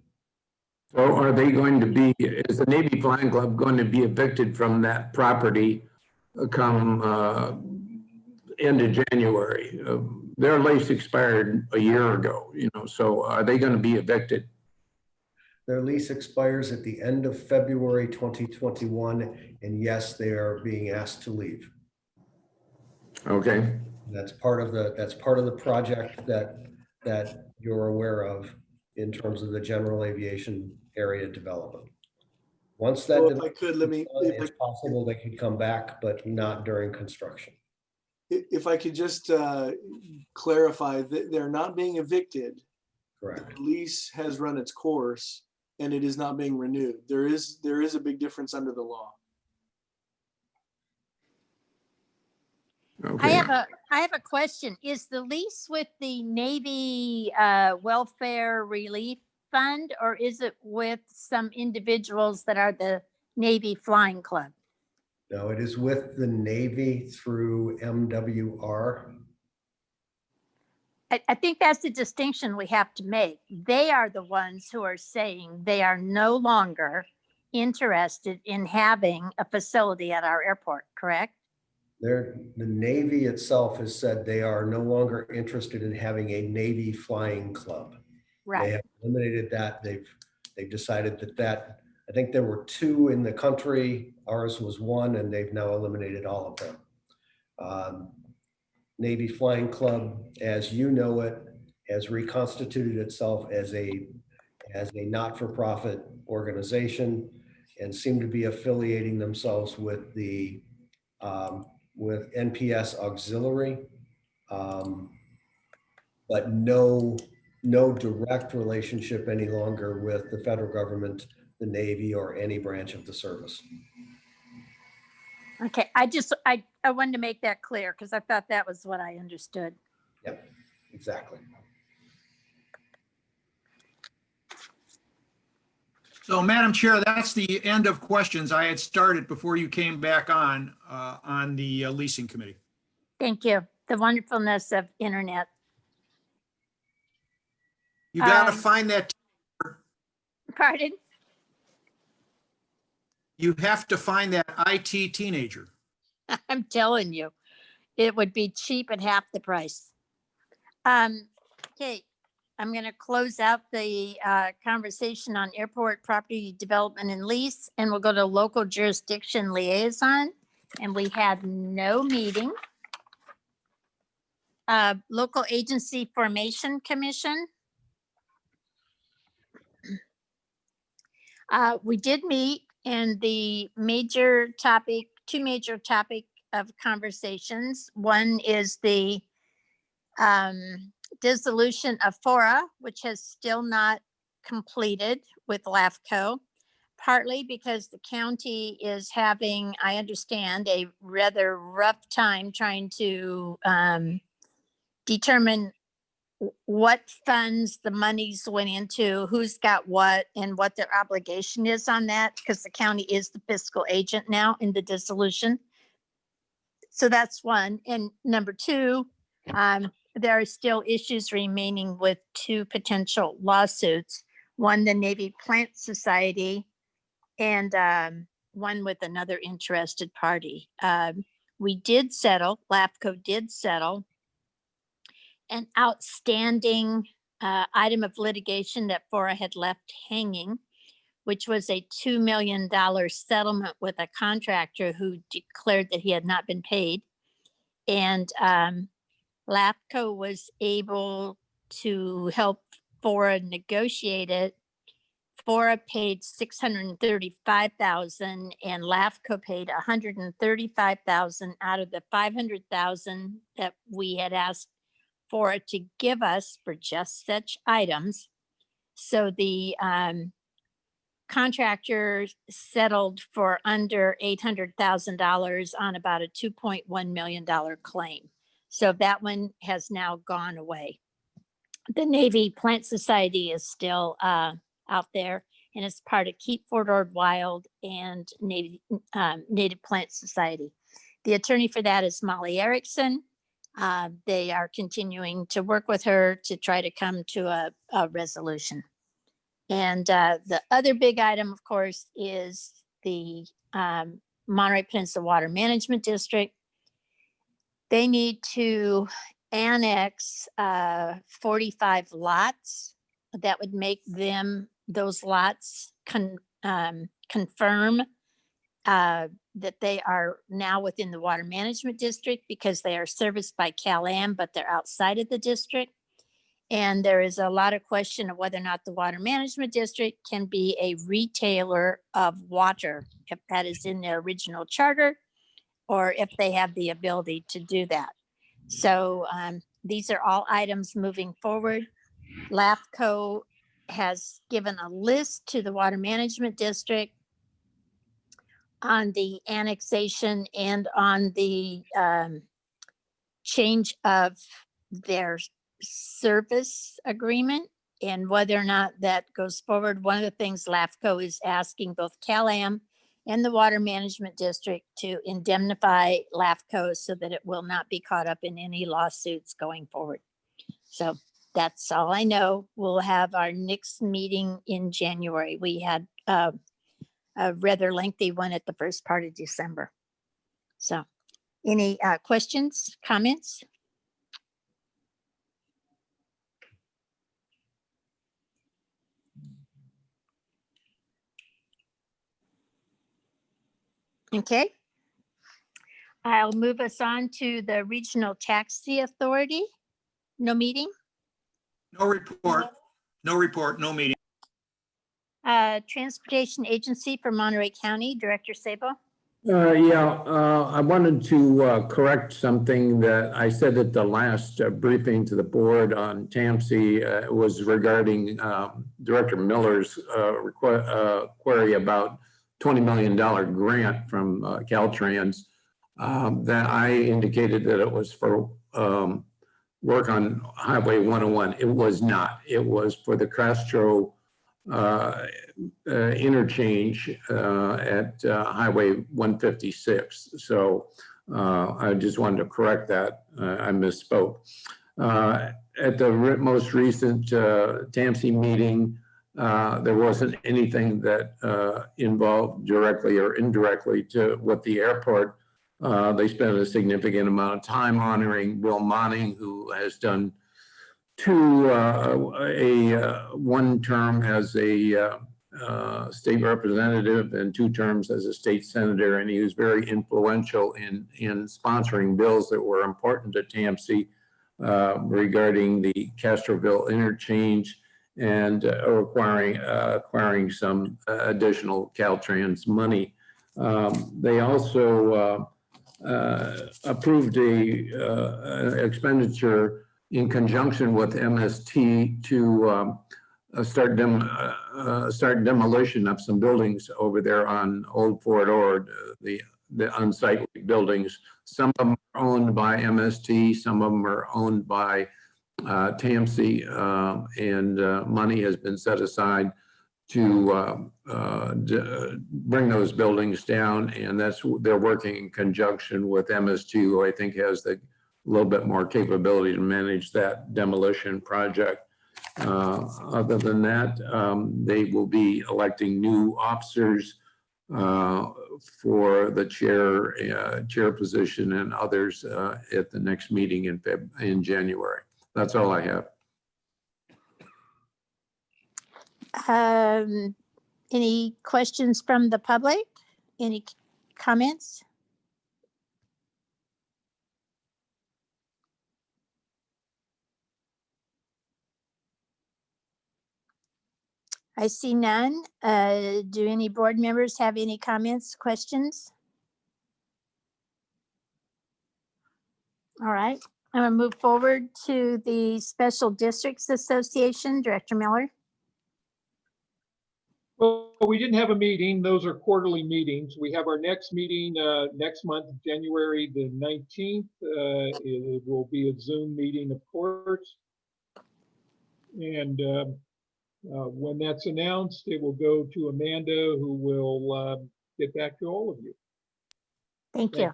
Speaker 4: So are they going to be, is the Navy Flying Club going to be evicted from that property come end of January? Their lease expired a year ago, so are they going to be evicted?
Speaker 5: Their lease expires at the end of February 2021, and yes, they are being asked to leave.
Speaker 4: Okay.
Speaker 5: That's part of the project that you're aware of in terms of the general aviation area development. Once that
Speaker 7: Well, if I could,
Speaker 5: it's possible they could come back, but not during construction.
Speaker 7: If I could just clarify that they're not being evicted.
Speaker 5: Correct.
Speaker 7: The lease has run its course and it is not being renewed. There is a big difference under the law.
Speaker 4: Okay.
Speaker 1: I have a question. Is the lease with the Navy Welfare Relief Fund, or is it with some individuals that are the Navy Flying Club?
Speaker 5: No, it is with the Navy through MWR.
Speaker 1: I think that's the distinction we have to make. They are the ones who are saying they are no longer interested in having a facility at our airport, correct?
Speaker 5: The Navy itself has said they are no longer interested in having a Navy Flying Club. They
Speaker 1: Right.
Speaker 5: have eliminated that. They've decided that I think there were 2 in the country. Ours was 1, and they've now eliminated all of them. Navy Flying Club, as you know it, has reconstituted itself as a not-for-profit organization and seem to be affiliating themselves with the with NPS Auxiliary, but no direct relationship any longer with the federal government, the Navy, or any branch of the service.
Speaker 1: Okay, I wanted to make that clear because I thought that was what I understood.
Speaker 5: Yep, exactly.
Speaker 3: So, Madam Chair, that's the end of questions I had started before you came back on the leasing committee.
Speaker 1: Thank you. The wonderfulness of internet.
Speaker 3: You got to find that.
Speaker 1: Pardon?
Speaker 3: You have to find that IT teenager.
Speaker 1: I'm telling you, it would be cheap at half the price. Okay, I'm going to close out the conversation on airport property development and lease, and we'll go to local jurisdiction liaison. And we had no meeting. Local Agency Formation Commission. We did meet, and the two major topic of conversations. One is the dissolution of FORA, which has still not completed with LAFCO, partly because the county is having, I understand, a rather rough time trying to determine what funds the monies went into, who's got what, and what their obligation is on that, because the county is the fiscal agent now in the dissolution. So that's one. And number two, there are still issues remaining with two potential lawsuits, one the Navy Plant Society and one with another interested party. We did settle, LAFCO did settle an outstanding item of litigation that FORA had left hanging, which was a $2 million settlement with a contractor who declared that he had not been paid. And LAFCO was able to help FORA negotiate it. FORA paid $635,000 and LAFCO paid $135,000 out of the $500,000 that we had asked FORA to give us for just such items. So the contractor settled for under $800,000 on about a $2.1 million claim. So that one has now gone away. The Navy Plant Society is still out there, and it's part of Keep Fort Ord Wild and Native Plant Society. The attorney for that is Molly Erickson. They are continuing to work with her to try to come to a resolution. And the other big item, of course, is the Monterey Peninsula Water Management District. They need to annex 45 lots. That would make those lots confirm that they are now within the water management district because they are serviced by Cal-Am, but they're outside of the district. And there is a lot of question of whether or not the water management district can be a retailer of water, if that is in their original charter, or if they have the ability to do that. So these are all items moving forward. LAFCO has given a list to the water management district on the annexation and on the change of their service agreement and whether or not that goes forward. One of the things LAFCO is asking both Cal-Am and the Water Management District to indemnify LAFCO so that it will not be caught up in any lawsuits going forward. So that's all I know. We'll have our next meeting in January. We had a rather lengthy one at the first part of December. So any questions, comments? Okay. I'll move us on to the Regional Taxi Authority. No meeting?
Speaker 3: No report, no meeting.
Speaker 1: Transportation Agency for Monterey County, Director Sabo.
Speaker 4: I wanted to correct something that I said at the last briefing to the board on TAMC was regarding Director Miller's query about $20 million grant from Caltrans. That I indicated that it was for work on Highway 101. It was not. It was for the Castro interchange at Highway 156. So I just wanted to correct that. I misspoke. At the most recent TAMC meeting, there wasn't anything that involved directly or indirectly to what the airport. They spent a significant amount of time honoring Will Monning, who has done one term as a state representative and 2 terms as a state senator. And he was very influential in sponsoring bills that were important to TAMC regarding the Castroville interchange and acquiring some additional Caltrans money. They also approved an expenditure in conjunction with MST to start demolition of some buildings over there on Old Fort Ord, the unsightly buildings. Some of them are owned by MST, some of them are owned by TAMC, and money has been set aside to bring those buildings down, and they're working in conjunction with MST, who I think has a little bit more capability to manage that demolition project. Other than that, they will be electing new officers for the chair position and others at the next meeting in January. That's all I have.
Speaker 1: Any questions from the public? Any comments? I see none. Do any board members have any comments, questions? All right, I'm gonna move forward to the Special Districts Association. Director Miller.
Speaker 6: Well, we didn't have a meeting. Those are quarterly meetings. We have our next meeting next month, January the 19th. It will be a Zoom meeting, of course. And when that's announced, it will go to Amanda, who will get back to all of you.
Speaker 1: Thank you.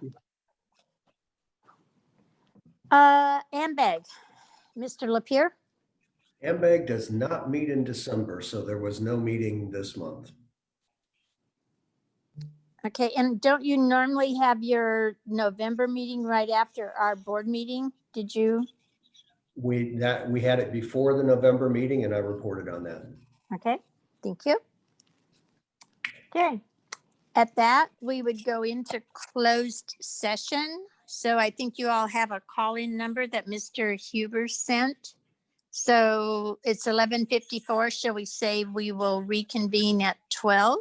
Speaker 1: MPAD, Mr. La Pier.
Speaker 5: MPAD does not meet in December, so there was no meeting this month.
Speaker 1: Okay, and don't you normally have your November meeting right after our board meeting? Did you?
Speaker 5: We had it before the November meeting, and I reported on that.
Speaker 1: Okay, thank you. Okay, at that, we would go into closed session. So I think you all have a call-in number that Mr. Huber sent. So it's 11:54. Shall we say we will reconvene at 12?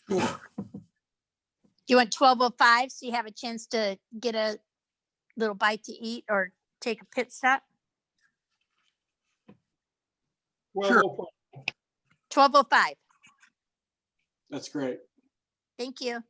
Speaker 1: Do you want 12:05 so you have a chance to get a little bite to eat or take a pit stop?
Speaker 6: Well,
Speaker 1: 12:05.
Speaker 7: That's great.
Speaker 1: Thank you.